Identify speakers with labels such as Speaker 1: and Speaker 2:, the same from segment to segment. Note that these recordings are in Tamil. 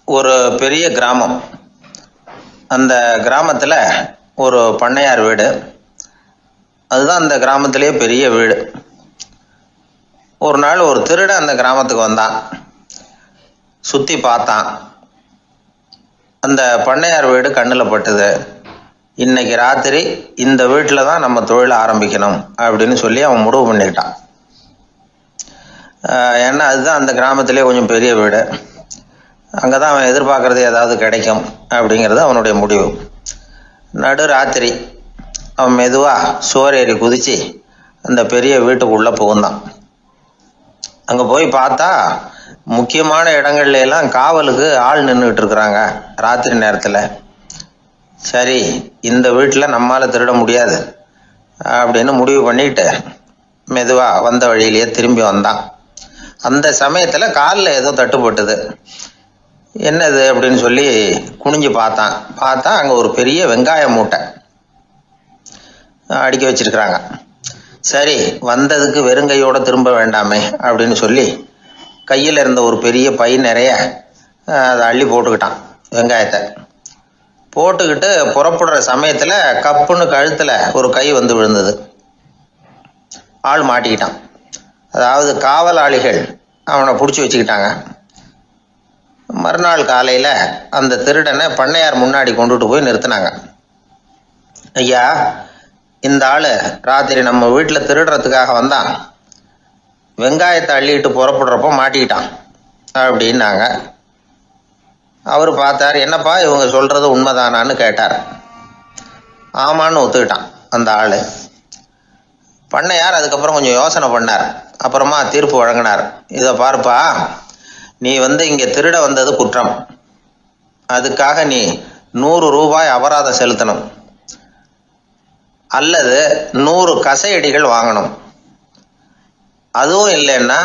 Speaker 1: ஒரு பெரிய கிராமம். அந்த கிராமத்தில் ஒரு பண்ணையார் வீடு. அதுதான் அந்த கிராமத்திலேயே பெரிய வீடு. ஒரு நாள் ஒரு திருடன் அந்த கிராமத்துக்கு வந்தான். சுற்றி பார்த்தான். அந்த பண்ணையார் வீடு கண்ணில் பட்டுது. இன்னைக்கு ராத்திரி இந்த வீட்டில் தான் நம்ம தொழிலை ஆரம்பிக்கணும் அப்படின்னு சொல்லி அவன் முடிவு பண்ணிக்கிட்டான். ஏன்னா அதுதான் அந்த கிராமத்திலே கொஞ்சம் பெரிய வீடு. அங்கே தான் அவன் எதிர்பார்க்கறது ஏதாவது கிடைக்கும் அப்படிங்கிறது அவனுடைய முடிவு. நடு ராத்திரி அவன் மெதுவாக சுவர் ஏறி குதித்து அந்த பெரிய வீட்டுக்குள்ளே புகுந்தான். அங்கே போய் பார்த்தா முக்கியமான இடங்கள்ல எல்லாம் காவலுக்கு ஆள் நின்றுட்டு இருக்கிறாங்க ராத்திரி நேரத்தில். சரி, இந்த வீட்டில் நம்மால் திருட முடியாது அப்படின்னு முடிவு பண்ணிட்டு மெதுவாக வந்த வழியிலேயே திரும்பி வந்தான். அந்த சமயத்தில் காலில் ஏதோ தட்டுப்பட்டது. என்னது அப்படின்னு சொல்லி குனிஞ்சு பார்த்தா அங்கே ஒரு பெரிய வெங்காய மூட்டை அடுக்கி வச்சிருக்கிறாங்க. சரி, வந்ததுக்கு வெறுங்கையோடு திரும்ப வேண்டாமே அப்படின்னு சொல்லி கையில் இருந்த ஒரு பெரிய பை நிறைய அதை அள்ளி போட்டுக்கிட்டான். வெங்காயத்தை போட்டுக்கிட்டு புறப்படுற சமயத்தில் கப்புன்னு கழுத்தில் ஒரு கை வந்து விழுந்தது. ஆள் மாட்டிக்கிட்டான். அதாவது காவலாளிகள் அவனை பிடிச்சி வச்சுக்கிட்டாங்க. மறுநாள் காலையில் அந்த திருடனை பண்ணையார் முன்னாடி கொண்டுட்டு போய் நிறுத்தினாங்க. ஐயா, இந்த ஆள் ராத்திரி நம்ம வீட்டில் திருடுறதுக்காக வந்தான். வெங்காயத்தை அள்ளிட்டு புறப்படுறப்போ மாட்டிக்கிட்டான் அப்படின்னாங்க. அவர் பார்த்தார். என்னப்பா இவங்க சொல்கிறது உண்மைதானான்னு கேட்டார். ஆமான்னு ஒத்துக்கிட்டான் அந்த ஆள். பண்ணையார் அதுக்கப்புறம் கொஞ்சம் யோசனை பண்ணார். அப்புறமா தீர்ப்பு வழங்கினார். இதை பாருப்பா, நீ இங்கே திருட வந்தது குற்றம். அதுக்காக நீ 100 ரூபாய் அபராதம் செலுத்தணும், அல்லது 100 கசையடிகள் வாங்கணும். அதுவும் இல்லைன்னா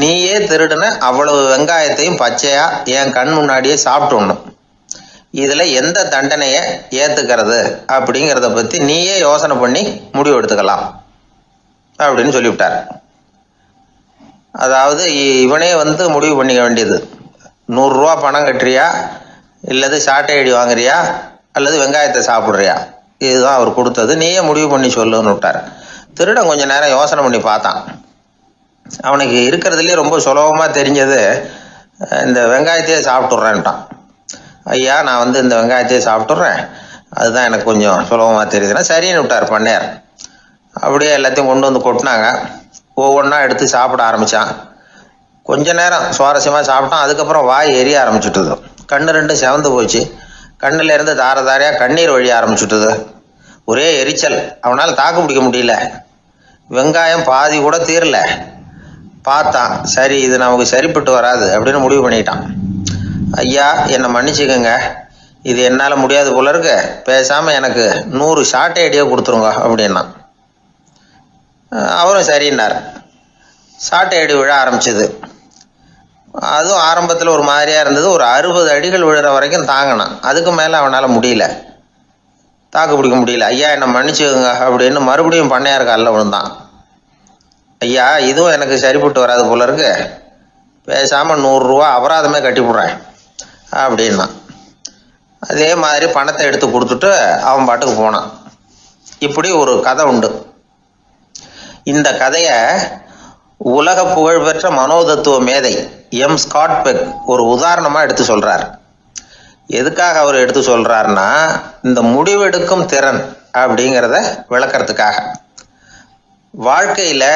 Speaker 1: நீயே திருடுன அவ்வளவு வெங்காயத்தையும் பச்சையா என் கண் முன்னாடியே சாப்பிட்டுடணும். இதில் எந்த தண்டனையை ஏற்றுக்கிறது அப்படிங்கிறத பற்றி நீயே யோசனை பண்ணி முடிவு எடுத்துக்கலாம் அப்படின்னு சொல்லிவிட்டார். அதாவது இவனே முடிவு பண்ணிக்க வேண்டியது. 100 ரூபா பணம் கட்டுறியா, இல்லது சாட்டை அடி வாங்குறியா, அல்லது வெங்காயத்தை சாப்பிட்றியா, இதுதான் அவர் கொடுத்தது. நீயே முடிவு பண்ணி சொல்லுன்னு விட்டார். திருடன் கொஞ்சம் நேரம் யோசனை பண்ணி பார்த்தான். அவனுக்கு இருக்கிறதுலே ரொம்ப சுலபமாக தெரிஞ்சது இந்த வெங்காயத்தையே சாப்பிட்டுட்றேன்ட்டான். ஐயா, நான் இந்த வெங்காயத்தையே சாப்பிட்டுட்றேன், அதுதான் எனக்கு கொஞ்சம் சுலபமாக தெரியுதுன்னா சரின்னு விட்டார் பண்ணையார். அப்படியே எல்லாத்தையும் கொண்டு வந்து கொட்டினாங்க. ஒவ்வொன்றா எடுத்து சாப்பிட ஆரம்பித்தான். கொஞ்ச நேரம் சுவாரஸ்யமாக சாப்பிட்டான். அதுக்கப்புறம் வாய் எரிய ஆரம்பிச்சுட்டுது. கண்ணு ரெண்டும் செவந்து போச்சு. கண்ணில் இருந்து தார தாரையாக கண்ணீர் வழிய ஆரம்பிச்சுட்டுது. ஒரே எரிச்சல். அவனால் தாக்கு பிடிக்க முடியல. வெங்காயம் பாதி கூட தீரல. பார்த்தான், சரி இது நமக்கு சரிப்பட்டு வராது அப்படின்னு முடிவு பண்ணிட்டான். ஐயா, என்னை மன்னிச்சுக்கோங்க, இது என்னால் முடியாது போல இருக்கு, பேசாமல் எனக்கு 100 சாட்டை அடியாக கொடுத்துருங்க அப்படின்னா. அவரும் சரின்னார். சாட்டை அடி விழ ஆரம்பிச்சது. அதுவும் ஆரம்பத்தில் ஒரு மாதிரியாக இருந்தது. ஒரு 60 அடிகள் விழுற வரைக்கும் தாங்கினான். அதுக்கு மேலே அவனால் முடியல, தாக்கு பிடிக்க முடியல. ஐயா, என்னை மன்னிச்சுக்கோங்க அப்படின்னு மறுபடியும் பண்ணையார் காலில் விழுந்தான். ஐயா, இதுவும் எனக்கு சரிப்பட்டு வராது போல இருக்கு, பேசாமல் 100 ரூபா அபராதமே கட்டிவிடுறேன் அப்படின்னா. அதே மாதிரி பணத்தை எடுத்து கொடுத்துட்டு அவன் பாட்டுக்கு போனான். இப்படி ஒரு கதை உண்டு. இந்த கதையை உலக புகழ்பெற்ற மனோதத்துவ மேதை எம் ஸ்காட் பெக் ஒரு உதாரணமாக எடுத்து சொல்கிறார். எதுக்காக அவர் எடுத்து சொல்கிறாருன்னா, இந்த முடிவெடுக்கும் திறன் அப்படிங்கிறத விளக்கறதுக்காக. வாழ்க்கையில்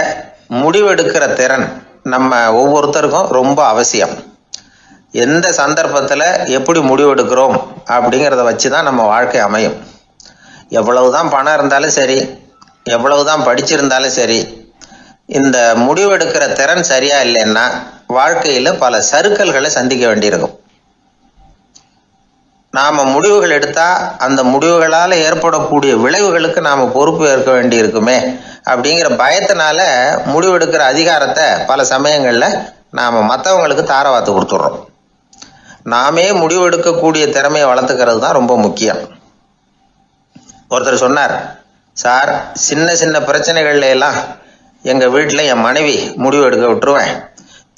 Speaker 1: முடிவெடுக்கிற திறன் நம்ம ஒவ்வொருத்தருக்கும் ரொம்ப அவசியம். எந்த சந்தர்ப்பத்தில் எப்படி முடிவெடுக்கிறோம் அப்படிங்கிறத வச்சு தான் நம்ம வாழ்க்கை அமையும். எவ்வளவுதான் பணம் இருந்தாலும் சரி, எவ்வளவுதான் படிச்சிருந்தாலும் சரி, இந்த முடிவெடுக்கிற திறன் சரியா இல்லைன்னா வாழ்க்கையில் பல சறுக்கல்களை சந்திக்க வேண்டியிருக்கும். நாம் முடிவுகள் எடுத்தால் அந்த முடிவுகளால் ஏற்படக்கூடிய விளைவுகளுக்கு நாம் பொறுப்பு ஏற்க வேண்டியிருக்குமே அப்படிங்கிற பயத்தினால முடிவெடுக்கிற அதிகாரத்தை பல சமயங்களில் நாம் மற்றவங்களுக்கு தாரவாத்து கொடுத்துட்றோம். நாமே முடிவெடுக்கக்கூடிய திறமையை வளர்த்துக்கிறது தான் ரொம்ப முக்கியம். ஒருத்தர் சொன்னார், சார், சின்ன சின்ன பிரச்சனைகள்ல எல்லாம் எங்கள் வீட்டில் என் மனைவி முடிவு எடுக்க விட்டுருவேன்,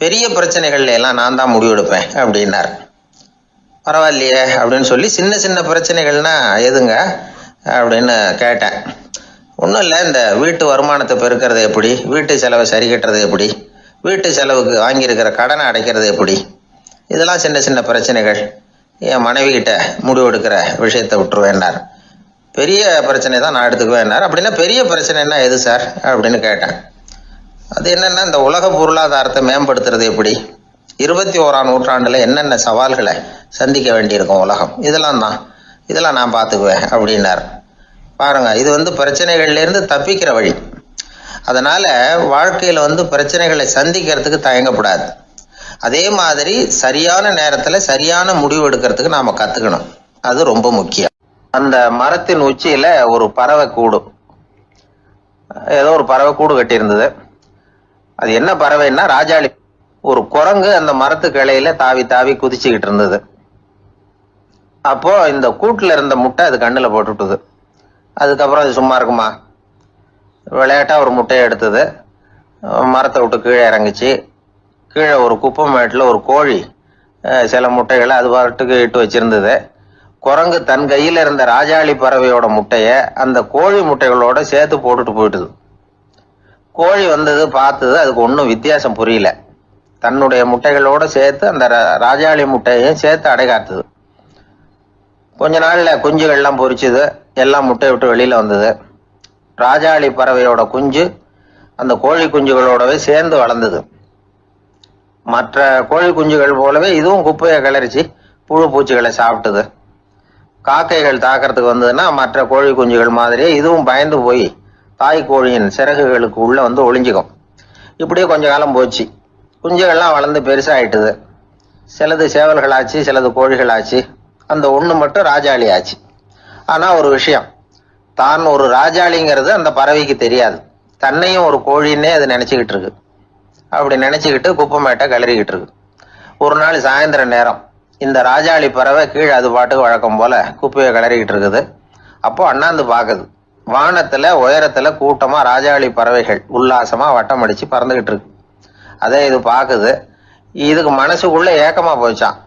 Speaker 1: பெரிய பிரச்சனைகள்ல எல்லாம் நான் தான் முடிவெடுப்பேன் அப்படின்னார். பரவாயில்லையே அப்படின்னு சொல்லி சின்ன சின்ன பிரச்சனைகள்னா எதுங்க அப்படின்னு கேட்டேன். ஒன்றும் இல்லை, இந்த வீட்டு வருமானத்தை பெருக்கிறது எப்படி, வீட்டு செலவை சரி கட்டுறது எப்படி, வீட்டு செலவுக்கு வாங்கியிருக்கிற கடனை அடைக்கிறது எப்படி, இதெல்லாம் சின்ன சின்ன பிரச்சனைகள். என் மனைவி கிட்ட முடிவு எடுக்கிற விஷயத்தை விட்டுருவேன்னார். பெரிய பிரச்சனை தான் நான் எடுத்துக்குவேன்னார். அப்படின்னா பெரிய பிரச்சனைன்னா எது சார் அப்படின்னு கேட்டேன். அது என்னன்னா, இந்த உலக பொருளாதாரத்தை மேம்படுத்துறது எப்படி, 21ஆம் நூற்றாண்டுல என்னென்ன சவால்களை சந்திக்க வேண்டியிருக்கும் உலகம், இதெல்லாம் நான் பார்த்துக்குவேன் அப்படின்னார். பாருங்க, இது பிரச்சனைகள்லேருந்து தப்பிக்கிற வழி. அதனால வாழ்க்கையில் பிரச்சனைகளை சந்திக்கிறதுக்கு தயங்கக்கூடாது. அதே மாதிரி சரியான நேரத்தில் சரியான முடிவு எடுக்கிறதுக்கு நாம் கற்றுக்கணும். அது ரொம்ப முக்கியம். அந்த மரத்தின் உச்சியில் ஒரு பறவை கூடு, ஏதோ ஒரு பறவை கூடு கட்டியிருந்தது. அது என்ன பறவைன்னா ராஜாளி. ஒரு குரங்கு அந்த மரத்து கிளையில தாவி தாவி குதிச்சுக்கிட்டு இருந்தது. அப்போ இந்த கூட்டில் இருந்த முட்டை அது கண்ணில் போட்டுவிட்டுது. அதுக்கப்புறம் அது சும்மா இருக்குமா? விளையாட்டா ஒரு முட்டையை எடுத்தது, மரத்தை விட்டு கீழே இறங்குச்சு. கீழே ஒரு குப்பை மேட்டில் ஒரு கோழி சில முட்டைகளை அது பாட்டுக்கு இட்டு வச்சிருந்தது. குரங்கு தன் கையில் இருந்த ராஜாளி பறவையோட முட்டையை அந்த கோழி முட்டைகளோட சேர்த்து போட்டுட்டு போயிட்டுது. கோழி வந்தது, பார்த்தது, அதுக்கு ஒன்றும் வித்தியாசம் புரியல. தன்னுடைய முட்டைகளோட சேர்த்து அந்த ராஜாளி முட்டையையும் சேர்த்து அடைகாத்துது. கொஞ்ச நாள்ல குஞ்சுகள்லாம் பொரிச்சுது, எல்லாம் முட்டையை விட்டு வெளியில வந்தது. ராஜாளி பறவையோட குஞ்சு அந்த கோழி குஞ்சுகளோடவே சேர்ந்து வளர்ந்தது. மற்ற கோழி குஞ்சுகள் போலவே இதுவும் குப்பையை கிளறிச்சு புழு பூச்சிகளை சாப்பிட்டுது. காக்கைகள் தாக்கிறதுக்கு வந்ததுன்னா மற்ற கோழி குஞ்சுகள் மாதிரியே இதுவும் பயந்து போய் தாய் கோழியின் சிறகுகளுக்கு உள்ள ஒளிஞ்சுக்கும். இப்படியே கொஞ்ச காலம் போச்சு. குஞ்சுகள்லாம் வளர்ந்து பெருசாயிட்டுது. சிலது சேவல்களாச்சு, சிலது கோழிகளாச்சு. அந்த ஒண்ணு மட்டும் ராஜாளி ஆச்சு. ஆனா ஒரு விஷயம், தான் ஒரு ராஜாளிங்கிறது அந்த பறவைக்கு தெரியாது. தன்னையும் ஒரு கோழின்னே அது நினைச்சுக்கிட்டு இருக்கு. அப்படி நினைச்சுக்கிட்டு குப்பை மேட்டை கிளறிக்கிட்டு இருக்கு. ஒரு நாள் சாயந்தர நேரம் இந்த ராஜாளி பறவை கீழே அது பாட்டுக்கு வழக்கம் போல குப்பையை கிளறிக்கிட்டு இருக்குது. அப்போ அண்ணாந்து பாக்குது. வானத்துல உயரத்துல கூட்டமா ராஜாளி பறவைகள் உல்லாசமா வட்டம் அடிச்சு பறந்துகிட்டு இருக்கு. அதே இது பாக்குது. இதுக்கு மனசுக்குள்ள ஏக்கமா போச்சான்.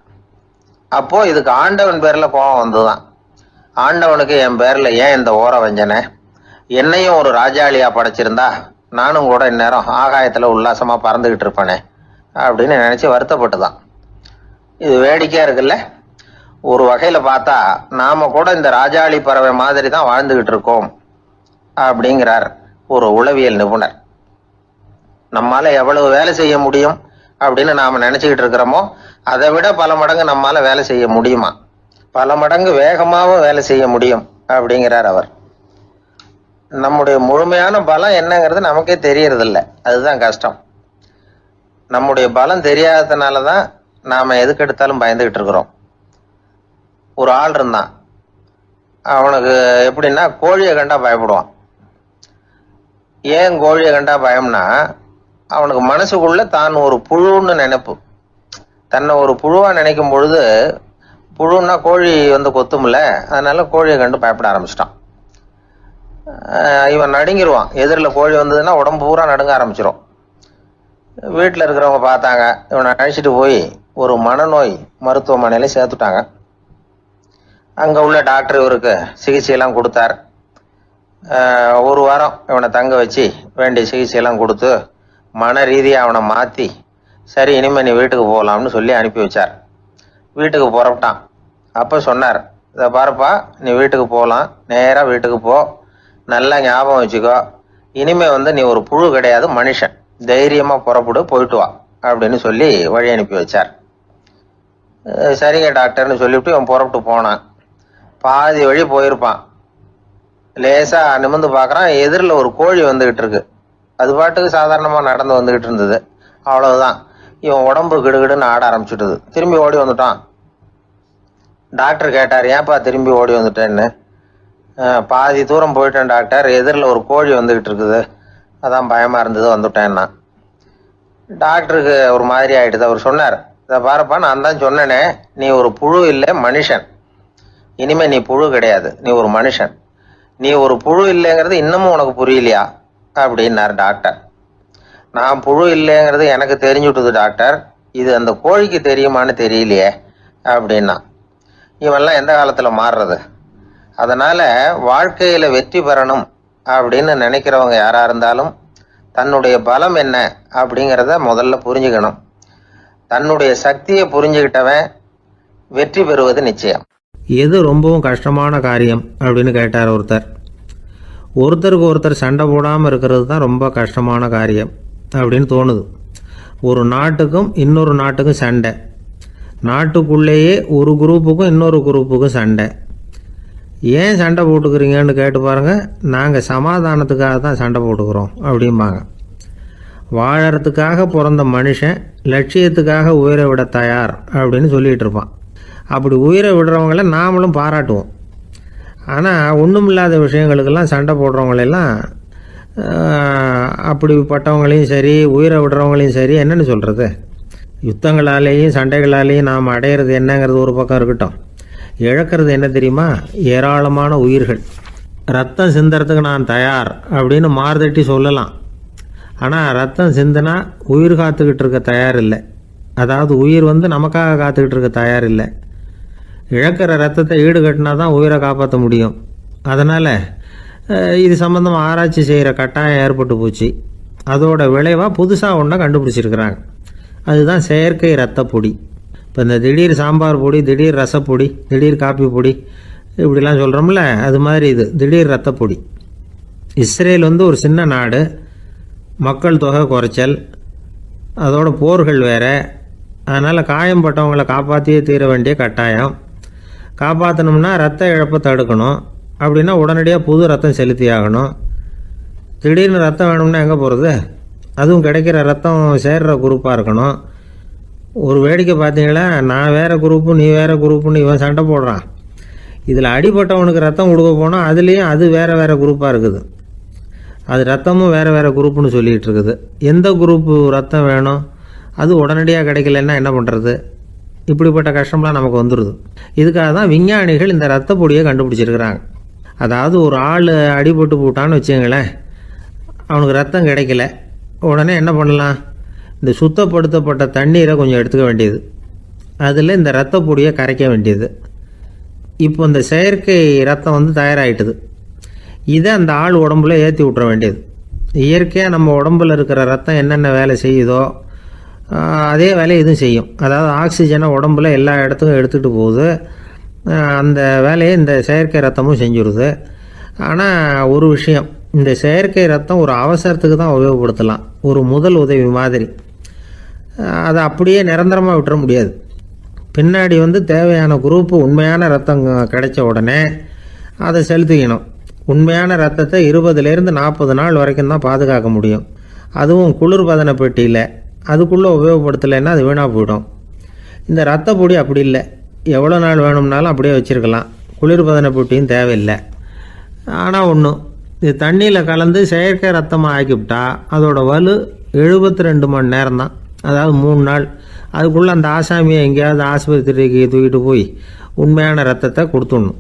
Speaker 1: அப்போ இதுக்கு ஆண்டவன் பேர்ல கோபம் வந்துதான். ஆண்டவனுக்கு என் பேர்ல ஏன் இந்த ஓர வஞ்சனை, என்னையும் ஒரு ராஜாளியா படைச்சிருந்தா நானும் கூட இந்நேரம் ஆகாயத்துல உல்லாசமா பறந்துகிட்டு இருப்பேனே அப்படின்னு நினைச்சு வருத்தப்பட்டுதான். இது வேடிக்கையா இருக்குல்ல. ஒரு வகையில பார்த்தா நாம கூட இந்த ராஜாளி பறவை மாதிரி தான் வாழ்ந்துகிட்டு இருக்கோம் அப்படிங்கிறார் ஒரு உளவியல் நிபுணர். நம்மால எவ்வளவு வேலை செய்ய முடியும் அப்படின்னு நாம நினைச்சுக்கிட்டு இருக்கிறோமோ அதை விட பல மடங்கு நம்மால வேலை செய்ய முடியுமா, பல மடங்கு வேகமாகவும் வேலை செய்ய முடியும் அப்படிங்கிறார் அவர். நம்முடைய முழுமையான பலம் என்னங்கிறது நமக்கே தெரியறது இல்லை. அதுதான் கஷ்டம். நம்முடைய பலம் தெரியாததுனாலதான் நாம எதுக்கு எடுத்தாலும் பயந்துகிட்டு இருக்கிறோம். ஒரு ஆள் இருந்தான். அவனுக்கு எப்படின்னா கோழியை கண்டா பயப்படுவான். ஏன் கோழியை கண்டா பயம்னா, அவனுக்கு மனசுக்குள்ள தான் ஒரு புழுன்னு நினைப்பு. தன்னை ஒரு புழுவா நினைக்கும் பொழுது, புழுன்னா கோழி கொத்தும்ல, அதனால கோழியை கண்டு பயப்பட ஆரம்பிச்சிட்டான். இவன் நடுங்கிடுவான். எதிரில் கோழி வந்ததுன்னா உடம்பு பூரா நடுங்க ஆரம்பிச்சிடும். வீட்டில் இருக்கிறவங்க பார்த்தாங்க. இவனை அழைச்சிட்டு போய் ஒரு மனநோய் மருத்துவமனையில சேர்த்துட்டாங்க. அங்க உள்ள டாக்டர் இவருக்கு சிகிச்சையெல்லாம் கொடுத்தார். ஒரு வாரம் இவனை தங்க வச்சு வேண்டிய சிகிச்சையெல்லாம் கொடுத்து மன ரீதியாக அவனை மாற்றி, சரி இனிமே நீ வீட்டுக்கு போகலாம்னு சொல்லி அனுப்பி வச்சார். வீட்டுக்கு புறப்பட்டான். அப்போ சொன்னார், இதை பாருப்பா, நீ வீட்டுக்கு போகலாம், நேராக வீட்டுக்கு போ, நல்லா ஞாபகம் வச்சுக்கோ, இனிமே நீ ஒரு புழு கிடையாது, மனுஷன், தைரியமா புறப்படு, போயிட்டு வா அப்படின்னு சொல்லி வழி அனுப்பி வச்சார். சரிங்க டாக்டர்னு சொல்லிவிட்டு இவன் புறப்பட்டு போனான். பாதி வழி போயிருப்பான். லேசா நிமிர்ந்து பார்க்கறான், எதிரில் ஒரு கோழி வந்துகிட்டு இருக்கு. அது பாட்டுக்கு சாதாரணமா நடந்து வந்துகிட்டு இருந்தது. அவ்வளவுதான், இவன் உடம்பு கிடுகிடுன்னு ஆட ஆரம்பிச்சுட்டுது. திரும்பி ஓடி வந்துட்டான். டாக்டர் கேட்டார், ஏன்பா திரும்பி ஓடி வந்துட்டேன்னு. பாதி தூரம் போயிட்டேன் டாக்டர், எதிரில் ஒரு கோழி வந்துகிட்டு இருக்குது, அதான் பயமா இருந்தது, வந்துட்டேன்னா. டாக்டருக்கு ஒரு மாதிரி ஆயிடுது. அவர் சொன்னார், இதை பாருப்பா, நான் தான் சொன்னேனே, நீ ஒரு புழு இல்லை, மனுஷன். இனிமே நீ புழு கிடையாது, நீ ஒரு மனுஷன். நீ ஒரு புழு இல்லைங்கிறது இன்னமும் உனக்கு புரியலையா அப்படின்னார் டாக்டர். நான் புழு இல்லைங்கிறது எனக்கு தெரிஞ்சுட்டுது டாக்டர், இது அந்த கோழிக்கு தெரியுமான்னு தெரியலையே அப்படின்னா. இவெல்லாம் எந்த காலத்தில் மாறுறது? அதனால் வாழ்க்கையில் வெற்றி பெறணும் அப்படின்னு நினைக்கிறவங்க யாராக இருந்தாலும் தன்னுடைய பலம் என்ன அப்படிங்கிறத முதல்ல புரிஞ்சுக்கணும். தன்னுடைய சக்தியை புரிஞ்சுக்கிட்டவன் வெற்றி பெறுவது நிச்சயம்.
Speaker 2: எது ரொம்பவும் கஷ்டமான காரியம் அப்படின்னு கேட்டார் ஒருத்தர். ஒருத்தருக்கு ஒருத்தர் சண்டை போடாமல் இருக்கிறது தான் ரொம்ப கஷ்டமான காரியம் அப்படின்னு தோணுது. ஒரு நாட்டுக்கும் இன்னொரு நாட்டுக்கும் சண்டை, நாட்டுக்குள்ளேயே ஒரு குரூப்புக்கும் இன்னொரு குரூப்புக்கும் சண்டை. ஏன் சண்டை போட்டுக்கிறீங்கன்னு கேட்டு பாருங்கள். நாங்கள் சமாதானத்துக்காக தான் சண்டை போட்டுக்கிறோம் அப்படிம்பாங்க. வாழறதுக்காக பிறந்த மனுஷன் லட்சியத்துக்காக உயிரை விட தயார் அப்படின்னு சொல்லிகிட்டு இருப்பான். அப்படி உயிரை விடுறவங்கள நாமளும் பாராட்டுவோம். ஆனால் ஒன்றும் இல்லாத விஷயங்களுக்கெல்லாம் சண்டை போடுறவங்களெல்லாம் அப்படிப்பட்டவங்களையும் சரி உயிரை விடுறவங்களையும் சரி என்னென்னு சொல்கிறது? யுத்தங்களாலேயும் சண்டைகளாலேயும் நாம் அடையிறது என்னங்கிறது ஒரு பக்கம் இருக்கட்டும், இழக்கிறது என்ன தெரியுமா? ஏராளமான உயிர்கள். ரத்தம் சிந்துறதுக்கு நான் தயார் அப்படின்னு மார்தட்டி சொல்லலாம். ஆனால் ரத்தம் சிந்தினா உயிர் காத்துக்கிட்டு இருக்க தயார் இல்லை. அதாவது உயிர் நமக்காக காத்துக்கிட்டு இருக்க தயார் இல்லை. இழக்கிற ரத்தத்தை ஈடுகட்டினா தான் உயிரை காப்பாற்ற முடியும். அதனால் இது சம்மந்தமாக ஆராய்ச்சி செய்கிற கட்டாயம் ஏற்பட்டு போச்சு. அதோட விளைவாக புதுசாக ஒன்றை கண்டுபிடிச்சிருக்கிறாங்க. அதுதான் செயற்கை ரத்த பொடி. இப்போ இந்த திடீர் சாம்பார் பொடி, திடீர் ரசப்பொடி, திடீர் காப்பி பொடி இப்படிலாம் சொல்கிறோம்ல, அது மாதிரி இது திடீர் ரத்த பொடி. இஸ்ரேல் ஒரு சின்ன நாடு, மக்கள் தொகை குறைச்சல், அதோட போர்கள் வேறு. அதனால் காயம்பட்டவங்களை காப்பாற்றியே தீர வேண்டிய கட்டாயம். காப்பாற்றணும்னா ரத்த இழப்பை தடுக்கணும். அப்படின்னா உடனடியாக புது ரத்தம் செலுத்தி ஆகணும். திடீர்னு ரத்தம் வேணும்னா எங்கே போகிறது? அதுவும் கிடைக்கிற ரத்தம் சேர்கிற குரூப்பாக இருக்கணும். ஒரு வேடிக்கை பார்த்தீங்களா, நான் வேறு குரூப்பு நீ வேறு குரூப்புன்னு இவன் சண்டை போடுறான். இதில் அடிபட்டவனுக்கு ரத்தம் கொடுக்க போனால் அதுலேயும் அது வேறு வேறு குரூப்பாக இருக்குது. அது ரத்தமும் வேறு வேறு குரூப்புன்னு சொல்லிகிட்டு இருக்குது. எந்த குரூப்பு ரத்தம் வேணும்? அது உடனடியாக கிடைக்கலன்னா என்ன பண்ணுறது? இப்படிப்பட்ட கஷ்டம்லாம் நமக்கு வந்துடுது. இதுக்காக தான் விஞ்ஞானிகள் இந்த ரத்த பொடியை கண்டுபிடிச்சிருக்கிறாங்க. அதாவது ஒரு ஆள் அடிபட்டு போட்டான்னு வச்சுங்களேன், அவனுக்கு ரத்தம் கிடைக்கல. உடனே என்ன பண்ணலாம்? இந்த சுத்தப்படுத்தப்பட்ட தண்ணீரை கொஞ்சம் எடுத்துக்க வேண்டியது, அதில் இந்த ரத்த பொடியை கரைக்க வேண்டியது. இப்போ இந்த செயற்கை ரத்தம் தயாராகிட்டுது. இதை அந்த ஆள் உடம்புல ஏற்றி விட்டுற வேண்டியது. இயற்கையாக நம்ம உடம்புல இருக்கிற ரத்தம் என்னென்ன வேலை செய்யுதோ அதே வேலையை இதுவும் செய்யும். அதாவது ஆக்சிஜனை உடம்புல எல்லா இடத்துக்கும் எடுத்துகிட்டு போகுது. அந்த வேலையை இந்த செயற்கை ரத்தமும் செஞ்சுருது. ஆனால் ஒரு விஷயம், இந்த செயற்கை ரத்தம் ஒரு அவசரத்துக்கு தான் உபயோகப்படுத்தலாம், ஒரு முதல் உதவி மாதிரி. அதை அப்படியே நிரந்தரமாக விட்டுற முடியாது. பின்னாடி தேவையான குரூப்பு உண்மையான ரத்தம் கிடைச்ச உடனே அதை செலுத்திக்கணும். உண்மையான ரத்தத்தை 20லேருந்து 40 நாள் வரைக்கும் தான் பாதுகாக்க முடியும். அதுவும் குளிர்பதன பெட்டியில். அதுக்குள்ளே உபயோகப்படுத்தலைன்னா அது வீணாக போயிடும். இந்த ரத்த பொடி அப்படி இல்லை, எவ்வளோ நாள் வேணும்னாலும் அப்படியே வச்சுருக்கலாம். குளிர்பதன பெட்டியும் தேவையில்லை. ஆனால் ஒன்றும், இது தண்ணியில் கலந்து செயற்கை ரத்தமாக ஆக்கிவிட்டா அதோட வலு 72 மணி நேரம் தான். அதாவது 3 நாள். அதுக்குள்ளே அந்த ஆசாமியை எங்கேயாவது ஆஸ்பத்திரிக்கு தூக்கிட்டு போய் உண்மையான ரத்தத்தை கொடுத்துடணும்.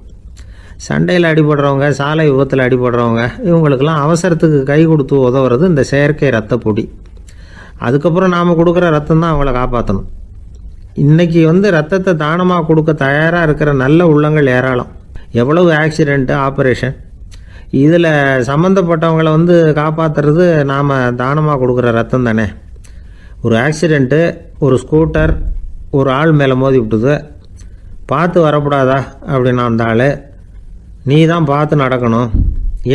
Speaker 2: சண்டையில் அடிபடுறவங்க, சாலை விபத்தில் அடிபடுறவங்க, இவங்களுக்கெல்லாம் அவசரத்துக்கு கை கொடுத்து உதவுறது இந்த செயற்கை ரத்த பொடி. அதுக்கப்புறம் நாம் கொடுக்குற ரத்தம் தான் அவங்கள காப்பாற்றணும். இன்றைக்கி ரத்தத்தை தானமாக கொடுக்க தயாராக இருக்கிற நல்ல உள்ளங்கள் ஏராளம். எவ்வளவு ஆக்சிடெண்ட்டு, ஆப்ரேஷன், இதில் சம்மந்தப்பட்டவங்களை காப்பாற்றுறது நாம் தானமாக கொடுக்குற ரத்தம் தானே. ஒரு ஆக்சிடெண்ட்டு, ஒரு ஸ்கூட்டர் ஒரு ஆள் மேலே மோதி விட்டுது. பார்த்து வரக்கூடாதா அப்படின்னா அந்த ஆள், நீ தான் பார்த்து நடக்கணும்,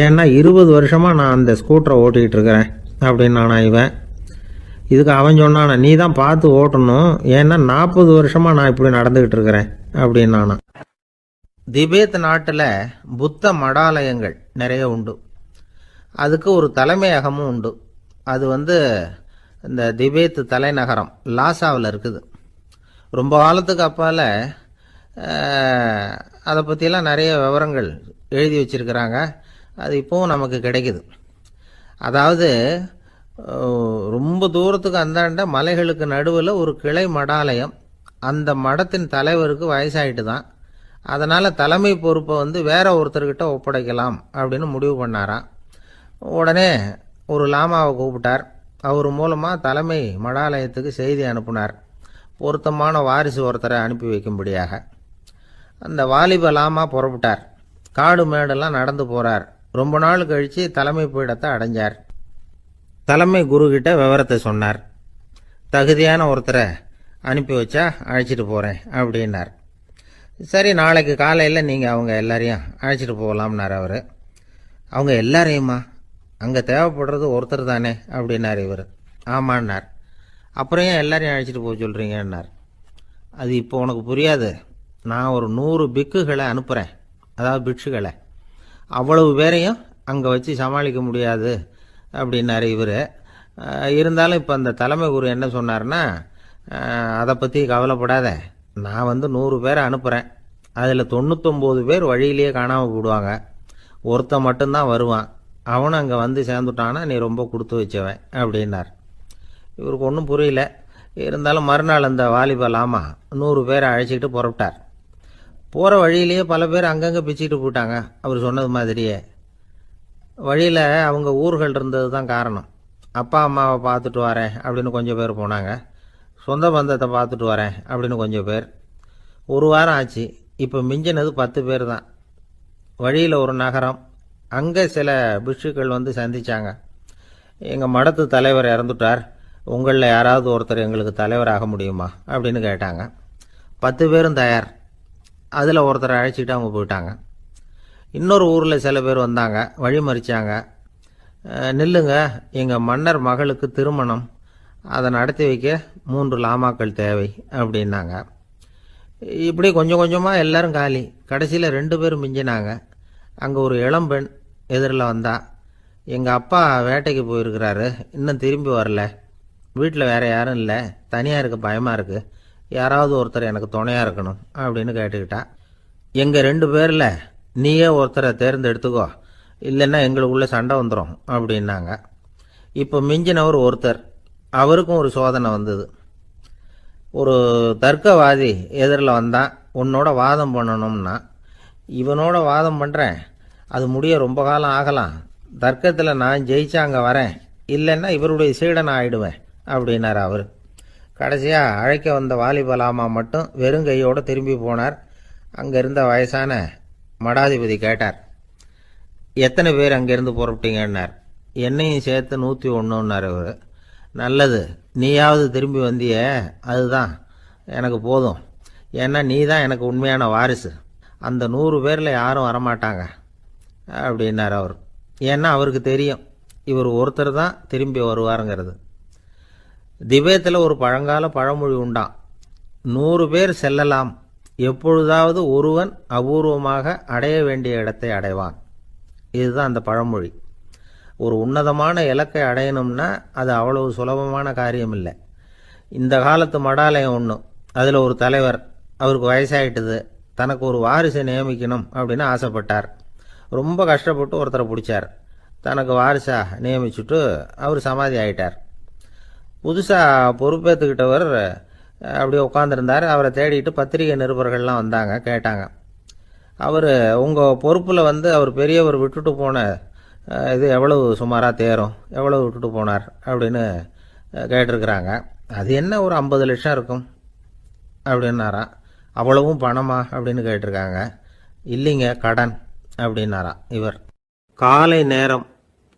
Speaker 2: ஏன்னா 20 வருஷமாக நான் அந்த ஸ்கூட்டரை ஓட்டிக்கிட்டு இருக்கிறேன் அப்படின்னானா இவன். இதுக்கு அவன் சொன்னானா, நீ தான் பார்த்து ஓட்டணும், ஏன்னா 40 வருஷமாக நான் இப்படி நடந்துக்கிட்டு இருக்கிறேன் அப்படின்னானா.
Speaker 1: திபேத் நாட்டில் புத்த மடாலயங்கள் நிறைய உண்டு. அதுக்கு ஒரு தலைமையகமும் உண்டு. அது இந்த திபேத் தலைநகரம் லாசாவில் இருக்குது. ரொம்ப காலத்துக்கு அப்பால் அதை பற்றியெல்லாம் நிறைய விவரங்கள் எழுதி வச்சிருக்கிறாங்க. அது இப்போவும் நமக்கு கிடைக்குது. அதாவது ரொம்ப தூரத்துக்கு அந்தாண்ட மலைகளுக்கு நடுவில் ஒரு கிளை மடாலயம். அந்த மடத்தின் தலைவருக்கு வயசாயிட்டு தான். அதனால் தலைமை பொறுப்பை வேற ஒருத்தர்கிட்ட ஒப்படைக்கலாம் அப்படின்னு முடிவு பண்ணாராம். உடனே ஒரு லாமாவை கூப்பிட்டார். அவர் மூலமாக தலைமை மடாலயத்துக்கு செய்தி அனுப்புனார், பொருத்தமான வாரிசு ஒருத்தரை அனுப்பி வைக்கும்படியாக.
Speaker 2: அந்த வாலிப லாமா புறப்பட்டார். காடு மேடெல்லாம் நடந்து போகிறார். ரொம்ப நாள் கழித்து தலைமை பீடத்தை அடைஞ்சார். தலைமை குருக்கிட்ட விவரத்தை சொன்னார். தகுதியான ஒருத்தரை அனுப்பி வச்சா அழைச்சிட்டு போகிறேன் அப்படின்னார். சரி, நாளைக்கு காலையில் நீங்கள் அவங்க எல்லாரையும் அழைச்சிட்டு போகலாம்னார் அவர். அவங்க எல்லாரையுமா? அங்கே தேவைப்படுறது ஒருத்தர் தானே அப்படின்னார் இவர். ஆமான்னார். அப்புறம் ஏன் எல்லாரையும் அழைச்சிட்டு போக சொல்கிறீங்கன்னார். அது இப்போ உனக்கு புரியாது. நான் ஒரு 100 பிக்குகளை அனுப்புகிறேன், அதாவது பிட்சுகளை. அவ்வளவு பேரையும் அங்கே வச்சு சமாளிக்க முடியாது அப்படின்னார் இவர். இருந்தாலும் இப்போ அந்த தலைமை குரு என்ன சொன்னார்னா, அதை பற்றி கவலைப்படாத, நான் 100 பேரை அனுப்புகிறேன். அதில் 99 பேர் வழியிலேயே காணாமல் போடுவாங்க, ஒருத்தன் மட்டும்தான் வருவான். அவனும் அங்கே வந்து சேர்ந்துட்டானா நீ ரொம்ப கொடுத்து வச்சவன் அப்படின்னார். இவருக்கு ஒன்றும் புரியல. இருந்தாலும் மறுநாள் அந்த வாலிப லாமா 100 பேரை அழைச்சிக்கிட்டு புறப்பட்டார். போகிற வழியிலேயே பல பேர் அங்கங்கே பிச்சுக்கிட்டு போயிட்டாங்க. அவர் சொன்னது மாதிரியே. வழியில் அவங்க ஊர்கள் இருந்தது தான் காரணம். அப்பா அம்மாவை பார்த்துட்டு வரேன் அப்படின்னு கொஞ்சம் பேர் போனாங்க. சொந்த பந்தத்தை பார்த்துட்டு வரேன் அப்படின்னு கொஞ்சம் பேர். ஒரு வாரம் ஆச்சு. இப்போ மிஞ்சினது 10 பேர் தான். வழியில் ஒரு நகரம். அங்கே சில பிட்சுக்கள் வந்து சந்தித்தாங்க. எங்கள் மடத்து தலைவர் இறந்துட்டார், உங்களில் யாராவது ஒருத்தர் எங்களுக்கு தலைவராக முடியுமா அப்படின்னு கேட்டாங்க. 10 பேரும் தயார். அதில் ஒருத்தரை அழைச்சிட்டு அவங்க போயிட்டாங்க. இன்னொரு ஊரில் சில பேர் வந்தாங்க, வழி மறிச்சாங்க. நில்லுங்க, எங்கள் மன்னர் மகளுக்கு திருமணம், அதை நடத்தி வைக்க 3 லாமாக்கள் தேவை அப்படின்னாங்க. இப்படி கொஞ்சம் கொஞ்சமாக எல்லாரும் காலி. கடைசியில் 2 பேரும் மிஞ்சினாங்க. அங்கே ஒரு இளம்பெண் எதிரில் வந்தா. எங்கள் அப்பா வேட்டைக்கு போயிருக்கிறாரு, இன்னும் திரும்பி வரல. வீட்டில் வேறு யாரும் இல்லை, தனியாக இருக்க பயமாக இருக்குது, யாராவது ஒருத்தர் எனக்கு துணையாக இருக்கணும் அப்படின்னு கேட்டுக்கிட்டா. எங்கள் 2 பேரில் நீயே ஒருத்தரை தேர்ந்தெடுத்துக்கோ, இல்லைன்னா எங்களுக்குள்ளே சண்டை வந்துடும் அப்படின்னாங்க. இப்போ மிஞ்சினவர் ஒருத்தர். அவருக்கும் ஒரு சோதனை வந்தது. ஒரு தர்க்கவாதி எதிரில் வந்தான். உன்னோட வாதம் பண்ணணும்னா. இவனோட வாதம் பண்ணுறேன், அது முடிய ரொம்ப காலம் ஆகலாம். தர்க்கத்தில் நான் ஜெயிச்சா அங்கே வரேன், இல்லைன்னா இவருடைய சீடனை ஆயிடுவேன் அப்படின்னார் அவர். கடைசியாக அழைக்க வந்த வாலிப லாமா மட்டும் வெறுங்கையோடு திரும்பி போனார். அங்கே இருந்த வயசான மடாதிபதி கேட்டார், எத்தனை பேர் அங்கேருந்து புறப்பட்டீங்கன்னார். என்னையும் சேர்த்து 101ன்னார் அவர். நல்லது, நீயாவது திரும்பி வந்தியே, அதுதான் எனக்கு போதும். ஏன்னா நீ தான் எனக்கு உண்மையான வாரிசு. அந்த 100 பேரில் யாரும் வரமாட்டாங்க அப்படின்னார் அவர். ஏன்னா அவருக்கு தெரியும் இவர் ஒருத்தர் தான் திரும்பி வருவாருங்கிறது. திபேத்தில் ஒரு பழங்கால பழமொழி உண்டாம், 100 பேர் செல்லலாம், எப்பொழுதாவது ஒருவன் அபூர்வமாக அடைய வேண்டிய இடத்தை அடைவான். இதுதான் அந்த பழமொழி. ஒரு உன்னதமான இலக்கை அடையணும்னா அது அவ்வளவு சுலபமான காரியம் இல்லை. இந்த காலத்து மடாலயம் ஒன்று, அதில் ஒரு தலைவர், அவருக்கு வயசாயிட்டுது, தனக்கு ஒரு வாரிசை நியமிக்கணும் அப்படின்னு ஆசைப்பட்டார். ரொம்ப கஷ்டப்பட்டு ஒருத்தரை பிடிச்சார். தனக்கு வாரிசாக நியமிச்சுட்டு அவர் சமாதி ஆயிட்டார். புதுசாக பொறுப்பேற்றுக்கிட்டவர் அப்படியே உட்காந்துருந்தார். அவரை தேடிட்டு பத்திரிகை நிருபர்கள்லாம் வந்தாங்க, கேட்டாங்க. அவர் உங்கள் பொறுப்பில் அவர் பெரியவர் விட்டுட்டு போன இது எவ்வளவு சுமாராக தேரும், எவ்வளவு விட்டுட்டு போனார் அப்படின்னு கேட்டிருக்கிறாங்க. அது என்ன ஒரு 50 லட்சம் இருக்கும் அப்படின்னாராம். அவ்வளவும் பணமா அப்படின்னு கேட்டிருக்காங்க. இல்லைங்க, கடன் அப்படின்னாராம் இவர். காலை நேரம்,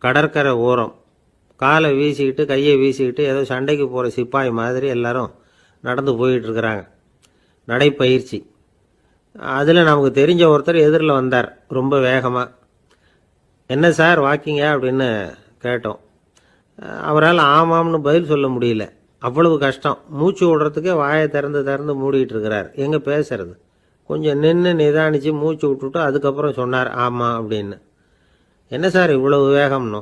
Speaker 2: கடற்கரை ஓரம், காலை வீசிக்கிட்டு கையை வீசிக்கிட்டு ஏதோ சண்டைக்கு போகிற சிப்பாய் மாதிரி எல்லாரும் நடந்து போயிட்டுருக்கிறாங்க. நடைப்பயிற்சி. அதில் நமக்கு தெரிஞ்ச ஒருத்தர் எதிரில் வந்தார் ரொம்ப வேகமாக. என்ன சார் வாக்கிங்க அப்படின்னு கேட்டோம். அவரால் ஆமாம்னு பதில் சொல்ல முடியல, அவ்வளவு கஷ்டம். மூச்சு விடுறதுக்கே வாயை திறந்து மூடிட்டு இருக்கிறார். எங்கே பேசுறது? கொஞ்சம் நின்று நிதானித்து மூச்சு விட்டுட்டு அதுக்கப்புறம் சொன்னார் ஆமாம் அப்படின்னு. என்ன சார் இவ்வளவு வேகம்னோ?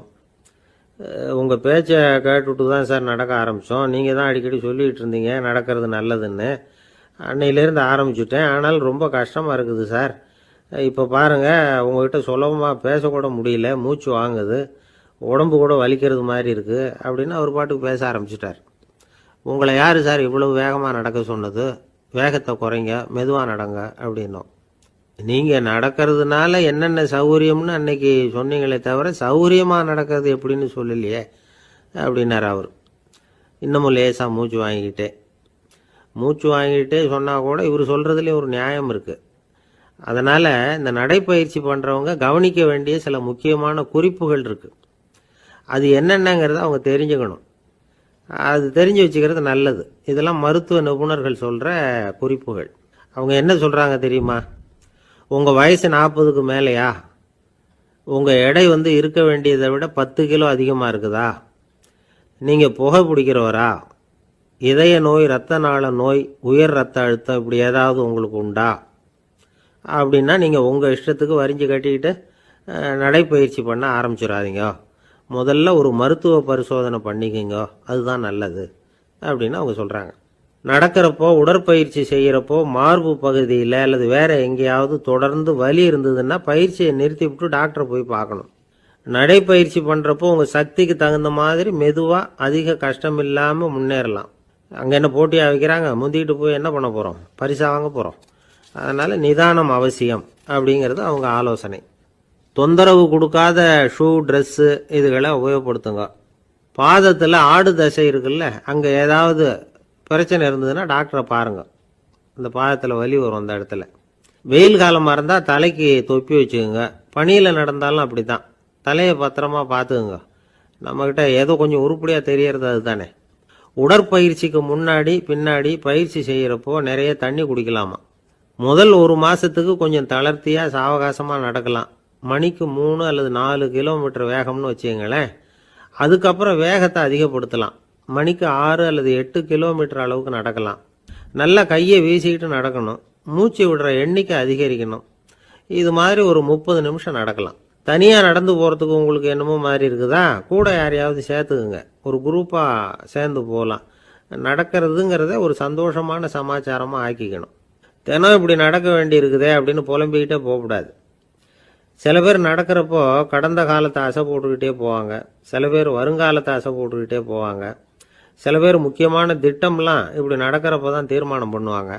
Speaker 2: உங்கள் பேச்சை கேட்டுவிட்டு தான் சார் நடக்க ஆரம்பித்தோம். நீங்கள் தான் அடிக்கடி சொல்லிகிட்டு இருந்தீங்க நடக்கிறது நல்லதுன்னு. அன்னையிலேருந்து ஆரம்பிச்சுட்டேன், ஆனால் ரொம்ப கஷ்டமாக இருக்குது சார். இப்போ பாருங்கள், உங்கள்கிட்ட சுலபமாக பேசக்கூட முடியல, மூச்சு வாங்குது, உடம்பு கூட வலிக்கிறது மாதிரி இருக்குது அப்படின்னு அவர் பாட்டுக்கு பேச ஆரம்பிச்சிட்டார். உங்களை யார் சார் இவ்வளவு வேகமாக நடக்க சொன்னது? வேகத்தை குறைங்க, மெதுவாக நடங்க அப்படின்னோம். நீங்கள் நடக்கிறதுனால என்னென்ன சௌகரியம்னு அன்னைக்கு சொன்னீங்களே தவிர சௌகரியமாக நடக்கிறது எப்படின்னு சொல்லலையே அப்படின்னார் அவர். இன்னமும் லேசாக மூச்சு வாங்கிக்கிட்டே சொன்னால் கூட இவர் சொல்கிறதுலேயே ஒரு நியாயம் இருக்குது. அதனால் இந்த நடைப்பயிற்சி பண்ணுறவங்க கவனிக்க வேண்டிய சில முக்கியமான குறிப்புகள் இருக்குது. அது என்னென்னங்கிறத அவங்க தெரிஞ்சுக்கணும். அது தெரிஞ்சு வச்சுக்கிறது நல்லது. இதெல்லாம் மருத்துவ நிபுணர்கள் சொல்கிற குறிப்புகள். அவங்க என்ன சொல்கிறாங்க தெரியுமா? உங்கள் வயசு 40க்கு மேலேயா? உங்கள் எடை இருக்க வேண்டியதை விட 10 கிலோ அதிகமாக இருக்குதா? நீங்கள் புகை பிடிக்கிறவரா? இதய நோய், இரத்த நாள நோய், உயர் இரத்த அழுத்தம் இப்படி ஏதாவது உங்களுக்கு உண்டா? அப்படின்னா நீங்கள் உங்கள் இஷ்டத்துக்கு வரிஞ்சு கட்டிக்கிட்டு நடைப்பயிற்சி பண்ண ஆரம்பிச்சிடாதீங்க. முதல்ல ஒரு மருத்துவ பரிசோதனை பண்ணிக்கோங்க, அதுதான் நல்லது அப்படின்னு அவங்க சொல்கிறாங்க. நடக்கிறப்போ, உடற்பயிற்சி செய்கிறப்போ மார்பு பகுதியில் அல்லது வேறு எங்கேயாவது தொடர்ந்து வலி இருந்ததுன்னா பயிற்சியை நிறுத்தி விட்டு டாக்டரை போய் பார்க்கணும். நடைப்பயிற்சி பண்ணுறப்போ உங்கள் சக்திக்கு தகுந்த மாதிரி மெதுவாக அதிக கஷ்டம் இல்லாமல் முன்னேறலாம். அங்கே என்ன போட்டியாக வைக்கிறாங்க? முந்திக்கிட்டு போய் என்ன பண்ண போகிறோம்? பரிசாக வாங்க போகிறோம். அதனால் நிதானம் அவசியம் அப்படிங்கிறது அவங்க ஆலோசனை. தொந்தரவு கொடுக்காத ஷூ, ட்ரெஸ்ஸு இதுகளை உபயோகப்படுத்துங்க. பாதத்தில் ஆடு தசை இருக்குல்ல, அங்கே ஏதாவது பிரச்சனை இருந்ததுன்னா டாக்டரை பாருங்கள். அந்த பாதத்தில் வலி வரும் அந்த இடத்துல. வெயில் காலமாக இருந்தால் தலைக்கு தொப்பி வச்சுக்கோங்க. பனியில் நடந்தாலும் அப்படி தான். தலையை பத்திரமா பார்த்துக்குங்க. நம்மக்கிட்ட ஏதோ கொஞ்சம் உருப்படியாக தெரியறது அது தானே. உடற்பயிற்சிக்கு முன்னாடி பின்னாடி பயிற்சி செய்கிறப்போ நிறைய தண்ணி குடிக்கலாமா. முதல் 1 மாதத்துக்கு கொஞ்சம் தளர்த்தியாக சாவகாசமாக நடக்கலாம். மணிக்கு 3 அல்லது 4 கிலோமீட்டர் வேகம்னு வச்சுங்களேன். அதுக்கப்புறம் வேகத்தை அதிகப்படுத்தலாம். மணிக்கு 6 அல்லது 8 கிலோமீட்டர் அளவுக்கு நடக்கலாம். நல்லா கையை வீசிக்கிட்டு நடக்கணும். மூச்சு விடுற எண்ணிக்கை அதிகரிக்கணும். இது மாதிரி ஒரு 30 நிமிஷம் நடக்கலாம். தனியாக நடந்து போகிறதுக்கு உங்களுக்கு என்னமோ மாதிரி இருக்குதா? கூட யாரையாவது சேர்த்துக்குங்க. ஒரு குரூப்பாக சேர்ந்து போகலாம். நடக்கிறதுங்கிறத ஒரு சந்தோஷமான சமாச்சாரமாக ஆக்கிக்கணும். தினம் இப்படி நடக்க வேண்டி இருக்குதே அப்படின்னு புலம்பிக்கிட்டே போகக்கூடாது. சில பேர் நடக்கிறப்போ கடந்த காலத்தை அசை போட்டுக்கிட்டே போவாங்க. சில பேர் வருங்காலத்தை அசை போட்டுக்கிட்டே போவாங்க. சில பேர் முக்கியமான திட்டம்லாம் இப்படி நடக்கிறப்ப தான் தீர்மானம் பண்ணுவாங்க.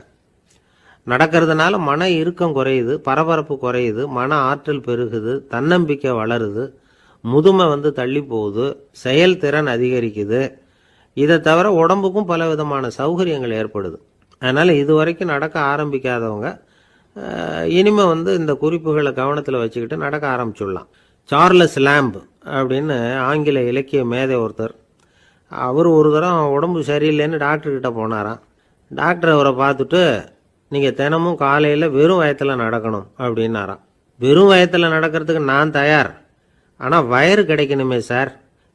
Speaker 2: நடக்கிறதுனால மன இறுக்கம் குறையுது, பரபரப்பு குறையுது, மன ஆற்றல் பெருகுது, தன்னம்பிக்கை வளருது, முதுமை தள்ளி போகுது, செயல்திறன் அதிகரிக்குது. இதை தவிர உடம்புக்கும் பல விதமான சௌகரியங்கள் ஏற்படுது. அதனால் இது வரைக்கும் நடக்க ஆரம்பிக்காதவங்க இனிமே இந்த குறிப்புகளை கவனத்தில் வச்சுக்கிட்டு நடக்க ஆரம்பிச்சுடலாம். சார்லஸ் லேம்ப் அப்படின்னு ஆங்கில இலக்கிய மேதை ஒருத்தர், அவர் ஒரு தரம் உடம்பு சரியில்லைன்னு டாக்டர்கிட்ட போனாராம். டாக்டர் அவரை பார்த்துட்டு, நீங்கள் தினமும் காலையில் வெறும் வயத்தில் நடக்கணும் அப்படின்னாராம். வெறும் வயத்தில் நடக்கிறதுக்கு நான் தயார், ஆனால் வயிறு கிடைக்கணுமே சார்.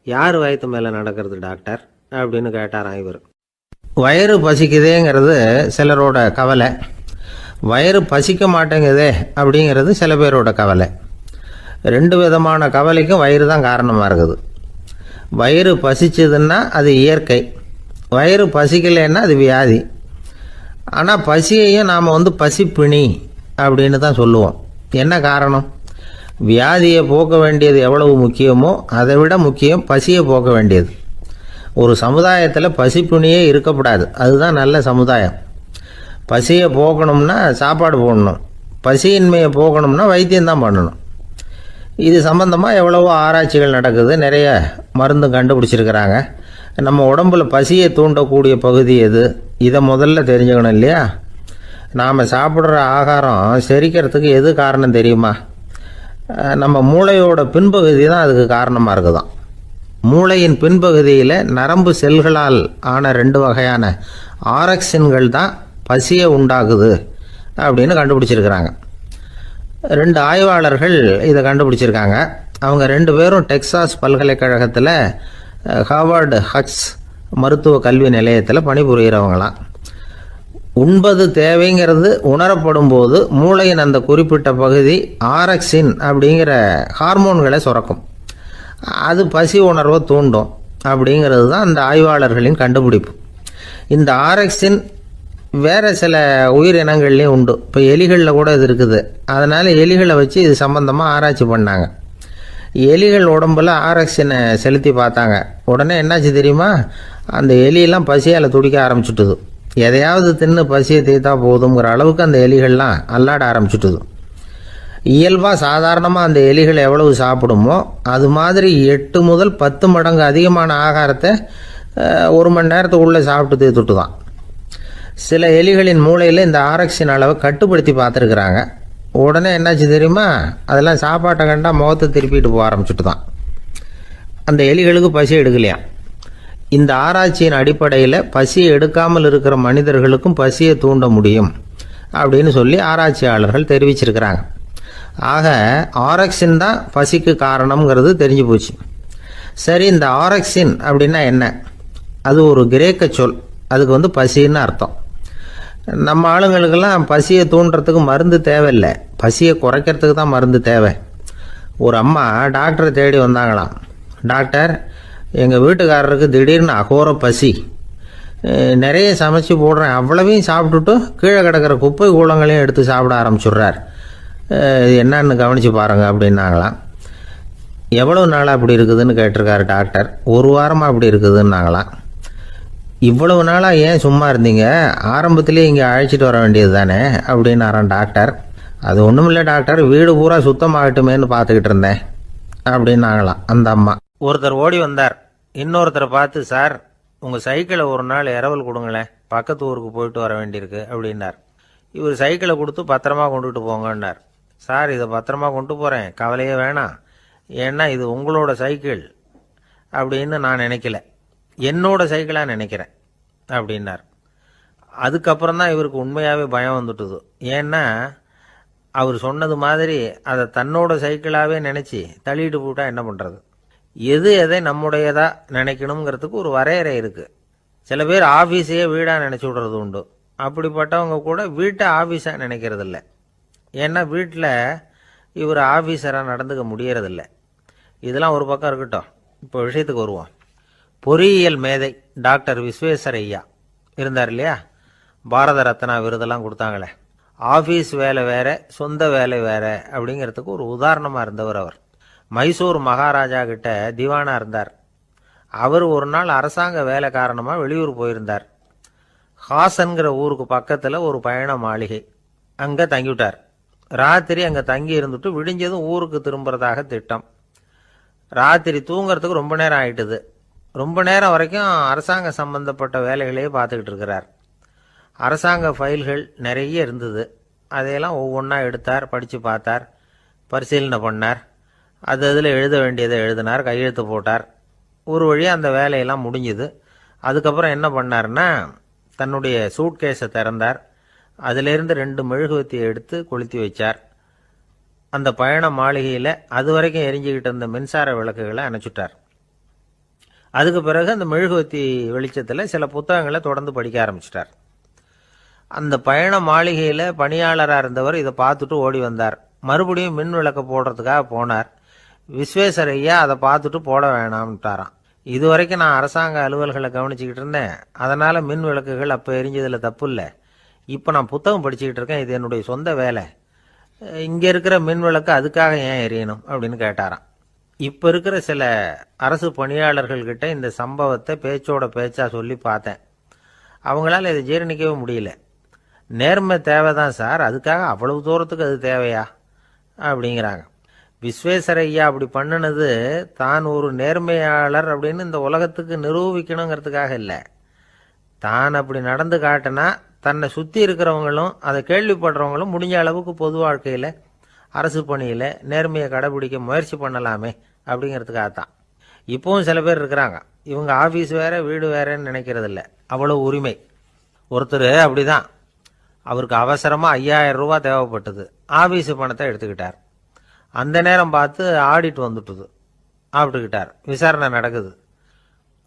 Speaker 2: யார் வயத்து மேலே நடக்கிறது டாக்டர் அப்படின்னு கேட்டாராம் இவர். வயிறு பசிக்குதேங்கிறது சிலரோட கவலை, வயிறு பசிக்க மாட்டேங்குதே அப்படிங்கிறது சில பேரோட கவலை. 2 விதமான கவலைக்கும் வயிறு தான் காரணமாக இருக்குது. வயிறு பசிச்சதுன்னா அது இயற்கை, வயிறு பசிக்கலைன்னா அது வியாதி. ஆனால் பசியையும் நாம் பசிப்பிணி அப்படின்னு தான் சொல்லுவோம். என்ன காரணம்? வியாதியை போக்க வேண்டியது எவ்வளவு முக்கியமோ அதை விட முக்கியம் பசியை போக்க வேண்டியது. ஒரு சமுதாயத்தில் பசிப்பிணியே இருக்கக்கூடாது, அதுதான் நல்ல சமுதாயம். பசியை போக்கணும்னா சாப்பாடு போடணும், பசியின்மையை போக்கணும்னா வைத்தியம்தான் பண்ணணும். இது சம்பந்தமாக எவ்வளவோ ஆராய்ச்சிகள் நடக்குது, நிறைய மருந்து கண்டுபிடிச்சிருக்கிறாங்க. நம்ம உடம்புல பசியை தூண்டக்கூடிய பகுதி எது, இதை முதல்ல தெரிஞ்சுக்கணும் இல்லையா? நாம் சாப்பிட்ற ஆகாரம் செரிக்கிறதுக்கு எது காரணம் தெரியுமா? நம்ம மூளையோட பின்பகுதி தான் அதுக்கு காரணமாக இருக்குதாம். மூளையின் பின்பகுதியில் நரம்பு செல்களால் ஆன 2 வகையான ஆரக்சின்கள் தான் பசியை உண்டாக்குது அப்படின்னு கண்டுபிடிச்சிருக்கிறாங்க. 2 ஆய்வாளர்கள் இதை கண்டுபிடிச்சிருக்காங்க. அவங்க 2 பேரும் டெக்சாஸ் பல்கலைக்கழகத்தில் ஹார்வர்டு ஹக்ஸ் மருத்துவ கல்வி நிலையத்தில் பணிபுரிகிறவங்களாம். உண்பது தேவைங்கிறது உணரப்படும் போது மூளையின் அந்த குறிப்பிட்ட பகுதி ஆரக்சின் அப்படிங்கிற ஹார்மோன்களை சுரக்கும். அது பசி உணர்வை தூண்டும் அப்படிங்கிறது தான் அந்த ஆய்வாளர்களின் கண்டுபிடிப்பு. இந்த ஆரக்சின் வேறு சில உயிரினங்கள்லேயும் உண்டு. இப்போ எலிகளில் கூட இது இருக்குது. அதனால் எலிகளை வச்சு இது சம்பந்தமாக ஆராய்ச்சி பண்ணாங்க. எலிகள் உடம்பில் ஆரக்சினை செலுத்தி பார்த்தாங்க. உடனே என்னாச்சு தெரியுமா? அந்த எலியெல்லாம் பசியால் துடிக்க ஆரம்பிச்சுட்டுது. எதையாவது தின்னு பசியை தீர்த்தா போதுங்கிற அளவுக்கு அந்த எலிகள்லாம் அல்லாட ஆரம்பிச்சுட்டுது. இயல்பாக சாதாரணமாக அந்த எலிகள் எவ்வளவு சாப்பிடுமோ அது மாதிரி 8 முதல் 10 மடங்கு அதிகமான ஆகாரத்தை 1 மணி நேரத்துக்குள்ளே சாப்பிட்டு தீர்த்துட்டு தான். சில எலிகளின் மூளையில் இந்த ஆரக்சின் அளவை கட்டுப்படுத்தி பார்த்துருக்குறாங்க. உடனே என்னாச்சு தெரியுமா, அதெல்லாம் சாப்பாட்டை கண்டா முகத்தை திருப்பிட்டு போக ஆரம்பிச்சுட்டு தான். அந்த எலிகளுக்கு பசி எடுக்கலையா. இந்த ஆராய்ச்சியின் அடிப்படையில் பசியை எடுக்காமல் இருக்கிற மனிதர்களுக்கும் பசியை தூண்ட முடியும் அப்படின்னு சொல்லி ஆராய்ச்சியாளர்கள் தெரிவிச்சிருக்கிறாங்க. ஆக ஆரக்சின் தான் பசிக்கு காரணம்ங்கிறது தெரிஞ்சு போச்சு. சரி, இந்த ஆரக்சின் அப்படின்னா என்ன? அது ஒரு கிரேக்க சொல். அதுக்கு பசின்னு அர்த்தம். நம்ம ஆளுங்களுக்கெல்லாம் பசியை தூண்டுறதுக்கு மருந்து தேவையில்லை, பசியை குறைக்கிறதுக்கு தான் மருந்து தேவை. ஒரு அம்மா டாக்டரை தேடி வந்தாங்களாம். டாக்டர், எங்கள் வீட்டுக்காரருக்கு திடீர்னு அகோர பசி, நிறைய சமைச்சு போடுறேன், அவ்வளவையும் சாப்பிட்டுட்டு கீழே கிடக்கிற குப்பை கூலங்களையும் எடுத்து சாப்பிட ஆரம்பிச்சுட்றார், என்னன்னு கவனித்து பாருங்கள் அப்படின்னாங்களாம். எவ்வளோ நாளாக அப்படி இருக்குதுன்னு கேட்டிருக்காரு டாக்டர். 1 வாரமாக அப்படி இருக்குதுன்னாங்களாம். இவ்வளவு நாளாக ஏன் சும்மா இருந்தீங்க, ஆரம்பத்திலே இங்கே அழைச்சிட்டு வர வேண்டியது தானே அப்படின்னாரான் டாக்டர். அது ஒன்றும் இல்லை டாக்டர், வீடு பூரா சுத்தமாகட்டுமேன்னு பார்த்துக்கிட்டு இருந்தேன் அப்படின்னாங்களாம் அந்த அம்மா. ஒருத்தர் ஓடி வந்தார், இன்னொருத்தரை பார்த்து, சார் உங்கள் சைக்கிளை ஒரு நாள் இரவல் கொடுங்களேன், பக்கத்து ஊருக்கு போயிட்டு வர வேண்டியிருக்கு அப்படின்னார். இவர் சைக்கிளை கொடுத்து பத்திரமா கொண்டுட்டு போங்கன்னார். சார் இதை பத்திரமா கொண்டு போகிறேன், கவலையே வேணாம், ஏன்னா இது உங்களோட சைக்கிள் அப்படின்னு நான் நினைக்கல, என்னோட சைக்கிளாக நினைக்கிறேன் அப்படின்னார். அதுக்கப்புறம் தான் இவருக்கு உண்மையாகவே பயம் வந்துட்டுது. ஏன்னா அவர் சொன்னது மாதிரி அதை தன்னோட சைக்கிளாகவே நினச்சி தள்ளிட்டு போட்டால் என்ன பண்ணுறது? எது எதை நம்முடையதா நினைக்கணுங்கிறதுக்கு ஒரு வரையறை இருக்குது. சில பேர் ஆஃபீஸையே வீடாக நினச்சி விடுறது உண்டு. அப்படிப்பட்டவங்க கூட வீட்டை ஆஃபீஸாக நினைக்கிறதில்ல. ஏன்னா வீட்டில் இவர் ஆஃபீஸராக நடந்துக்க முடியறதில்ல. இதெல்லாம் ஒரு பக்கம் இருக்கட்டும், இப்போ விஷயத்துக்கு வருவோம். பொறியியல் மேதை டாக்டர் விஸ்வேஸ்வரய்யா இருந்தார் இல்லையா, பாரத ரத்னா விருதெல்லாம் கொடுத்தாங்களே. ஆஃபீஸ் வேலை வேற, சொந்த வேலை வேற அப்படிங்கிறதுக்கு ஒரு உதாரணமாக இருந்தவர் அவர். மைசூர் மகாராஜா கிட்ட திவானா இருந்தார். அவர் ஒரு நாள் அரசாங்க வேலை காரணமாக வெளியூர் போயிருந்தார். ஹாசன்கிற ஊருக்கு பக்கத்தில் ஒரு பயண மாளிகை, அங்கே தங்கிவிட்டார். ராத்திரி அங்கே தங்கி இருந்துட்டு விடிஞ்சதும் ஊருக்கு திரும்புறதாக திட்டம். ராத்திரி தூங்கிறதுக்கு ரொம்ப நேரம் ஆயிட்டுது. ரொம்ப நேரம் வரைக்கும் அரசாங்க சம்பந்தப்பட்ட வேலைகளையே பார்த்துக்கிட்டு இருக்கிறார். அரசாங்க ஃபைல்கள் நிறைய இருந்தது. அதையெல்லாம் ஒவ்வொன்றா எடுத்தார், படித்து பார்த்தார், பரிசீலனை பண்ணார், அதில் எழுத வேண்டியதை எழுதினார், கையெழுத்து போட்டார். ஒரு வழியாக அந்த வேலையெல்லாம் முடிஞ்சுது. அதுக்கப்புறம் என்ன பண்ணார்னா, தன்னுடைய சூட்கேஸை திறந்தார். அதிலிருந்து 2 மெழுகுவத்தியை எடுத்து கொளுத்தி வச்சார். அந்த பயண மாளிகையில் அது வரைக்கும் எரிஞ்சுக்கிட்டு இருந்த மின்சார விளக்குகளை அணைச்சுட்டார். அதுக்கு பிறகு அந்த மெழுகுவத்தி வெளிச்சத்தில் சில புத்தகங்களை தொடர்ந்து படிக்க ஆரம்பிச்சிட்டார். அந்த பயண மாளிகையில் பணியாளராக இருந்தவர் இதை பார்த்துட்டு ஓடி வந்தார். மறுபடியும் மின் விளக்கு போடுறதுக்காக போனார். விஸ்வேஸ்வரய்யா அதை பார்த்துட்டு போட வேணாம்ட்டாராம். இது வரைக்கும் நான் அரசாங்க அலுவல்களை கவனிச்சுக்கிட்டு இருந்தேன், அதனால் மின் விளக்குகள் அப்போ எரிஞ்சதில் தப்பு இல்லை. இப்போ நான் புத்தகம் படிச்சுக்கிட்டு இருக்கேன், இது என்னுடைய சொந்த வேலை, இங்கே இருக்கிற மின் விளக்கு அதுக்காக ஏன் எரியணும் அப்படின்னு கேட்டாராம். இப்போ இருக்கிற சில அரசு பணியாளர்கள்கிட்ட இந்த சம்பவத்தை பேச்சோட பேச்சா சொல்லி பார்த்தேன். அவங்களால இதை ஜீரணிக்கவே முடியல. நேர்மை தேவைதான் சார், அதுக்காக அவ்வளவு தூரத்துக்கு அது தேவையா அப்படிங்கிறாங்க. விஸ்வேஸ்வரய்யா அப்படி பண்ணினது தான் ஒரு நேர்மையாளர் அப்படின்னு இந்த உலகத்துக்கு நிரூபிக்கணுங்கிறதுக்காக இல்லை. தான் அப்படி நடந்து காட்டினா தன்னை சுற்றி இருக்கிறவங்களும் அதை கேள்விப்படுறவங்களும் முடிஞ்ச அளவுக்கு பொது வாழ்க்கையில் அரசு பணியில் நேர்மையை கடைபிடிக்க முயற்சி பண்ணலாமே அப்படிங்கிறதுக்காகத்தான். இப்போவும் சில பேர் இருக்கிறாங்க, இவங்க ஆஃபீஸ் வேற வீடு வேறன்னு நினைக்கிறதில்ல, அவ்வளோ உரிமை. ஒருத்தர் அப்படிதான், அவருக்கு அவசரமாக 5000 ரூபா தேவைப்பட்டது, ஆஃபீஸு பணத்தை எடுத்துக்கிட்டார். அந்த நேரம் பார்த்து ஆடிட் வந்துட்டுது, ஆப்பிட்டுக்கிட்டார். விசாரணை நடக்குது.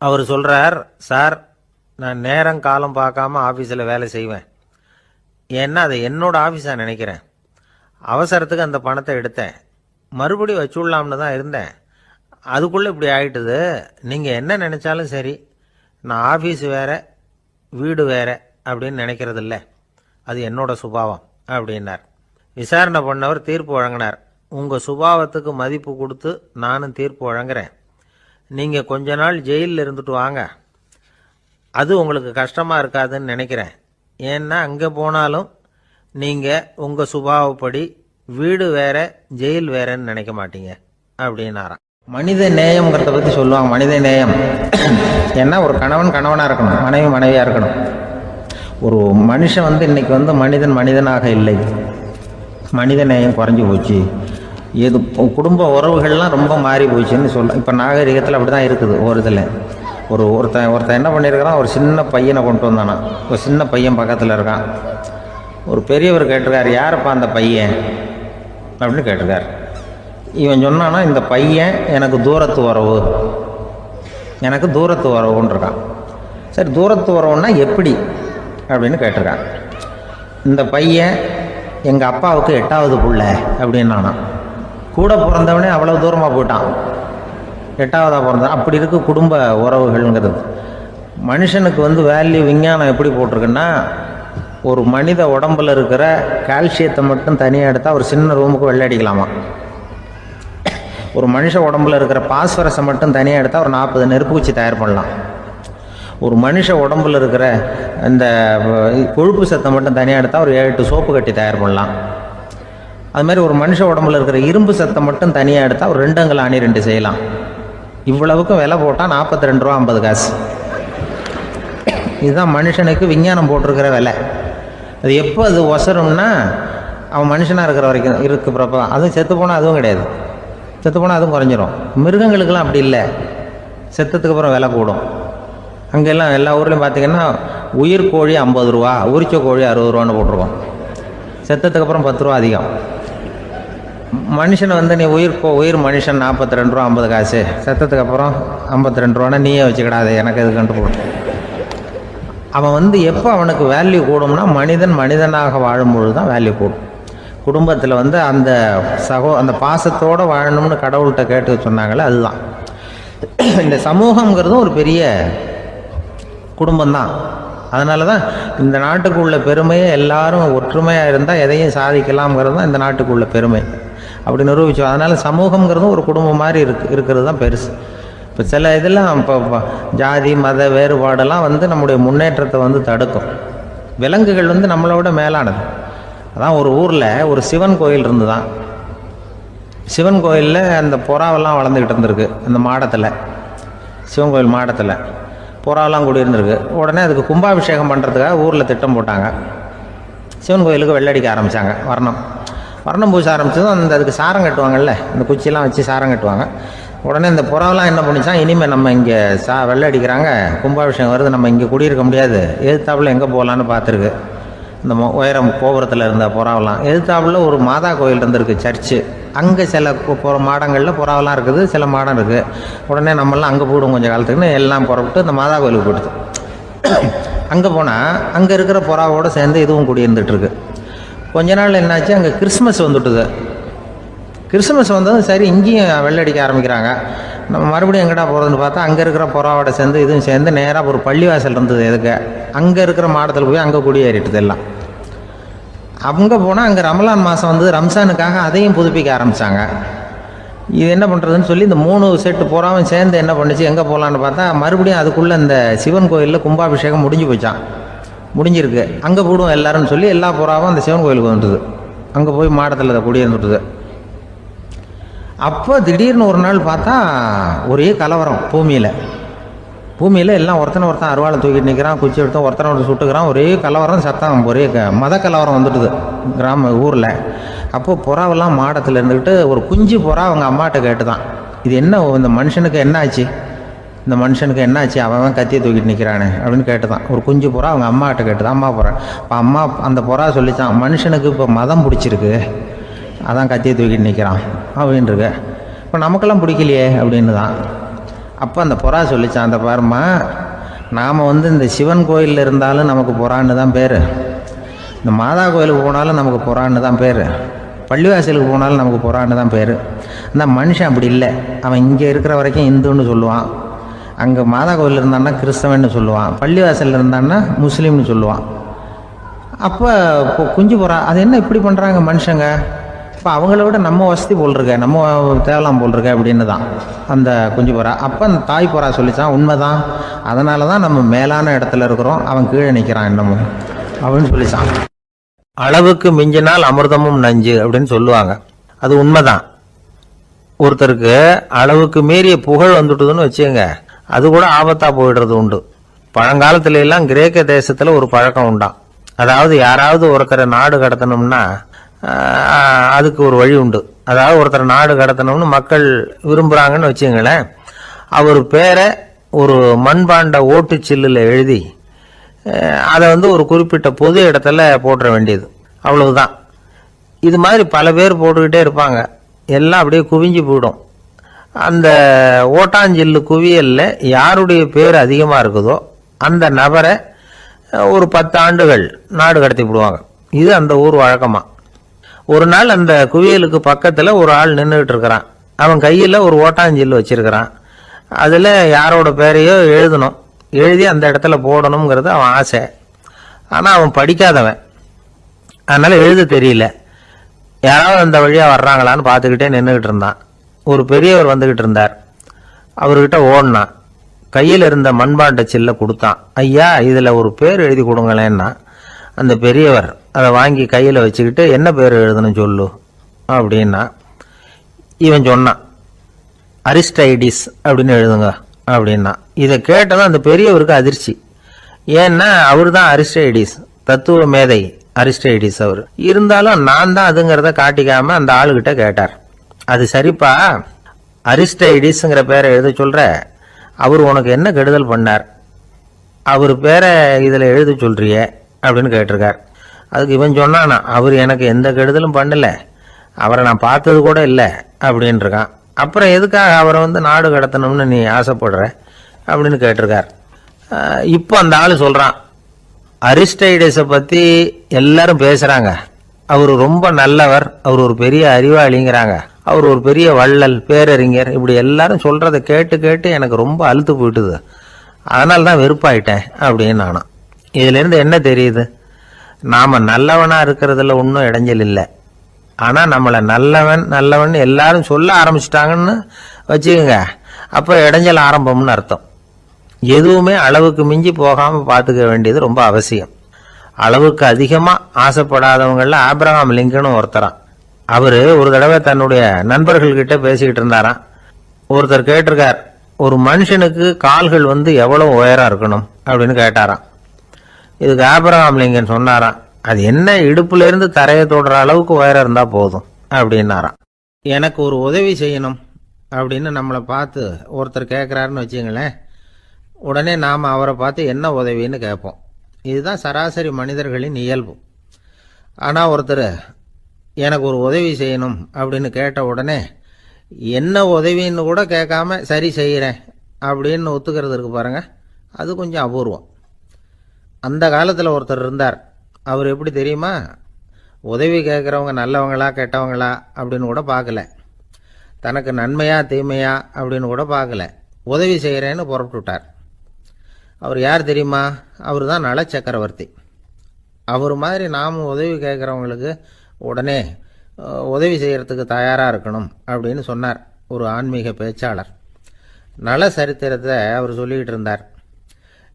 Speaker 2: அவர் சொல்கிறார், சார் நான் நேரம் காலம் பார்க்காம ஆஃபீஸில் வேலை செய்வேன், ஏன்னா அதை என்னோட ஆஃபீஸாக நினைக்கிறேன். அவசரத்துக்கு அந்த பணத்தை எடுத்தேன், மறுபடியும் வச்சுடலாம்னு தான் இருந்தேன், அதுக்குள்ளே இப்படி ஆகிட்டுது. நீங்கள் என்ன நினச்சாலும் சரி, நான் ஆஃபீஸ் வேற வீடு வேற அப்படின்னு நினைக்கிறதில்ல, அது என்னோட சுபாவம் அப்படின்னார். விசாரணை பண்ணவர் தீர்ப்பு வழங்கினார். உங்கள் சுபாவத்துக்கு மதிப்பு கொடுத்து நானும் தீர்ப்பு வழங்குறேன். நீங்கள் கொஞ்ச நாள் ஜெயிலில் இருந்துட்டு வாங்க, அது உங்களுக்கு கஷ்டமாக இருக்காதுன்னு நினைக்கிறேன். ஏன்னா அங்கே போனாலும் நீங்கள் உங்கள் சுபாவப்படி வீடு வேற ஜெயில் வேறன்னு நினைக்க மாட்டீங்க அப்படின்னாராம். மனித நேயம்ங்கிறத பற்றி சொல்லுவாங்க. மனித நேயம் ஏன்னா ஒரு கணவன் கணவனாக இருக்கணும், மனைவி மனைவியாக இருக்கணும். ஒரு மனுஷன் இன்னைக்கு மனிதனாக இல்லை. மனித நேயம் குறைஞ்சி போச்சு, இது குடும்ப உறவுகள்லாம் ரொம்ப மாறி போச்சுன்னு சொல்ல. இப்போ நாகரிகத்தில் அப்படி தான் இருக்குது. ஒரு இதில் ஒருத்தன் என்ன பண்ணியிருக்கிறான், ஒரு சின்ன பையனை கொண்டு வந்தானா. ஒரு சின்ன பையன் பக்கத்தில் இருக்கான். ஒரு பெரியவர் கேட்டிருக்காரு, யாரப்பா அந்த பையன் அப்படின்னு கேட்டிருக்காரு. இவன் சொன்னான்னா, இந்த பையன் எனக்கு தூரத்து உறவுன்னு இருக்கான். சரி, தூரத்து உறவுன்னா எப்படி அப்படின்னு கேட்டிருக்கான். இந்த பையன் எங்கள் அப்பாவுக்கு 8வது புள்ள அப்படின்னானா. கூட பிறந்தவனே அவ்வளோ தூரமாக போயிட்டான், 8வதாக பிறந்தான். அப்படி இருக்கு குடும்ப உறவுகள்ங்கிறது. மனுஷனுக்கு வேல்யூ விஞ்ஞானம் எப்படி போட்டிருக்குன்னா, ஒரு மனித உடம்பில் இருக்கிற கால்சியத்தை மட்டும் தனியாக எடுத்தால் ஒரு சின்ன ரூமுக்கு வெள்ளை அடிக்கலாமா. ஒரு மனுஷ உடம்புல இருக்கிற பாஸ்பரஸை மட்டும் தனியாக எடுத்தால் ஒரு 40 நெருப்புக்குச்சி தயார் பண்ணலாம். ஒரு மனுஷ உடம்புல இருக்கிற இந்த கொழுப்பு சத்தை மட்டும் தனியாக எடுத்தால் ஒரு 7-8 சோப்பு கட்டி தயார் பண்ணலாம். அது மாதிரி ஒரு மனுஷ உடம்புல இருக்கிற இரும்பு சத்தை மட்டும் தனியாக எடுத்தால் ஒரு 2 அங்குல ஆணி 2 செய்யலாம். இவ்வளவுக்கும் விலை போட்டால் 42 ரூபா 50 காசு. இதுதான் மனுஷனுக்கு விஞ்ஞானம் போட்டிருக்கிற விலை. அது எப்போ அது ஒசரும்னா, அவன் மனுஷனாக இருக்கிற வரைக்கும் இருக்கிறப்ப. அதுவும் செத்து போனால் அதுவும் கிடையாது, செத்து போனால் அதுவும் குறைஞ்சிரும். மிருகங்களுக்கெல்லாம் அப்படி இல்லை, செத்ததுக்கு அப்புறம் விலை கூடும். அங்கெல்லாம் எல்லா ஊர்லேயும் பார்த்திங்கன்னா உயிர் கோழி 50 ரூபா, உரிச்ச கோழி 60 ரூபான்னு போட்டிருக்கோம். செத்ததுக்கு அப்புறம் 10 ரூபா அதிகம். மனுஷனை நீ உயிர் மனுஷன் 42 ரூபா 50 காசு, செத்ததுக்கு அப்புறம் 52 ரூபான்னா நீயே வச்சுக்கிடாது, எனக்கு இது கண்டு போடும். அவன் எப்போ அவனுக்கு வேல்யூ கூடும்னா, மனிதனாக வாழும்பொழுது தான் வேல்யூ கூடும். குடும்பத்தில் அந்த அந்த பாசத்தோடு வாழணும்னு கடவுள்கிட்ட கேட்டு சொன்னாங்களே, அதுதான். இந்த சமூகங்கிறதும் ஒரு பெரிய குடும்பம்தான். அதனால தான் இந்த நாட்டுக்குள்ள பெருமையை எல்லாரும் ஒற்றுமையாக இருந்தால் எதையும் சாதிக்கலாம்ங்கிறது தான் இந்த நாட்டுக்குள்ள பெருமை. அப்படி நிரூபிச்சோம். அதனால் சமூகங்கிறதும் ஒரு குடும்பம் மாதிரி இருக்கிறது தான் பெருசு. இப்போ சில இதெல்லாம் இப்போ ஜாதி மத வேறுபாடெல்லாம் நம்முடைய முன்னேற்றத்தை தடுக்கும். விலங்குகள் நம்மளோட மேலானது. அதான் ஒரு ஊரில் ஒரு சிவன் கோயில் இருந்து தான். சிவன் கோயிலில் அந்த புறாவெல்லாம் வளர்ந்துக்கிட்டு இருந்திருக்கு. அந்த மாடத்தில், சிவன் கோயில் மாடத்தில் புறாவெல்லாம் கூடியிருந்திருக்கு. உடனே அதுக்கு கும்பாபிஷேகம் பண்ணுறதுக்காக ஊரில் திட்டம் போட்டாங்க. சிவன் கோயிலுக்கு வெள்ளடிக்க ஆரம்பித்தாங்க. வர்ணம் பூச ஆரம்பித்ததும் அதுக்கு சாரம் கட்டுவாங்கல்ல, இந்த குச்சியெல்லாம் வச்சு சாரம் கட்டுவாங்க. உடனே இந்த புறாவெல்லாம் என்ன பண்ணிச்சான், இனிமேல் நம்ம இங்கே வெள்ளை அடிக்கிறாங்க, கும்பாபிஷேகம் வருது, நம்ம இங்கே குடியிருக்க முடியாது, எதிர்த்தாப்புல எங்கே போகலான்னு பார்த்துருக்கு. இந்த உயரம் கோபுரத்தில் இருந்த புறாவெல்லாம் எதிர்த்தாப்புல ஒரு மாதா கோயில் இருந்திருக்கு, சர்ச்சு. அங்கே சில மாடங்களில் புறாவெல்லாம் இருக்குது, சில மாடம் இருக்குது. உடனே நம்மளாம் அங்கே போய்டும் கொஞ்சம் காலத்துக்குன்னு எல்லாம் புறப்பட்டு இந்த மாதா கோயிலுக்கு போயிடுது. அங்கே போனால் அங்கே இருக்கிற புறாவோடு சேர்ந்து இதுவும் குடியிருந்துட்டுருக்கு. கொஞ்ச நாள் என்னாச்சு, அங்கே கிறிஸ்மஸ் வந்துட்டுது. கிறிஸ்மஸ் வந்ததும் சரி இங்கேயும் வெள்ளடிக்க ஆரம்பிக்கிறாங்க. நம்ம மறுபடியும் எங்கடா போகிறதுன்னு பார்த்தா அங்கே இருக்கிற புறாவோட சேர்ந்து இதுவும் சேர்ந்து நேராக ஒரு பள்ளிவாசல் இருந்தது. எதுக்கு அங்கே இருக்கிற மாடத்தில் போய் அங்கே குடியேறிட்டுது எல்லாம். அங்கே போனால் அங்கே ரமலான் மாதம் வந்து ரம்ஜானுக்காக அதையும் புதுப்பிக்க ஆரம்பித்தாங்க. இது என்ன பண்ணுறதுன்னு சொல்லி இந்த 3 செட்டு புறாவும் சேர்ந்து என்ன பண்ணுச்சு, எங்கே போகலான்னு பார்த்தா மறுபடியும் அதுக்குள்ளே இந்த சிவன் கோயிலில் கும்பாபிஷேகம் முடிஞ்சு போச்சான். முடிஞ்சிருக்கு, அங்கே போடுவோம் எல்லாருன்னு சொல்லி எல்லா புறாவும் அந்த சிவன் கோயிலுக்கு வந்துட்டுது. அங்கே போய் மாடத்தில் அதை குடியிருந்துட்டுது. அப்போ திடீர்னு ஒரு நாள் பார்த்தா ஒரே கலவரம் பூமியில் எல்லாம் ஒருத்தன் அருவாளை தூக்கிட்டு நிற்கிறான், குச்சி எடுத்து ஒருத்தனை சுட்டுக்கிறான். ஒரே கலவரம், சத்தம், ஒரே மத கலவரம் வந்துட்டுது ஊரில். அப்போது புறாவெல்லாம் மாடத்தில் இருந்துக்கிட்டு ஒரு குஞ்சு புறா அவங்க அம்மாட்ட கேட்டு தான், இது என்ன இந்த மனுஷனுக்கு என்ன ஆச்சு, இந்த மனுஷனுக்கு என்ன ஆச்சு, அவன் கத்தியை தூக்கிட்டு நிற்கிறானே அப்படின்னு கேட்டு தான். ஒரு குஞ்சு புறா அவங்க அம்மாட்ட கேட்டு தான். அம்மா புறா இப்போ அம்மா அந்த புறா சொல்லித்தான், மனுஷனுக்கு இப்போ மதம் பிடிச்சிருக்கு, அதான் கத்தியை தூக்கிட்டு நிற்கிறான் அப்படின்ருக்கு. இப்போ நமக்கெல்லாம் பிடிக்கலையே அப்படின்னு தான். அப்போ அந்த புறா சொல்லித்தான், அந்த பாருமா, நாம் இந்த சிவன் கோயிலில் இருந்தாலும் நமக்கு புறான்னு தான் பேர், இந்த மாதா கோயிலுக்கு போனாலும் நமக்கு புறான்னு தான் பேர், பள்ளிவாசலுக்கு போனாலும் நமக்கு புறான்னு தான் பேர். அந்த மனுஷன் அப்படி இல்லை. அவன் இங்கே இருக்கிற வரைக்கும் இந்துன்னு சொல்லுவான், அங்கே மாதா கோயில் இருந்தான்னா கிறிஸ்தவன்னு சொல்லுவான், பள்ளிவாசலில் இருந்தான்னா முஸ்லீம்னு சொல்லுவான். அப்போ குஞ்சு புறா அது என்ன இப்படி பண்ணுறாங்க மனுஷங்க, இப்போ அவங்கள விட நம்ம வசதி போல் இருக்க, நம்ம தேவலாம் போல் இருக்க அப்படின்னு தான் அந்த குஞ்சு புறா. அப்போ அந்த தாய் புறா சொல்லித்தான், உண்மைதான், அதனால தான் நம்ம மேலான இடத்துல இருக்கிறோம், அவன் கீழே நிற்கிறான் இன்னமும் அப்படின்னு சொல்லித்தான். அளவுக்கு மிஞ்சினால் அமிர்தமும் நஞ்சு அப்படின்னு சொல்லுவாங்க. அது உண்மைதான். ஒருத்தருக்கு அளவுக்கு மீறிய புகழ் வந்துட்டுதுன்னு வச்சுங்க, அது கூட ஆபத்தா போயிடுறது உண்டு. பழங்காலத்துல எல்லாம் கிரேக்க தேசத்துல ஒரு பழக்கம் உண்டாம். அதாவது யாராவது ஒருத்தரை நாடு கடத்தணும்னா அதுக்கு ஒரு வழி உண்டு. அதாவது ஒருத்தர் நாடு கடத்தணும்னு மக்கள் விரும்புகிறாங்கன்னு வச்சுங்களேன், அவர் பேரை ஒரு மண்பாண்ட ஓட்டுச்சில்லில் எழுதி அதை ஒரு குறிப்பிட்ட பொது இடத்துல போட்டுற வேண்டியது, அவ்வளவுதான். இது மாதிரி பல பேர் போட்டுக்கிட்டே இருப்பாங்க, எல்லாம் அப்படியே குவிஞ்சு போயிடும். அந்த ஓட்டாஞ்சில்லு குவியலில் யாருடைய பேர் அதிகமாக இருக்குதோ அந்த நபரை ஒரு 10 ஆண்டுகள் நாடு கடத்தி விடுவாங்க. இது அந்த ஊர் வழக்கமா. ஒரு நாள் அந்த குவியலுக்கு பக்கத்தில் ஒரு ஆள் நின்றுட்டு இருக்கிறான். அவன் கையில் ஒரு ஓட்டாஞ்சில்லு வச்சிருக்கிறான். அதில் யாரோட பேரையோ எழுதணும், எழுதி அந்த இடத்துல போடணுங்கிறது அவன் ஆசை. ஆனால் அவன் படிக்காதவன், அதனால் எழுத தெரியல. யாராவது அந்த வழியாக வர்றாங்களான்னு பார்த்துக்கிட்டே நின்றுக்கிட்டு இருந்தான். ஒரு பெரியவர் வந்துக்கிட்டு இருந்தார். அவர்கிட்ட ஓடினான். கையில் இருந்த மண்பாண்ட சில்லை கொடுத்தான். ஐயா, இதில் ஒரு பேர் எழுதி கொடுங்களேன்னா அந்த பெரியவர் அதை வாங்கி கையில் வச்சுக்கிட்டு, என்ன பேர் எழுதணும் சொல்லு அப்படின்னா இவன் சொன்னான், அரிஸ்டைடிஸ் அப்படின்னு எழுதுங்க அப்படின்னா. இதை கேட்டதும் அந்த பெரியவருக்கு அதிர்ச்சி. ஏன்னா அவர் தான் அரிஸ்டைடிஸ், தத்துவ மேதை அரிஸ்டைடிஸ் அவர். இருந்தாலும் நான் தான் அதுங்கிறத காட்டிக்காம அந்த ஆளுகிட்ட கேட்டார். அது சரிப்பா, அரிஸ்டைடிஸ்ங்கிற பேரை எழுத சொல்ற, அவர் உனக்கு என்ன கெடுதல் பண்ணார், அவர் பேரை இதில் எழுத சொல்றியே அப்படின்னு கேட்டிருக்கார். அதுக்கு இவன் சொன்னானா, அவர் எனக்கு எந்த கெடுதலும் பண்ணல, அவரை நான் பார்த்தது கூட இல்லை அப்படின்னு இருக்கான். அப்புறம் எதுக்காக அவரை நாடு கடத்தணும்னு நீ ஆசைப்படுற அப்படின்னு கேட்டிருக்கார். இப்போ அந்த ஆள் சொல்கிறான், அரிஸ்டைடஸை பற்றி எல்லாரும் பேசுகிறாங்க, அவர் ரொம்ப நல்லவர், அவர் ஒரு பெரிய அறிவாளிங்கிறாங்க, அவர் ஒரு பெரிய வள்ளல், பேரறிஞர், இப்படி எல்லாரும் சொல்கிறத கேட்டு கேட்டு எனக்கு ரொம்ப அழுத்து போயிட்டுது, அதனால தான் வெறுப்பாயிட்டேன் அப்படின்னு நானும். இதிலேருந்து என்ன தெரியுது, நாம் நல்லவனாக இருக்கிறதுல ஒன்றும் இடைஞ்சல் இல்லை. ஆனால் நம்மளை நல்லவன் நல்லவன் எல்லாரும் சொல்ல ஆரம்பிச்சிட்டாங்கன்னு வச்சுக்கோங்க, அப்போ இடைஞ்சல் ஆரம்பம்னு அர்த்தம். எதுவுமே அளவுக்கு மிஞ்சி போகாமல் பார்த்துக்க வேண்டியது ரொம்ப அவசியம். அளவுக்கு அதிகமாக ஆசைப்படாதவங்களில் ஆப்ரஹாம் லிங்கனும் ஒருத்தரான். அவர் ஒரு தடவை தன்னுடைய நண்பர்கள்கிட்ட பேசிக்கிட்டு இருந்தாராம். ஒருத்தர் கேட்டிருக்கார், ஒரு மனுஷனுக்கு கால்கள் எவ்வளோ உயரம் இருக்கணும் அப்படின்னு கேட்டாராம். இதுக்கு ஆப்ரஹாம் லிங்கன் சொன்னாராம், அது என்ன, இடுப்புல இருந்து தரையை தொடுற அளவுக்கு உயரம் இருந்தா போதும் அப்படின்னாராம். எனக்கு ஒரு உதவி செய்யணும் அப்படின்னு நம்மளை பார்த்து ஒருத்தர் கேட்குறாருன்னு வச்சுங்களேன், உடனே நாம் அவரை பார்த்து என்ன உதவின்னு கேட்போம். இதுதான் சராசரி மனிதர்களின் இயல்பு. ஆனால் ஒருத்தர் எனக்கு ஒரு உதவி செய்யணும் அப்படின்னு கேட்ட உடனே என்ன உதவின்னு கூட கேட்காம சரி செய்கிறேன் அப்படின்னு ஒத்துக்கிறது இருக்கு பாருங்க, அது கொஞ்சம் அபூர்வம். அந்த காலத்தில் ஒருத்தர் இருந்தார். அவர் எப்படி தெரியுமா, உதவி கேட்குறவங்க நல்லவங்களா கெட்டவங்களா அப்படின்னு கூட பார்க்கல, தனக்கு நன்மையா தீமையா அப்படின்னு கூட பார்க்கல, உதவி செய்கிறேன்னு புறப்பட்டுட்டார். அவர் யார் தெரியுமா, அவர் தான் நல சக்கரவர்த்தி. அவர் மாதிரி நாமும் உதவி கேட்குறவங்களுக்கு உடனே உதவி செய்கிறதுக்கு தயாராக இருக்கணும் அப்படின்னு சொன்னார் ஒரு ஆன்மீக பேச்சாளர். நல சரித்திரத்தை அவர் சொல்லிக்கிட்டு இருந்தார்.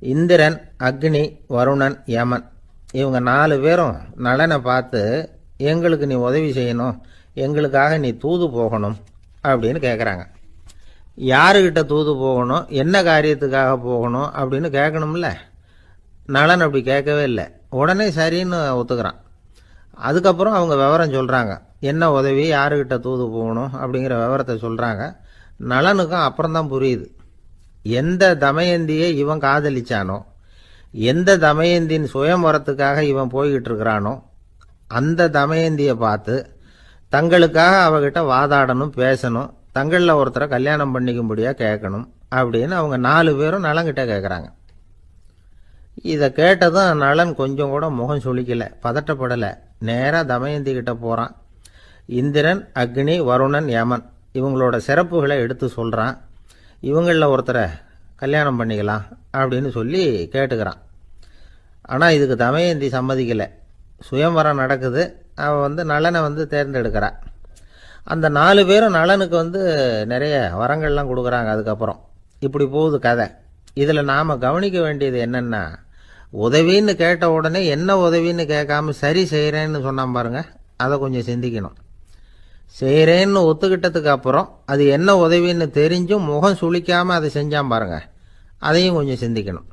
Speaker 2: இந்திரன், அக்னி, வருணன், யமன், இவங்க 4 பேரும் நலனை பார்த்து எங்களுக்கு நீ உதவி செய்யணும், எங்களுக்காக நீ தூது போகணும் அப்படின்னு கேட்குறாங்க. யாருக்கிட்ட தூது போகணும், என்ன காரியத்துக்காக போகணும் அப்படின்னு கேட்கணும்ல. நலன் அப்படி கேட்கவே இல்லை, உடனே சரின்னு ஒத்துக்கிறான். அதுக்கப்புறம் அவங்க விவரம் சொல்கிறாங்க, என்ன உதவி, யாருக்கிட்ட தூது போகணும் அப்படிங்கிற விவரத்தை சொல்கிறாங்க. நலனுக்கும் அப்புறம்தான் புரியுது, எந்த தமயந்தியை இவன் காதலிச்சானோ, எந்த தமயந்தின் சுயம்பரத்துக்காக இவன் போய்கிட்டு இருக்கிறானோ அந்த தமயந்தியை பார்த்து தங்களுக்காக அவகிட்ட வாதாடணும், பேசணும், தங்களில் ஒருத்தரை கல்யாணம் பண்ணிக்கும்படியாக கேட்கணும் அப்படின்னு அவங்க 4 பேரும் நலன்கிட்ட கேட்குறாங்க. இதை கேட்டதும் நலன் கொஞ்சம் கூட முகம் சுளிக்கலை, பதட்டப்படலை. நேராக தமயந்தி கிட்ட போகிறான். இந்திரன், அக்னி, வருணன், யமன் இவங்களோட சிறப்புகளை எடுத்து சொல்கிறான். இவங்களில் ஒருத்தரை கல்யாணம் பண்ணிக்கலாம் அப்படின்னு சொல்லி கேட்டுக்கிறான். ஆனால் இதுக்கு தமயந்தி சம்மதிக்கலை. சுயம்வரம் நடக்குது, அவன் நலனை தேர்ந்தெடுக்கிறான். அந்த 4 பேரும் நலனுக்கு நிறைய வரங்கள்லாம் கொடுக்குறாங்க. அதுக்கப்புறம் இப்படி போகுது கதை. இதில் நாம் கவனிக்க வேண்டியது என்னென்னா, உதவின்னு கேட்ட உடனே என்ன உதவின்னு கேட்காம சரி செய்கிறேன்னு சொன்னான் பாருங்க, அதை கொஞ்சம் சிந்திக்கணும். செய்கிறேன்னு ஒத்துக்கிட்டதுக்கு அப்புறம் அது என்ன உதவின்னு தெரிஞ்சும் முகம் சுளிக்காமல் அதை செஞ்சான் பாருங்க, அதையும் கொஞ்சம் சிந்திக்கணும்.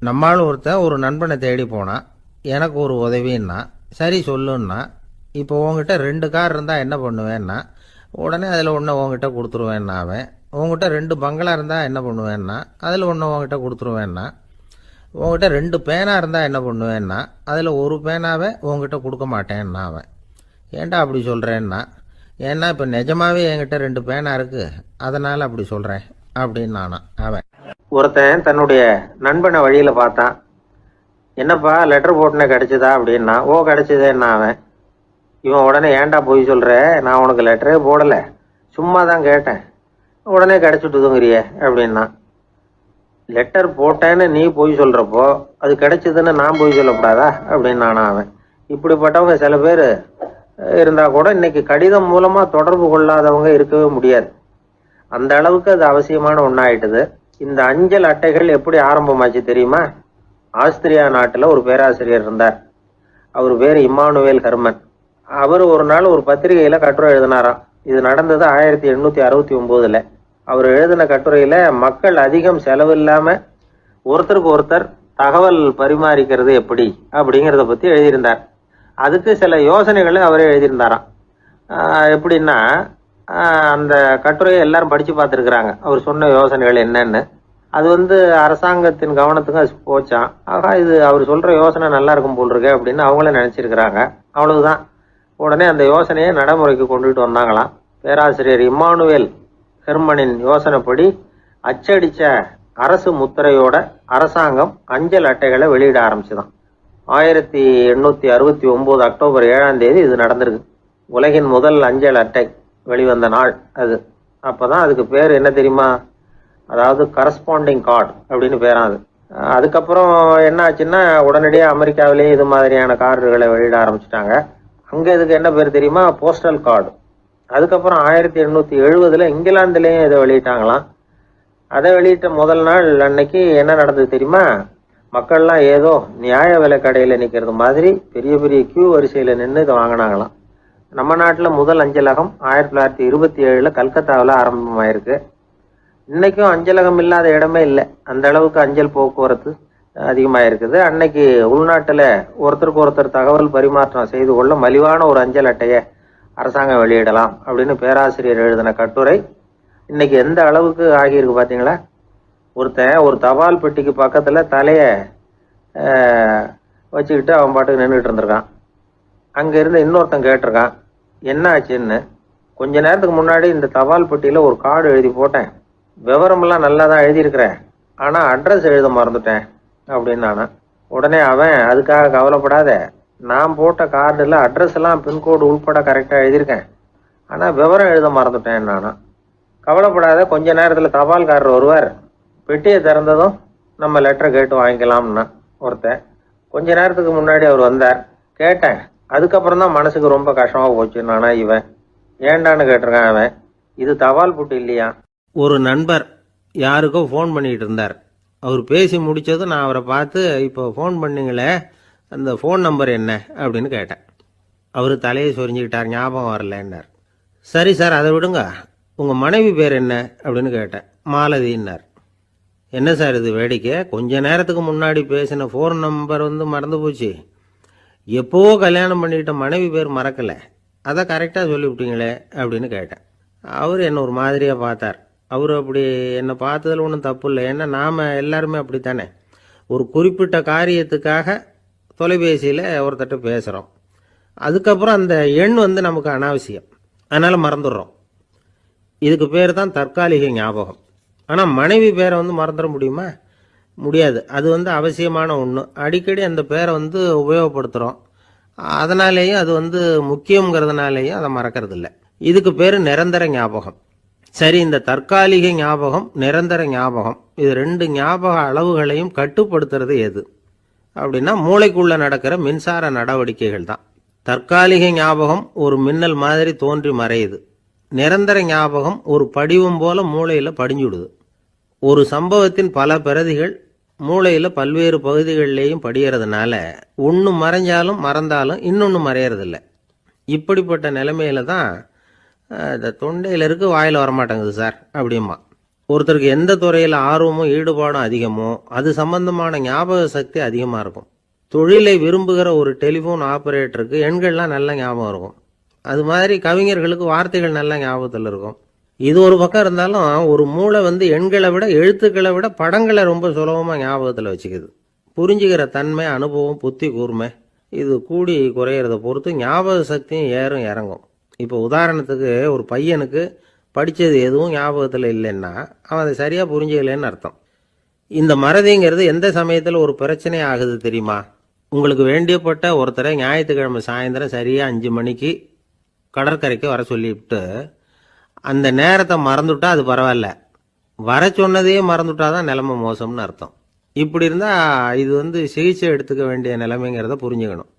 Speaker 2: நம்மளும் ஒருத்தன் ஒரு நண்பனை தேடி போனான், எனக்கு ஒரு உதவின்னா சரி சொல்லுன்னா இப்போ உங்ககிட்ட 2 கார் இருந்தால் என்ன பண்ணுவேன்னா, உடனே அதில் ஒன்று உங்ககிட்ட கொடுத்துருவேன்னா அவன். உங்ககிட்ட 2 பங்களா இருந்தால் என்ன பண்ணுவேன்னா, அதில் ஒன்று உங்ககிட்ட கொடுத்துருவேன்னா. உங்ககிட்ட 2 பேனா இருந்தால் என்ன பண்ணுவேன்னா, அதில் ஒரு பேனாவை உங்ககிட்ட கொடுக்க மாட்டேன்னா அவன். ஏன்டா அப்படி சொல்கிறேன்னா, ஏன்னா இப்போ நிஜமாவே என்கிட்ட 2 பேனா இருக்குது, அதனால் அப்படி சொல்கிறேன் அப்படின்னு அவன். ஒருத்தன் தன்னுடைய நண்பனை வழியில் பார்த்தான். என்னப்பா லெட்டர் போட்டுனே கிடச்சிதா அப்படின்னா. ஓ கிடச்சிதேன்னா அவன். இவன் உடனே ஏன்டா போய் சொல்கிற, நான் உனக்கு லெட்டரே போடலை, சும்மா தான் கேட்டேன், உடனே கிடச்சிட்டுதுங்கிறியே அப்படின்னா. லெட்டர் போட்டேன்னு நீ போய் சொல்கிறப்போ அது கிடைச்சதுன்னு நான் போய் சொல்லக்கூடாதா அப்படின்னு அவன். இப்படிப்பட்டவங்க சில பேர் இருந்தால் கூட இன்னைக்கு கடிதம் மூலமாக தொடர்பு கொள்ளாதவங்க இருக்கவே முடியாது. அந்த அளவுக்கு அது அவசியமான ஒன்றாயிட்டுது. இந்த அஞ்சல் அட்டைகள் எப்படி ஆரம்பமாச்சு தெரியுமா? ஆஸ்திரியா நாட்டில் ஒரு பேராசிரியர் இருந்தார். அவர் பேர் இம்மானுவேல் ஹெர்மன். அவர் ஒரு நாள் ஒரு பத்திரிகையில் கட்டுரை எழுதினாராம். இது நடந்தது 1869. அவர் எழுதின கட்டுரையில் மக்கள் அதிகம் செலவில்லாமல் ஒருத்தருக்கு ஒருத்தர் தகவல் பரிமாறிக்கிறது எப்படி அப்படிங்கிறத பற்றி எழுதியிருந்தார். அதுக்கு சில யோசனைகளை அவரே எழுதியிருந்தாராம். எப்படின்னா, அந்த கட்டுரையை எல்லாரும் படித்து பார்த்துருக்குறாங்க, அவர் சொன்ன யோசனைகள் என்னன்னு. அது அரசாங்கத்தின் கவனத்துக்கு அது போச்சான். ஆகா, இது அவர் சொல்கிற யோசனை நல்லா இருக்கும் போல் இருக்கு அப்படின்னு அவங்களே நினச்சிருக்கிறாங்க. அவ்வளவுதான். உடனே அந்த யோசனையை நடைமுறைக்கு கொண்டுகிட்டு வந்தாங்களாம். பேராசிரியர் இம்மானுவேல் ஹெர்மனின் யோசனைப்படி அச்சடித்த அரசு முத்திரையோட அரசாங்கம் அஞ்சல் அட்டைகளை வெளியிட ஆரம்பிச்சுதான். 1869 அக்டோபர் 7ஆம் தேதி இது நடந்திருக்கு. உலகின் முதல் அஞ்சல் அட்டை வெளிவந்த நாள் அது. அப்போதான் அதுக்கு பேர் என்ன தெரியுமா? அதாவது கரஸ்பாண்டிங் கார்டு அப்படின்னு பேராது. அதுக்கப்புறம் என்ன ஆச்சுன்னா, உடனடியாக அமெரிக்காவிலேயே இது மாதிரியான கார்டுகளை வெளியிட ஆரம்பிச்சிட்டாங்க. அங்கே இதுக்கு என்ன பேர் தெரியுமா? Postal card. அதுக்கப்புறம் 1870 இங்கிலாந்துலேயும் இதை வெளியிட்டாங்களாம். அதை வெளியிட்ட முதல் நாள் அன்னைக்கு என்ன நடந்தது தெரியுமா? மக்கள்லாம் ஏதோ நியாய விலை கடையில் நிற்கிறது மாதிரி பெரிய பெரிய கியூ வரிசையில் நின்று இதை வாங்கினாங்களாம். நம்ம நாட்டில் முதல் அஞ்சலகம் 1927 கல்கத்தாவில் ஆரம்பமாயிருக்கு. இன்னைக்கும் அஞ்சலகம் இல்லாத இடமே இல்லை. அந்த அளவுக்கு அஞ்சல் போக்குவரத்து அதிகமாக இருக்குது. அன்னைக்கு உள்நாட்டில் ஒருத்தருக்கு ஒருத்தர் தகவல் பரிமாற்றம் செய்து கொள்ள மலிவான ஒரு அஞ்சல் அட்டையை அரசாங்கம் வெளியிடலாம் அப்படின்னு பேராசிரியர் எழுதின கட்டுரை இன்னைக்கு எந்த அளவுக்கு ஆகியிருக்கு பார்த்தீங்களா? ஒருத்தன் ஒரு தபால் பெட்டிக்கு பக்கத்தில் தலையை வச்சுக்கிட்டு அவன் பாட்டுக்கு நின்றுட்டு இருந்திருக்கான். அங்கே இருந்து இன்னொருத்தன் கேட்டிருக்கான், என்ன ஆச்சுன்னு. கொஞ்ச நேரத்துக்கு முன்னாடி இந்த தபால் பெட்டியில் ஒரு கார்டு எழுதி போட்டேன், விவரமெல்லாம் நல்லா தான் எழுதியிருக்கிறேன், ஆனால் அட்ரஸ் எழுத மறந்துட்டேன் அப்படின்னு. உடனே அவன், அதுக்காக கவலைப்படாத, நான் போட்ட கார்டில் அட்ரஸ் எல்லாம் பின்கோடு உள்பட கரெக்டாக எழுதியிருக்கேன், ஆனால் விவரம் எழுத மறந்துட்டேன் நானா. கவலைப்படாத, கொஞ்ச நேரத்தில் தபால்காரர் வருவார், பெட்டியை திறந்ததும் நம்ம லெட்டரை கேட்டு வாங்கிக்கலாம்னா ஒருத்தன். கொஞ்ச நேரத்துக்கு முன்னாடி அவர் வந்தார், கேட்டேன், அதுக்கப்புறம் தான் மனசுக்கு ரொம்ப கஷ்டமாக போச்சு நானா. இவன் ஏண்டான்னு கேட்டிருக்கான். அவன், இது தபால் புட்டு இல்லையா. ஒரு நண்பர் யாருக்கோ ஃபோன் பண்ணிகிட்டு இருந்தார். அவர் பேசி முடித்ததும் நான் அவரை பார்த்து, இப்போ ஃபோன் பண்ணிங்களே, அந்த ஃபோன் நம்பர் என்ன அப்படின்னு கேட்டேன். அவர் தலையை சொரிஞ்சுக்கிட்டார், ஞாபகம் வரலன்னார். சரி சார், அதை விடுங்க, உங்கள் மனைவி பேர் என்ன அப்படின்னு கேட்டேன். மாலதின்னார். என்ன சார் இது வேடிக்கை, கொஞ்ச நேரத்துக்கு முன்னாடி பேசின ஃபோன் நம்பர் மறந்து போச்சு, எப்போவோ கல்யாணம் பண்ணிக்கிட்ட மனைவி பேர் மறக்கலை, அதை கரெக்டாக சொல்லிவிட்டீங்களே அப்படின்னு கேட்டேன். அவர் என்ன ஒரு மாதிரியாக பார்த்தார். அவர் அப்படி என்னை பார்த்ததில் ஒன்றும் தப்பு இல்லை, ஏன்னா நாம் எல்லாருமே அப்படித்தானே. ஒரு குறிப்பிட்ட காரியத்துக்காக தொலைபேசியில் ஒருத்தட்ட பேசுகிறோம், அதுக்கப்புறம் அந்த எண் நமக்கு அனாவசியம், அதனால் மறந்துடுறோம். இதுக்கு பேர் தான் தற்காலிக ஞாபகம். ஆனால் மனைவி பேரை மறந்துட முடியுமா? முடியாது. அது அவசியமான ஒன்று. அடிக்கடி அந்த பேரை உபயோகப்படுத்துகிறோம், அதனாலேயும் அது முக்கியங்கிறதுனாலேயும் அதை மறக்கறதில்லை. இதுக்கு பேர் நிரந்தர ஞாபகம். சரி, இந்த தற்காலிக ஞாபகம், நிரந்தர ஞாபகம், இது 2 ஞாபக அளவுகளையும் கட்டுப்படுத்துறது எது அப்படின்னா, மூளைக்குள்ள நடக்கிற மின்சார நடவடிக்கைகள் தான். தற்காலிக ஞாபகம் ஒரு மின்னல் மாதிரி தோன்றி மறையுது. நிரந்தர ஞாபகம் ஒரு படிவம் போல மூளையில் படிஞ்சுடுது. ஒரு சம்பவத்தின் பல பிரதிகள் மூளையில் பல்வேறு பகுதிகளிலேயும் படிகிறதுனால ஒன்று மறைஞ்சாலும் மறந்தாலும் இன்னொன்று மறையறதில்லை. இப்படிப்பட்ட நிலைமையில தான் இந்த தொண்டையில் இருக்கு, வாயில் வரமாட்டேங்குது சார் அப்படிமா. ஒருத்தருக்கு எந்த துறையில் ஆர்வமும் ஈடுபாடும் அதிகமோ அது சம்பந்தமான ஞாபக சக்தி அதிகமாக இருக்கும். தொழிலை விரும்புகிற ஒரு டெலிஃபோன் ஆபரேட்டருக்கு எண்கள்லாம் நல்ல ஞாபகம் இருக்கும். அது மாதிரி கவிஞர்களுக்கு வார்த்தைகள் நல்ல ஞாபகத்தில் இருக்கும். இது ஒரு பக்கம் இருந்தாலும் ஒரு மூளை எண்களை விட எழுத்துக்களை விட படங்களை ரொம்ப சுலபமாக ஞாபகத்தில் வச்சுக்குது. புரிஞ்சுக்கிற தன்மை, அனுபவம், புத்தி கூர்மை இது கூடி குறையிறத பொறுத்து ஞாபக சக்தியும் ஏறும் இறங்கும். இப்போ உதாரணத்துக்கு ஒரு பையனுக்கு படித்தது எதுவும் ஞாபகத்தில் இல்லைன்னா அவன் அதை சரியாக புரிஞ்சுக்கலன்னு அர்த்தம். இந்த மறதிங்கிறது எந்த சமயத்தில் ஒரு பிரச்சனை ஆகுது தெரியுமா? உங்களுக்கு வேண்டியப்பட்ட ஒருத்தரை ஞாயிற்றுக்கிழமை சாயந்தரம் சரியாக 5 மணிக்கு கடற்கரைக்கு வர சொல்லிவிட்டு அந்த நேரத்தை மறந்துவிட்டா அது பரவாயில்ல, வர சொன்னதையே மறந்துவிட்டா தான் நிலைமை மோசம்னு அர்த்தம். இப்படி இருந்தால் இது சிகிச்சை எடுத்துக்க வேண்டிய நிலைமைங்கிறத புரிஞ்சுக்கணும்.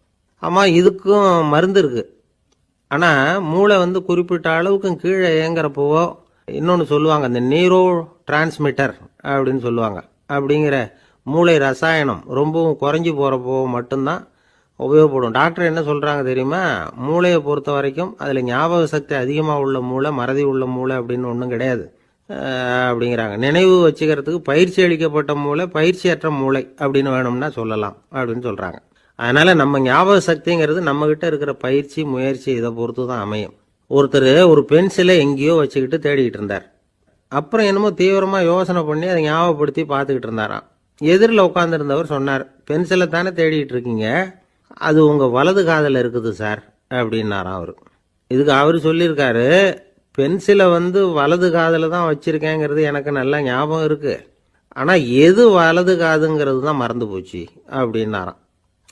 Speaker 2: ஆமாம், இதுக்கும் மருந்து இருக்குது. ஆனால் மூளை குறிப்பிட்ட அளவுக்கும் கீழே இயங்குறப்போவோ இன்னொன்று சொல்லுவாங்க, இந்த நியூரோ டிரான்ஸ்மிட்டர் அப்படின்னு சொல்லுவாங்க. அப்படிங்கிற மூளை ரசாயனம் ரொம்பவும் குறைஞ்சி போகிறப்போ மட்டும்தான் உபயோகப்படும். டாக்டர் என்ன சொல்கிறாங்க தெரியுமா? மூளையை பொறுத்த வரைக்கும் அதில் ஞாபக சக்தி அதிகமாக உள்ள மூளை, மறதி உள்ள மூளை அப்படின்னு ஒன்றும் கிடையாது அப்படிங்கிறாங்க. நினைவு வச்சுக்கிறதுக்கு பயிற்சி அளிக்கப்பட்ட மூளை, பயிற்சியற்ற மூளை அப்படின்னு வேணும்னா சொல்லலாம் அப்படின்னு சொல்கிறாங்க. அதனால் நம்ம ஞாபக சக்திங்கிறது நம்மக்கிட்ட இருக்கிற பயிற்சி, முயற்சி இதை பொறுத்து தான் அமையும். ஒருத்தர் ஒரு பென்சிலை எங்கேயோ வச்சுக்கிட்டு தேடிக்கிட்டு இருந்தார். அப்புறம் என்னமோ தீவிரமாக யோசனை பண்ணி அதை ஞாபகப்படுத்தி பார்த்துக்கிட்டு இருந்தாராம். எதிரில் உட்காந்துருந்தவர் சொன்னார், பென்சிலை தானே தேடிக்கிட்டு இருக்கீங்க, அது உங்கள் வலது காதில் இருக்குது சார் அப்படின்னாராம் அவர். இதுக்கு அவர் சொல்லியிருக்காரு, பென்சிலை வலது காதில் தான் வச்சுருக்கேங்கிறது எனக்கு நல்லா ஞாபகம் இருக்குது, ஆனால் எது வலது காதுங்கிறது தான் மறந்து போச்சு அப்படின்னாராம்.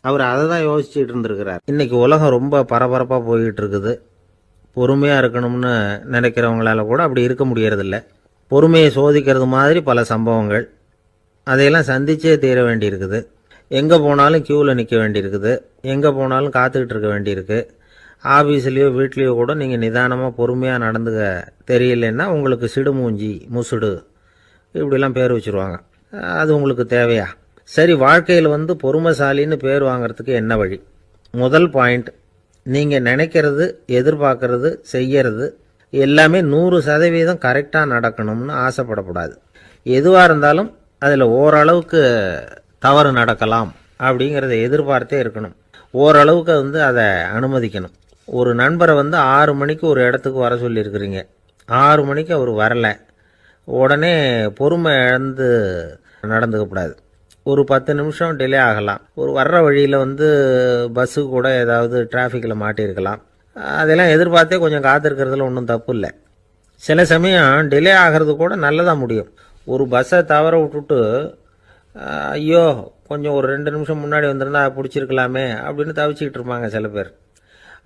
Speaker 2: அவர் அதை தான் யோசிச்சுட்டு இருந்திருக்கிறார். இன்றைக்கி உலகம் ரொம்ப பரபரப்பாக போய்கிட்டு இருக்குது. பொறுமையாக இருக்கணும்னு நினைக்கிறவங்களால கூட அப்படி இருக்க முடியறதில்ல. பொறுமையை சோதிக்கிறது மாதிரி பல சம்பவங்கள், அதையெல்லாம் சந்திச்சே தீர வேண்டியிருக்குது. எங்கே போனாலும் க்யூவில் நிற்க வேண்டியிருக்குது, எங்கே போனாலும் காத்துக்கிட்டு இருக்க வேண்டியிருக்கு. ஆஃபீஸ்லேயோ வீட்லேயோ கூட நீங்கள் நிதானமாக பொறுமையாக நடந்துக்க தெரியலன்னா உங்களுக்கு சிடுமூஞ்சி, முசுடு இப்படிலாம் பேர் வச்சுருவாங்க. அது உங்களுக்கு தேவையா? சரி, வாழ்க்கையில் பொறுமைசாலின்னு பேர் வாங்கிறதுக்கு என்ன வழி? முதல் பாயிண்ட், நீங்கள் நினைக்கிறது, எதிர்பார்க்கறது, செய்யறது எல்லாமே 100% கரெக்டாக நடக்கணும்னு ஆசைப்படக்கூடாது. எதுவாக இருந்தாலும் அதில் ஓரளவுக்கு தவறு நடக்கலாம் அப்படிங்கிறத எதிர்பார்த்தே இருக்கணும். ஓரளவுக்கு அதை அனுமதிக்கணும். ஒரு நண்பரை 6 மணிக்கு ஒரு இடத்துக்கு வர சொல்லியிருக்கிறீங்க, 6 மணிக்கு அவர் வரலை, உடனே பொறுமை இழந்து நடந்துக்கக்கூடாது. ஒரு 10 நிமிஷம் டிலே ஆகலாம். ஒரு வர்ற வழியில் பஸ்ஸு கூட ஏதாவது டிராஃபிக்கில் மாட்டியிருக்கலாம். அதெல்லாம் எதிர்பார்த்தே கொஞ்சம் காத்திருக்கிறதுல ஒன்றும் தப்பு இல்லை. சில சமயம் டிலே ஆகிறது கூட நல்லதாக முடியும். ஒரு பஸ்ஸை தவற விட்டுட்டு ஐயோ கொஞ்சம் ஒரு 2 நிமிஷம் முன்னாடி வந்திருந்தா பிடிச்சிருக்கலாமே அப்படின்னு தவிச்சிக்கிட்டு இருப்பாங்க சில பேர்.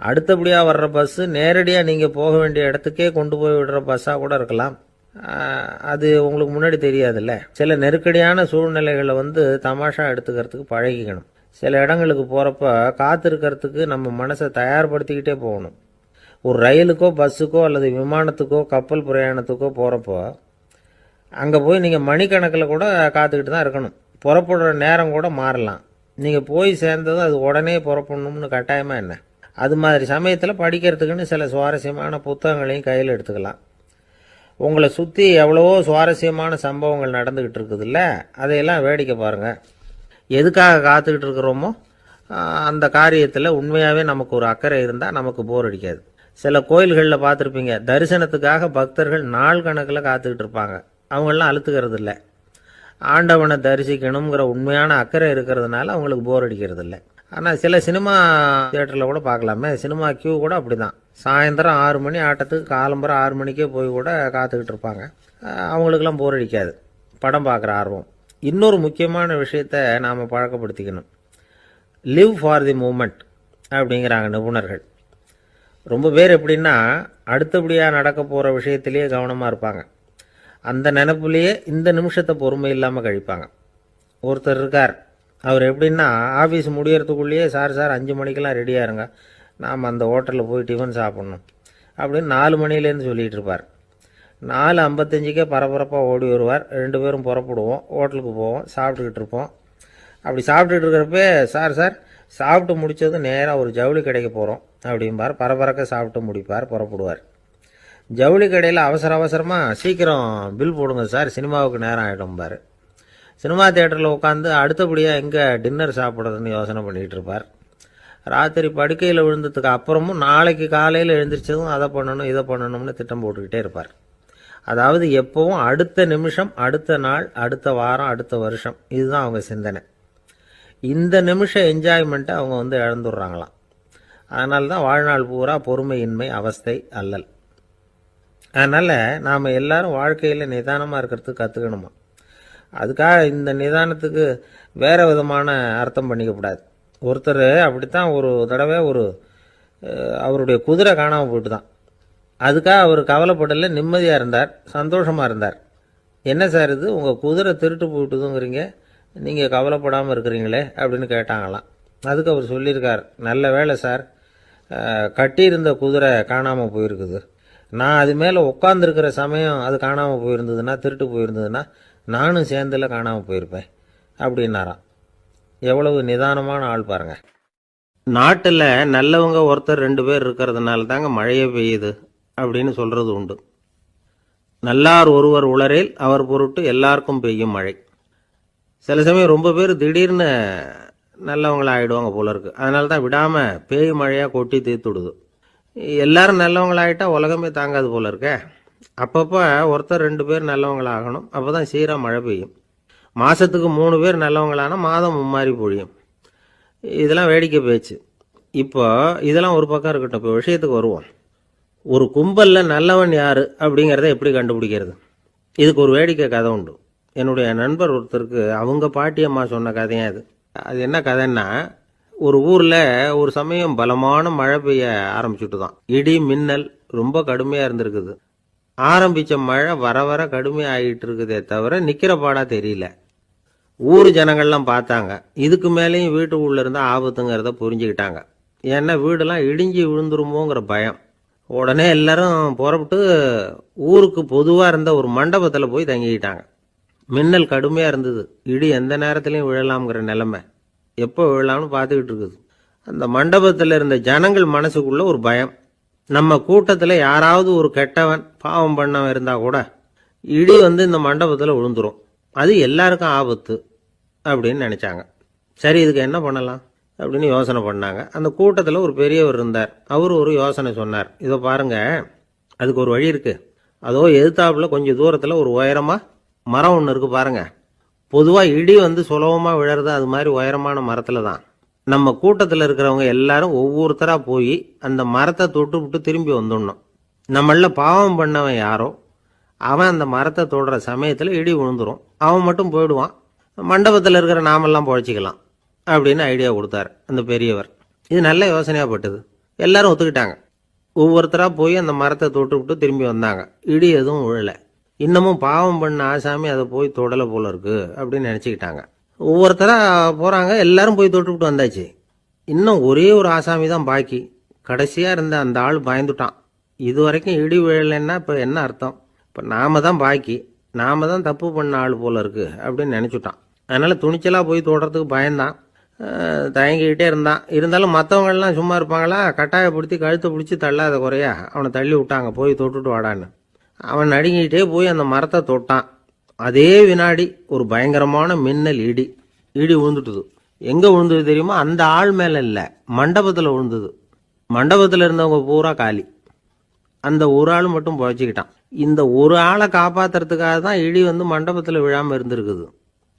Speaker 2: அடுத்தபடியாக வர்ற பஸ்ஸு நேரடியாக நீங்கள் போக வேண்டிய இடத்துக்கே கொண்டு போய் விடுற பஸ்ஸாக கூட இருக்கலாம். அது உங்களுக்கு முன்னாடி தெரியாதுல்ல. சில நெருக்கடியான சூழ்நிலைகளை தமாஷா எடுத்துக்கிறதுக்கு பழகிக்கணும். சில இடங்களுக்கு போகிறப்ப காத்திருக்கிறதுக்கு நம்ம மனசை தயார்படுத்திக்கிட்டே போகணும். ஒரு ரயிலுக்கோ பஸ்ஸுக்கோ அல்லது விமானத்துக்கோ கப்பல் பிரயாணத்துக்கோ போகிறப்போ அங்கே போய் நீங்கள் மணிக்கணக்கில் கூட காத்துக்கிட்டு தான் இருக்கணும். புறப்படுற நேரம் கூட மாறலாம். நீங்கள் போய் சேர்ந்ததும் அது உடனே புறப்படணும்னு கட்டாயமாக என்ன? அது மாதிரி சமயத்தில் படிக்கிறதுக்குன்னு சில சுவாரஸ்யமான புத்தகங்களையும் கையில் எடுத்துக்கலாம். உங்களை சுற்றி எவ்வளவோ சுவாரஸ்யமான சம்பவங்கள் நடந்துக்கிட்டு இருக்குதுல்ல, அதையெல்லாம் வேடிக்கை பாருங்கள். எதுக்காக காத்துக்கிட்டு இருக்கிறோமோ அந்த காரியத்தில் உண்மையாகவே நமக்கு ஒரு அக்கறை இருந்தால் நமக்கு போர் அடிக்காது. சில கோயில்களில் பார்த்துருப்பீங்க, தரிசனத்துக்காக பக்தர்கள் நாள் கணக்கில் காத்துக்கிட்டு இருப்பாங்க. அவங்களெலாம் அழுத்துக்கிறது இல்லை. ஆண்டவனை தரிசிக்கணுங்கிற உண்மையான அக்கறை இருக்கிறதுனால அவங்களுக்கு போர் அடிக்கிறது இல்லை. ஆனால் சில சினிமா தியேட்டரில் கூட பார்க்கலாமே, சினிமா கியூ கூட அப்படி தான். சாயந்தரம் 6 மணி ஆட்டத்துக்கு காலம்பரம் 6 மணிக்கே போய் கூட காத்துக்கிட்டு இருப்பாங்க. அவங்களுக்கெல்லாம் போர் அடிக்காது, படம் பார்க்குற ஆர்வம். இன்னொரு முக்கியமான விஷயத்தை நாம் பழக்கப்படுத்திக்கணும். லிவ் ஃபார் தி மூமெண்ட் அப்படிங்கிறாங்க நிபுணர்கள். ரொம்ப பேர் எப்படின்னா அடுத்தபடியாக நடக்க போகிற விஷயத்திலேயே கவனமாக இருப்பாங்க. அந்த நினைப்புலேயே இந்த நிமிஷத்தை பொறுமை இல்லாமல் கழிப்பாங்க. ஒருத்தர் இருக்கார், அவர் எப்படின்னா ஆஃபீஸ் முடியறதுக்குள்ளேயே சார் 5 மணிக்கெல்லாம் ரெடியாக இருங்க, நாம் அந்த ஹோட்டலில் போய் டிஃபன் சாப்பிட்ணும் அப்படின்னு 4 மணிலேருந்து சொல்லிகிட்டு இருப்பார். 4:55 பரபரப்பாக ஓடி வருவார். 2 பேரும் புறப்படுவோம், ஹோட்டலுக்கு போவோம், சாப்பிட்டுக்கிட்டு இருப்போம். அப்படி சாப்பிட்டுட்டு இருக்கிறப்ப சார் சாப்பிட்டு முடித்ததும் நேராக ஒரு ஜவுளி கடைக்கு போகிறோம் அப்படிம்பார். பரபரக்க சாப்பிட்டு முடிப்பார், புறப்படுவார். ஜவுளி கடையில் அவசரமாக சீக்கிரம் பில் போடுங்க சார், சினிமாவுக்கு நேரம் ஆகிடும்பார். சினிமா தியேட்டரில் உட்காந்து அடுத்தபடியாக எங்கே டின்னர் சாப்பிட்றதுன்னு யோசனை பண்ணிகிட்டு இருப்பார். ராத்திரி படுக்கையில் விழுந்ததுக்கு அப்புறமும் நாளைக்கு காலையில் எழுந்திரிச்சதும் அதை பண்ணணும் இதை பண்ணணும்னு திட்டம் போட்டுக்கிட்டே இருப்பார். அதாவது எப்போவும் அடுத்த நிமிஷம், அடுத்த நாள், அடுத்த வாரம், அடுத்த வருஷம், இதுதான் அவங்க சிந்தனை. இந்த நிமிஷம் என்ஜாய்மெண்ட்டை அவங்க இழந்துடுறாங்களாம். அதனால தான் வாழ்நாள் பூரா பொறுமையின்மை, அவஸ்தை, அல்லல். அதனால் நாம் எல்லாரும் வாழ்க்கையில் நிதானமாக இருக்கிறதுக்கு கற்றுக்கணுமா. அதுக்காக இந்த நிதானத்துக்கு வேறு விதமான அர்த்தம் பண்ணிக்கக்கூடாது. ஒருத்தர் அப்படித்தான் ஒரு தடவை அவருடைய குதிரை காணாமல் போயிட்டு தான். அதுக்காக அவர் கவலைப்படலை, நிம்மதியாக இருந்தார், சந்தோஷமாக இருந்தார். என்ன சார் இது, உங்கள் குதிரை திருட்டு போயிட்டுதுங்கிறீங்க, நீங்கள் கவலைப்படாமல் இருக்கிறீங்களே அப்படின்னு கேட்டாங்களாம். அதுக்கு அவர் சொல்லியிருக்கார், நல்ல வேலை சார், கட்டியிருந்த குதிரை காணாமல் போயிருக்குது. நான் அது மேலே உட்காந்துருக்கிற சமயம் அது காணாமல் போயிருந்ததுன்னா, திருட்டு போயிருந்ததுன்னா நானும் சேர்ந்தில் காணாமல் போயிருப்பேன் அப்படின்னாராம். எவ்வளவு நிதானமான ஆள் பாருங்க. நாட்டில் நல்லவங்க ஒருத்தர் 2 பேர் இருக்கிறதுனால தாங்க மழையே பெய்யுது அப்படின்னு சொல்கிறது உண்டு. நல்லார் ஒருவர் உளரேல் அவர் பொருட்டு எல்லாருக்கும் பெய்யும் மழை. சில சமயம் ரொம்ப பேர் திடீர்னு நல்லவங்களாகிடுவாங்க போல இருக்கு. அதனால தான் விடாமல் பேய் மழையாக கொட்டி தீர்த்துடுது. எல்லாரும் நல்லவங்களாகிட்டா உலகமே தாங்காது போல இருக்க. அப்பப்போ ஒருத்தர் 2 பேர் நல்லவங்களாகணும், அப்போ தான் சீராக மழை பெய்யும். மாதத்துக்கு 3 பேர் நல்லவங்களானா மாதம் மும்மாரி பொழியும். இதெல்லாம் வேடிக்கை பேச்சு. இப்போ இதெல்லாம் ஒரு பக்கம் இருக்கட்டும், இப்போ விஷயத்துக்கு வருவோம். ஒரு கும்பலில் நல்லவன் யார் அப்படிங்கிறத எப்படி கண்டுபிடிக்கிறது? இதுக்கு ஒரு வேடிக்கை கதை உண்டு. என்னுடைய நண்பர் ஒருத்தருக்கு அவங்க பாட்டியம்மா சொன்ன கதையா அது. அது என்ன கதைன்னா, ஒரு ஊரில் ஒரு சமயம் பலமான மழை பெய்ய ஆரம்பிச்சுட்டு தான். இடி மின்னல் ரொம்ப கடுமையாக இருந்திருக்குது. ஆரம்பித்த மழை வர வர கடுமையாகிட்டு இருக்குதே தவிர நிற்கிற பாடா தெரியல. ஊர் ஜனங்கள்லாம் பார்த்தாங்க. இதுக்கு மேலேயும் வீட்டுக்குள்ளே இருந்தால் ஆபத்துங்கிறத புரிஞ்சுக்கிட்டாங்க. ஏன்னா வீடெல்லாம் இடிஞ்சி விழுந்துருமோங்கிற பயம். உடனே எல்லாரும் புறப்பட்டு ஊருக்கு பொதுவாக இருந்த ஒரு மண்டபத்தில் போய் தங்கிக்கிட்டாங்க. மின்னல் கடுமையாக இருந்தது. இடி எந்த நேரத்துலையும் விழலாம்ங்கிற நிலைமை. எப்போ விழலாம்னு பார்த்துக்கிட்டு இருக்குது. அந்த மண்டபத்தில் இருந்த ஜனங்கள் மனசுக்குள்ள ஒரு பயம். நம்ம கூட்டத்தில் யாராவது ஒரு கெட்டவன் பாவம் பண்ணவன் இருந்தால் கூட இடி இந்த மண்டபத்தில் விழுந்துரும், அது எல்லாருக்கும் ஆபத்து அப்படின்னு நினச்சாங்க. சரி, இதுக்கு என்ன பண்ணலாம் அப்படின்னு யோசனை பண்ணாங்க. அந்த கூட்டத்தில் ஒரு பெரியவர் இருந்தார். அவர் ஒரு யோசனை சொன்னார். இதோ பாருங்க, அதுக்கு ஒரு வழி இருக்குது. அதோ எதிர்த்தாப்புல கொஞ்சம் தூரத்தில் ஒரு உயரமாக மரம் ஒன்று இருக்குது பாருங்க. பொதுவாக இடி சுலபமாக விழறது அது மாதிரி உயரமான மரத்தில் தான். நம்ம கூட்டத்தில் இருக்கிறவங்க எல்லாரும் ஒவ்வொருத்தராக போய் அந்த மரத்தை தொட்டு விட்டு திரும்பி வந்துடணும். நம்மள பாவம் பண்ணவன் யாரோ அவன் அந்த மரத்தை தொடுற சமயத்தில் இடி விழுந்துரும், அவன் மட்டும் போயிடுவான், மண்டபத்தில் இருக்கிற நாமெல்லாம் பொழைச்சிக்கலாம் அப்படின்னு ஐடியா கொடுத்தாரு அந்த பெரியவர். இது நல்ல யோசனையாக பட்டது. எல்லாரும் ஒத்துக்கிட்டாங்க. ஒவ்வொருத்தராக போய் அந்த மரத்தை தொட்டு விட்டு திரும்பி வந்தாங்க. இடி எதுவும் விழலை. இன்னமும் பாவம் பண்ண ஆசாமி அதை போய் தொடலை போல இருக்கு அப்படின்னு நினச்சிக்கிட்டாங்க. ஒவ்வொருத்தராக போகிறாங்க, எல்லாரும் போய் தொட்டுவிட்டு வந்தாச்சு. இன்னும் ஒரே ஒரு ஆசாமி தான் பாக்கி. கடைசியாக இருந்த அந்த ஆள் பயந்துட்டான். இது வரைக்கும் இடி விழலைன்னா இப்போ என்ன அர்த்தம்? இப்போ நாம தான் பாக்கி, நாம தான் தப்பு பண்ண ஆள் போல இருக்கு அப்படின்னு நினச்சிட்டான். அதனால் துணிச்சலாக போய் தொடுறதுக்கு பயந்தான், தயங்கிக்கிட்டே இருந்தான். இருந்தாலும் மற்றவங்கள்லாம் சும்மா இருப்பாங்களா? கட்டாயப்படுத்தி கழுத்தை பிடிச்சி தள்ளாத குறையா அவனை தள்ளி விட்டாங்க, போய் தொட்டுட்டு வாடான்னு. அவன் நடுங்கிட்டே போய் அந்த மரத்தை தொட்டான். அதே வினாடி ஒரு பயங்கரமான மின்னல் இடி விழுந்துட்டுது. எங்கே விழுந்தது தெரியுமா? அந்த ஆள் மேலே இல்லை, மண்டபத்தில் விழுந்தது. மண்டபத்தில் இருந்தவங்க பூரா காலி. அந்த ஒரு ஆள் மட்டும் புழைச்சிக்கிட்டான். இந்த ஒரு ஆளை காப்பாற்றுறதுக்காக தான் இடி மண்டபத்தில் விழாமல் இருந்திருக்குது.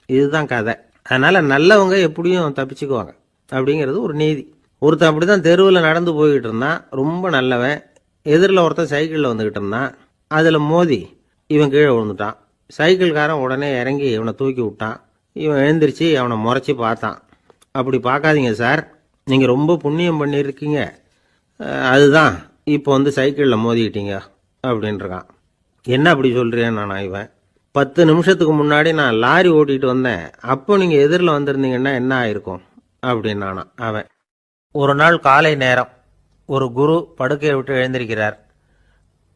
Speaker 2: இதுதான் கதை. அதனால் நல்லவங்க எப்படியும் தப்பிச்சுக்குவாங்க அப்படிங்கிறது ஒரு நீதி. ஒருத்தன் அப்படி தான் தெருவில் நடந்து போய்கிட்டு இருந்தான், ரொம்ப நல்லவன். எதிரில் ஒருத்தன் சைக்கிளில் வந்துக்கிட்டு இருந்தான். அதில் மோதி இவன் கீழே விழுந்துட்டான். சைக்கிள்காரன் உடனே இறங்கி இவனை தூக்கி விட்டான். இவன் எழுந்திரிச்சு அவனை முறைச்சி பார்த்தான். அப்படி பார்க்காதீங்க சார், நீங்கள் ரொம்ப புண்ணியம் பண்ணியிருக்கீங்க, அதுதான் இப்போ சைக்கிளில் மோதிக்கிட்டீங்க அப்படின்றான். என்ன அப்படி சொல்கிறேன் நான்? இவன் 10 நிமிஷத்துக்கு முன்னாடி நான் லாரி ஓட்டிகிட்டு வந்தேன், அப்போ நீங்கள் எதிரில் வந்திருந்தீங்கன்னா என்ன ஆயிருக்கும் அப்படின்னானா அவன். ஒரு நாள் காலை நேரம் ஒரு குரு படுக்கையை விட்டு எழுந்திருக்கிறார்.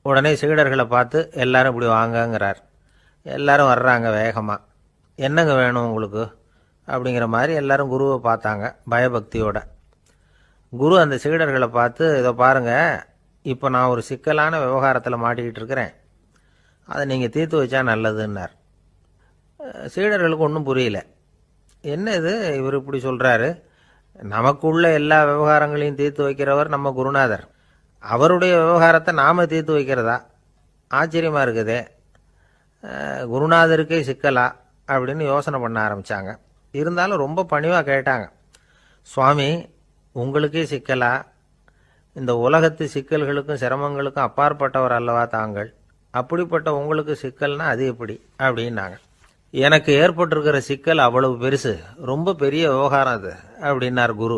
Speaker 2: உடனே சீடர்களை பார்த்து எல்லாரும் இப்படி வாங்கங்கிறார். எல்லாரும் வர்றாங்க வேகமாக. என்னங்க வேணும் உங்களுக்கு அப்படிங்கிற மாதிரி எல்லாரும் குருவை பார்த்தாங்க பயபக்தியோட. குரு அந்த சீடர்களை பார்த்து, இதை பாருங்கள், இப்போ நான் ஒரு சிக்கலான விவகாரத்தில் மாட்டிக்கிட்டு இருக்கிறேன், அதை நீங்கள் தீர்த்து வச்சா நல்லதுன்னார். சீடர்களுக்கு ஒன்றும் புரியல. என்ன இது இவர் இப்படி சொல்கிறாரு, நமக்குள்ள எல்லா விவகாரங்களையும் தீர்த்து வைக்கிறவர் நம்ம குருநாதர், அவருடைய விவகாரத்தை நாம் தீர்த்து வைக்கிறதா, ஆச்சரியமாக இருக்குதே, குருநாதருக்கே சிக்கலா அப்படின்னு யோசனை பண்ண ஆரம்பித்தாங்க. இருந்தாலும் ரொம்ப பணிவாக கேட்டாங்க, சுவாமி உங்களுக்கே சிக்கலா? இந்த உலகத்து சிக்கல்களுக்கும் சிரமங்களுக்கும் அப்பாற்பட்டவர் அல்லவா தாங்கள், அப்படிப்பட்ட உங்களுக்கு சிக்கல்னா அது எப்படி அப்படின்னாங்க. எனக்கு ஏற்பட்டிருக்கிற சிக்கல் அவ்வளவு பெருசு, ரொம்ப பெரிய விவகாரம் அது அப்படின்னார் குரு.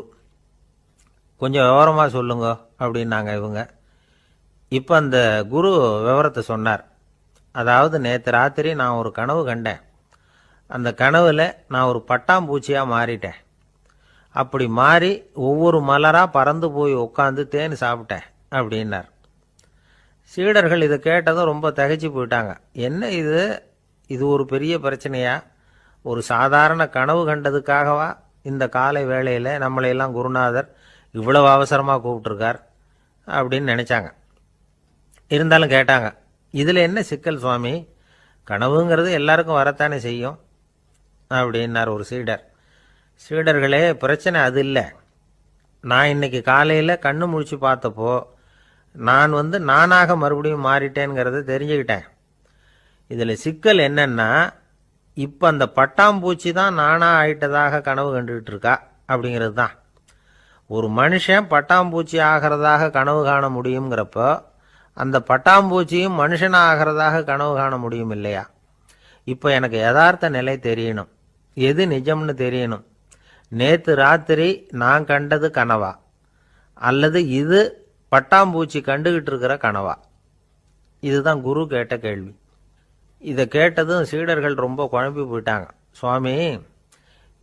Speaker 2: கொஞ்சம் விவரமாக சொல்லுங்க அப்படின்னாங்க இவங்க. இப்போ அந்த குரு விவரத்தை சொன்னார். அதாவது நேற்று ராத்திரி நான் ஒரு கனவு கண்டேன். அந்த கனவில் நான் ஒரு பட்டாம்பூச்சியாக மாறிட்டேன். அப்படி மாறி ஒவ்வொரு மலராக பறந்து போய் உட்காந்து தேன் சாப்பிட்டேன் அப்படின்னார். சீடர்கள் இதை கேட்டதும் ரொம்ப திகைச்சு போயிட்டாங்க. என்ன இது, இது ஒரு பெரிய பிரச்சனையா? ஒரு சாதாரண கனவு கண்டதுக்காகவா இந்த காலை வேளையில் நம்மளையெல்லாம் குருநாதர் இவ்வளவு அவசரமாக கூப்பிட்டுருக்கார் அப்படின்னு நினச்சாங்க. இருந்தாலும் கேட்டாங்க, இதில் என்ன சிக்கல் சுவாமி? கனவுங்கிறது எல்லாருக்கும் வரத்தானே செய்யும் அப்படின்னார் ஒரு சீடர். சீடர்களே, பிரச்சனை அது இல்லை. நான் இன்னைக்கு காலையில் கண்ணு முழிச்சு பார்த்தப்போ நான் நானாக மறுபடியும் மாறிட்டேங்கிறத தெரிஞ்சுக்கிட்டேன். இதில் சிக்கல் என்னன்னா, இப்போ அந்த பட்டாம்பூச்சி தான் நானாக ஆயிட்டதாக கனவு கண்டுகிட்டு இருக்கா அப்படிங்கிறது தான். ஒரு மனுஷன் பட்டாம்பூச்சி ஆகிறதாக கனவு காண முடியுங்கிறப்போ அந்த பட்டாம்பூச்சியும் மனுஷனாக ஆகிறதாக கனவு காண முடியும் இல்லையா? இப்போ எனக்கு யதார்த்த நிலை தெரியணும், எது நிஜம்னு தெரியணும். நேற்று ராத்திரி நான் கண்டது கனவா, அல்லது இது பட்டாம்பூச்சி கண்டுகிட்டு இருக்கிற கனவா? இதுதான் குரு கேட்ட கேள்வி. இதை கேட்டதும் சீடர்கள் ரொம்ப குழம்பி போயிட்டாங்க. சுவாமி,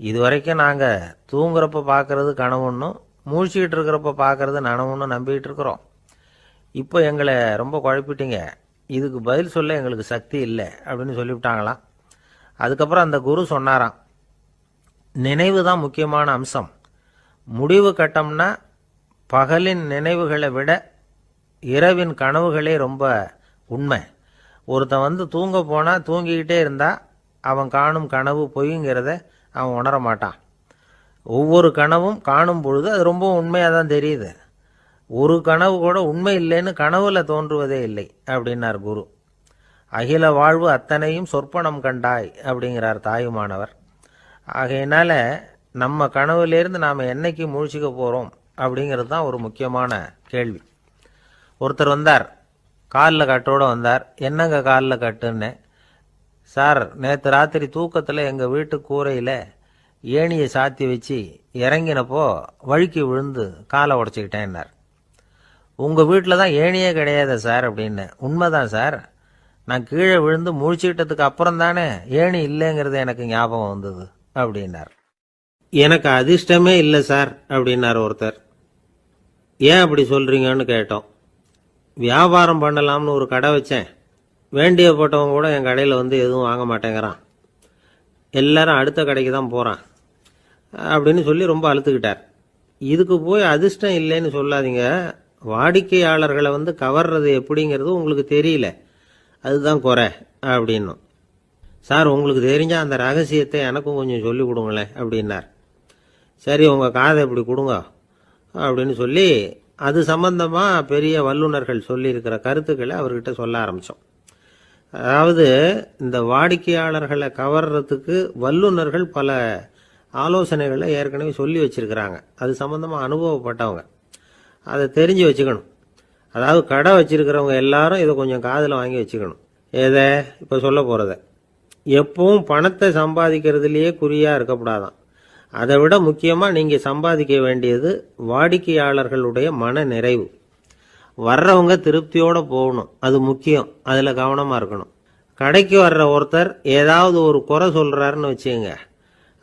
Speaker 2: இது வரைக்கும் நாங்கள் தூங்குறப்ப பார்க்கறது கனவுன்னும் மூழ்கிட்டு இருக்கிறப்ப பார்க்கறது நனவுன்னு நம்பிக்கிட்டு இருக்கிறோம். இப்போ எங்களை ரொம்ப குழப்பிட்டீங்க, இதுக்கு பதில் சொல்ல எங்களுக்கு சக்தி இல்லை அப்படின்னு சொல்லிவிட்டாங்களாம். அதுக்கப்புறம் அந்த குரு சொன்னாராம், நினைவு தான் முக்கியமான அம்சம். முடிவு கட்டம்னா பகலின் நினைவுகளை விட இரவின் கனவுகளே ரொம்ப உண்மை. ஒருத்தன் தூங்க போனால் தூங்கிக்கிட்டே இருந்தால் அவன் காணும் கனவு பொய்ங்கிறத அவன் உணர மாட்டான். ஒவ்வொரு கனவும் காணும் பொழுது அது ரொம்ப உண்மையாக தான் தெரியுது. ஒரு கனவு கூட உண்மை இல்லைன்னு கனவுல தோன்றுவதே இல்லை அப்படின்னார் குரு. அகில வாழ்வு அத்தனையும் சொற்பனம் கண்டாய் அப்படிங்கிறார் தாயுமானவர். ஆகையினால நம்ம கனவுலேருந்து நாம் என்னைக்கு முழிச்சிக்க போகிறோம் அப்படிங்கிறது தான் ஒரு முக்கியமான கேள்வி. ஒருத்தர் வந்தார், காலில் கட்டோடு வந்தார். என்னங்க காலில் கட்டுன்னு? சார், நேற்று ராத்திரி தூக்கத்தில் எங்கள் வீட்டு கூரையில் ஏணியை சாத்தி வச்சு இறங்கினப்போ வழுக்கி விழுந்து காலை உடச்சிக்கிட்டேன்னார். உங்கள் வீட்டில் தான் ஏணியே கிடையாது சார் அப்படின்னு. உண்மைதான் சார், நான் கீழே விழுந்து முழிச்சுக்கிட்டதுக்கு அப்புறம் தானே ஏணி இல்லைங்கிறது எனக்கு ஞாபகம் வந்தது அப்படின்னார். எனக்கு அதிர்ஷ்டமே இல்லை சார் அப்படின்னார் ஒருத்தர். ஏன் அப்படி சொல்கிறீங்கன்னு கேட்டோம். வியாபாரம் பண்ணலாம்னு ஒரு கடை வச்சேன். வேண்டிய போட்டவங்க கூட என் கடையில் எதுவும் வாங்க மாட்டேங்கிறான். எல்லாரும் அடுத்த கடைக்கு தான் போகிறான் அப்படின்னு சொல்லி ரொம்ப அழுத்துக்கிட்டார். இதுக்கு போய் அதிர்ஷ்டம் இல்லைன்னு சொல்லாதீங்க. வாடிக்கையாளர்களை கவர்றது எப்படிங்கிறது உங்களுக்கு தெரியல, அதுதான் குறை அப்படின்னும். சார், உங்களுக்கு தெரிஞ்ச அந்த ரகசியத்தை எனக்கும் கொஞ்சம் சொல்லி கொடுங்களேன் அப்படின்னார். சரி, உங்கள் காதை இப்படி கொடுங்க அப்படின்னு சொல்லி அது சம்பந்தமாக பெரிய வல்லுநர்கள் சொல்லியிருக்கிற கருத்துக்களை அவர்கிட்ட சொல்ல ஆரம்பித்தோம். அதாவது இந்த வாடிக்கையாளர்களை கவர்றதுக்கு வல்லுநர்கள் பல ஆலோசனைகளை ஏற்கனவே சொல்லி வச்சிருக்கிறாங்க. அது சம்பந்தமாக அனுபவப்பட்டவங்க, அதை தெரிஞ்சு வச்சுக்கணும். அதாவது கடை வச்சிருக்கிறவங்க எல்லாரும் இதை கொஞ்சம் காதில் வாங்கி வச்சுக்கணும். எதை இப்போ சொல்ல போகிறத. எப்பவும் பணத்தை சம்பாதிக்கிறதுலையே குறியாக இருக்கக்கூடாதான். அதை விட முக்கியமாக நீங்கள் சம்பாதிக்க வேண்டியது வாடிக்கையாளர்களுடைய மன நிறைவு. வர்றவங்க திருப்தியோடு போகணும், அது முக்கியம். அதில் கவனமாக இருக்கணும். கடைக்கு வர்ற ஒருத்தர் ஏதாவது ஒரு குறை சொல்கிறாருன்னு வச்சுங்க,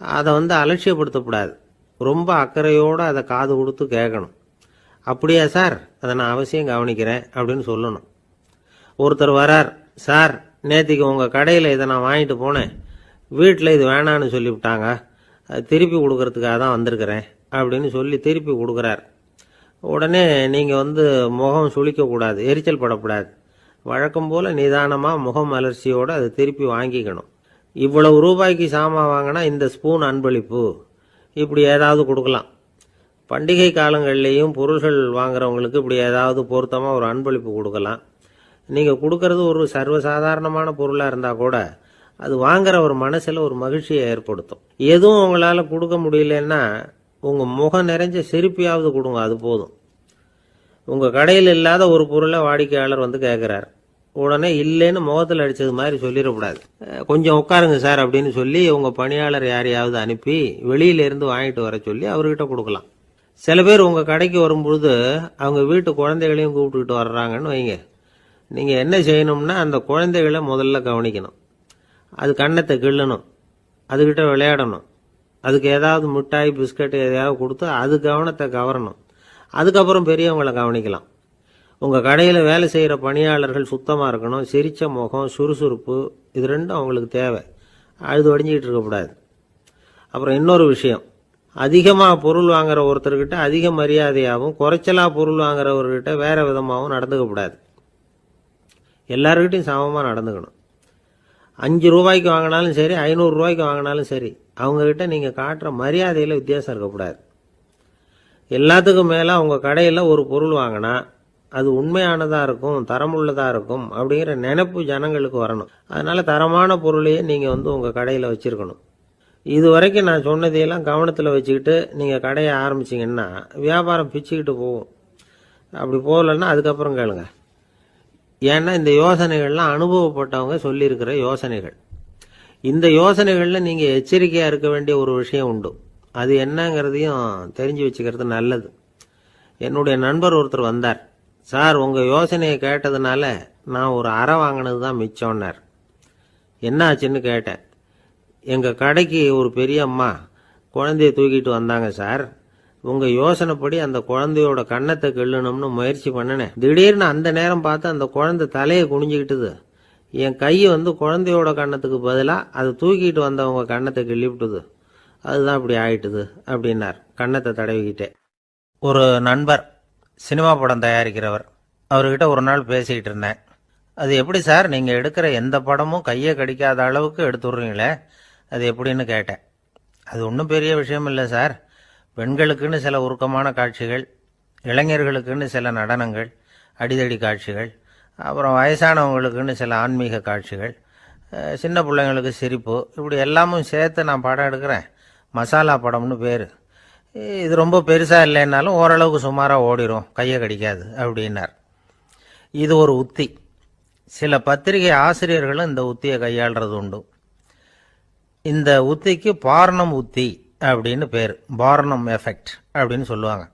Speaker 2: அதை அலட்சியப்படுத்தக்கூடாது. ரொம்ப அக்கறையோடு அதை காது கொடுத்து கேட்கணும். அப்படியா சார், அதை நான் அவசியம் கவனிக்கிறேன் அப்படின்னு சொல்லணும். ஒருத்தர் வரார், சார் நேற்றுக்கு உங்கள் கடையில் இதை நான் வாங்கிட்டு போனேன், வீட்டில் இது வேணான்னு சொல்லிவிட்டாங்க, திருப்பி கொடுக்கறதுக்காக தான் வந்திருக்கிறேன் அப்படின்னு சொல்லி திருப்பி கொடுக்குறார். உடனே நீங்கள் முகம் சுளிக்கக்கூடாது, எரிச்சல் படக்கூடாது. வழக்கம் போல் நிதானமாக முகம் அலர்ச்சியோடு அதை திருப்பி வாங்கிக்கணும். இவ்வளவு ரூபாய்க்கு சாமான் வாங்கினா இந்த ஸ்பூன் அன்பளிப்பு, இப்படி ஏதாவது கொடுக்கலாம். பண்டிகை காலங்கள்லேயும் பொருள்கள் வாங்குறவங்களுக்கு இப்படி ஏதாவது பொருத்தமாக ஒரு அன்பளிப்பு கொடுக்கலாம். நீங்கள் கொடுக்கறது ஒரு சர்வசாதாரணமான பொருளாக இருந்தால் கூட அது வாங்குற ஒரு மனசில் ஒரு மகிழ்ச்சியை ஏற்படுத்தும். எதுவும் உங்களால் கொடுக்க முடியலன்னா உங்கள் முகம் நிறைஞ்ச சிரிப்பையாவது கொடுங்க, அது போதும். உங்கள் கடையில் இல்லாத ஒரு பொருளை வாடிக்கையாளர் வந்து கேட்குறார், உடனே இல்லைன்னு முகத்தில் அடித்தது மாதிரி சொல்லிடக்கூடாது. கொஞ்சம் உட்காருங்க சார் அப்படின்னு சொல்லி உங்கள் பணியாளர் யாரையாவது அனுப்பி வெளியிலேருந்து வாங்கிட்டு வர சொல்லி அவர்கிட்ட கொடுக்கலாம். சில பேர் உங்கள் கடைக்கு வரும்பொழுது அவங்க வீட்டு குழந்தைகளையும் கூப்பிட்டுக்கிட்டு வர்றாங்கன்னு வைங்க. நீங்கள் என்ன செய்யணும்னா அந்த குழந்தைகளை முதல்ல கவனிக்கணும். அது கன்னத்தை கிள்ளணும், அதுக்கிட்ட விளையாடணும், அதுக்கு ஏதாவது மிட்டாய் பிஸ்கட் எதையாவது கொடுத்து அது கவனத்தை கவரணும். அதுக்கப்புறம் பெரியவங்களை கவனிக்கலாம். உங்கள் கடையில் வேலை செய்கிற பணியாளர்கள் சுத்தமாக இருக்கணும், சிரித்த முகம், சுறுசுறுப்பு, இது ரெண்டும் அவங்களுக்கு தேவை. அழுது வடிஞ்சிக்கிட்டு இருக்கக்கூடாது. அப்புறம் இன்னொரு விஷயம், அதிகமாக பொருள் வாங்குற ஒருத்தர்கிட்ட அதிக மரியாதையாகவும் குறைச்சலாக பொருள் வாங்குறவர்கிட்ட வேறு விதமாகவும் நடந்துக்கக்கூடாது. எல்லாருக்கிட்டையும் சமமாக நடந்துக்கணும். 5 ரூபாய்க்கு வாங்கினாலும் சரி, 500 ரூபாய்க்கு வாங்கினாலும் சரி, அவங்கக்கிட்ட நீங்கள் காட்டுற மரியாதையில் வித்தியாசம் இருக்கக்கூடாது. எல்லாத்துக்கும் மேலே உங்கள் கடையில் ஒரு பொருள் வாங்கினா அது உண்மையானதாக இருக்கும், தரமுள்ளதாக இருக்கும் அப்படிங்கிற நினைப்பு ஜனங்களுக்கு வரணும். அதனால் தரமான பொருளையே நீங்கள் உங்கள் கடையில் வச்சுருக்கணும். இது வரைக்கும் நான் சொன்னதையெல்லாம் கவனத்தில் வச்சுக்கிட்டு நீங்கள் கடையை ஆரம்பிச்சிங்கன்னா வியாபாரம் பிச்சுக்கிட்டு போகும். அப்படி போகலன்னா அதுக்கப்புறம் கேளுங்க. ஏன்னா இந்த யோசனைகள்லாம் அனுபவப்பட்டவங்க சொல்லியிருக்கிற யோசனைகள். இந்த யோசனைகளில் நீங்கள் எச்சரிக்கையாக இருக்க வேண்டிய ஒரு விஷயம் உண்டு. அது என்னங்கிறதையும் தெரிஞ்சு வச்சுக்கிறது நல்லது. என்னுடைய நண்பர் ஒருத்தர் வந்தார். சார், உங்கள் யோசனையை கேட்டதுனால நான் ஒரு அறை வாங்கினது தான் மிச்சம்னார். என்ன ஆச்சுன்னு கேட்டேன். எங்கள் கடைக்கு ஒரு பெரிய அம்மா குழந்தைய தூக்கிட்டு வந்தாங்க சார். உங்கள் யோசனைப்படி அந்த குழந்தையோட கன்னத்தை கிள்ளணும்னு முயற்சி பண்ணினேன். திடீர்னு அந்த நேரம் பார்த்து அந்த குழந்தை தலையை குனிஞ்சிக்கிட்டுது. என் கையை குழந்தையோட கன்னத்துக்கு பதிலாக அதை தூக்கிட்டு வந்தவங்க கன்னத்தை கிள்ளிவிட்டுது. அதுதான் இப்படி ஆயிட்டுது அப்படின்னார் கன்னத்தை தடவிக்கிட்டே. ஒரு நண்பர் சினிமா படம் தயாரிக்கிறவர், அவர்கிட்ட ஒரு நாள் பேசிக்கிட்டு இருந்தேன். அது எப்படி சார், நீங்கள் எடுக்கிற எந்த படமும் கையை கடிக்காத அளவுக்கு எடுத்துடுறீங்களே, அது எப்படின்னு கேட்டேன். அது ஒன்றும் பெரிய விஷயம் இல்லை சார். பெண்களுக்குன்னு சில உருக்கமான காட்சிகள், இளைஞர்களுக்குன்னு சில நடனங்கள், அடிதடி காட்சிகள், அப்புறம் வயசானவங்களுக்குன்னு சில ஆன்மீக காட்சிகள், சின்ன பிள்ளைங்களுக்கு சிரிப்பு, இப்படி எல்லாமும் சேர்த்து நான் படம் எடுக்கிறேன். மசாலா படம்னு பேர். இது ரொம்ப பெருசாக இல்லைன்னாலும் ஓரளவுக்கு சுமாராக ஓடிடும், கையை கடிக்காது அப்படின்னார். இது ஒரு உத்தி. சில பத்திரிகை ஆசிரியர்களும் இந்த உத்தியை கையாளுறது உண்டு. இந்த உத்திக்கு பார்னம் உத்தி அப்படின்னு பேர். பார்னம் எஃபெக்ட் அப்படின்னு சொல்லுவாங்க.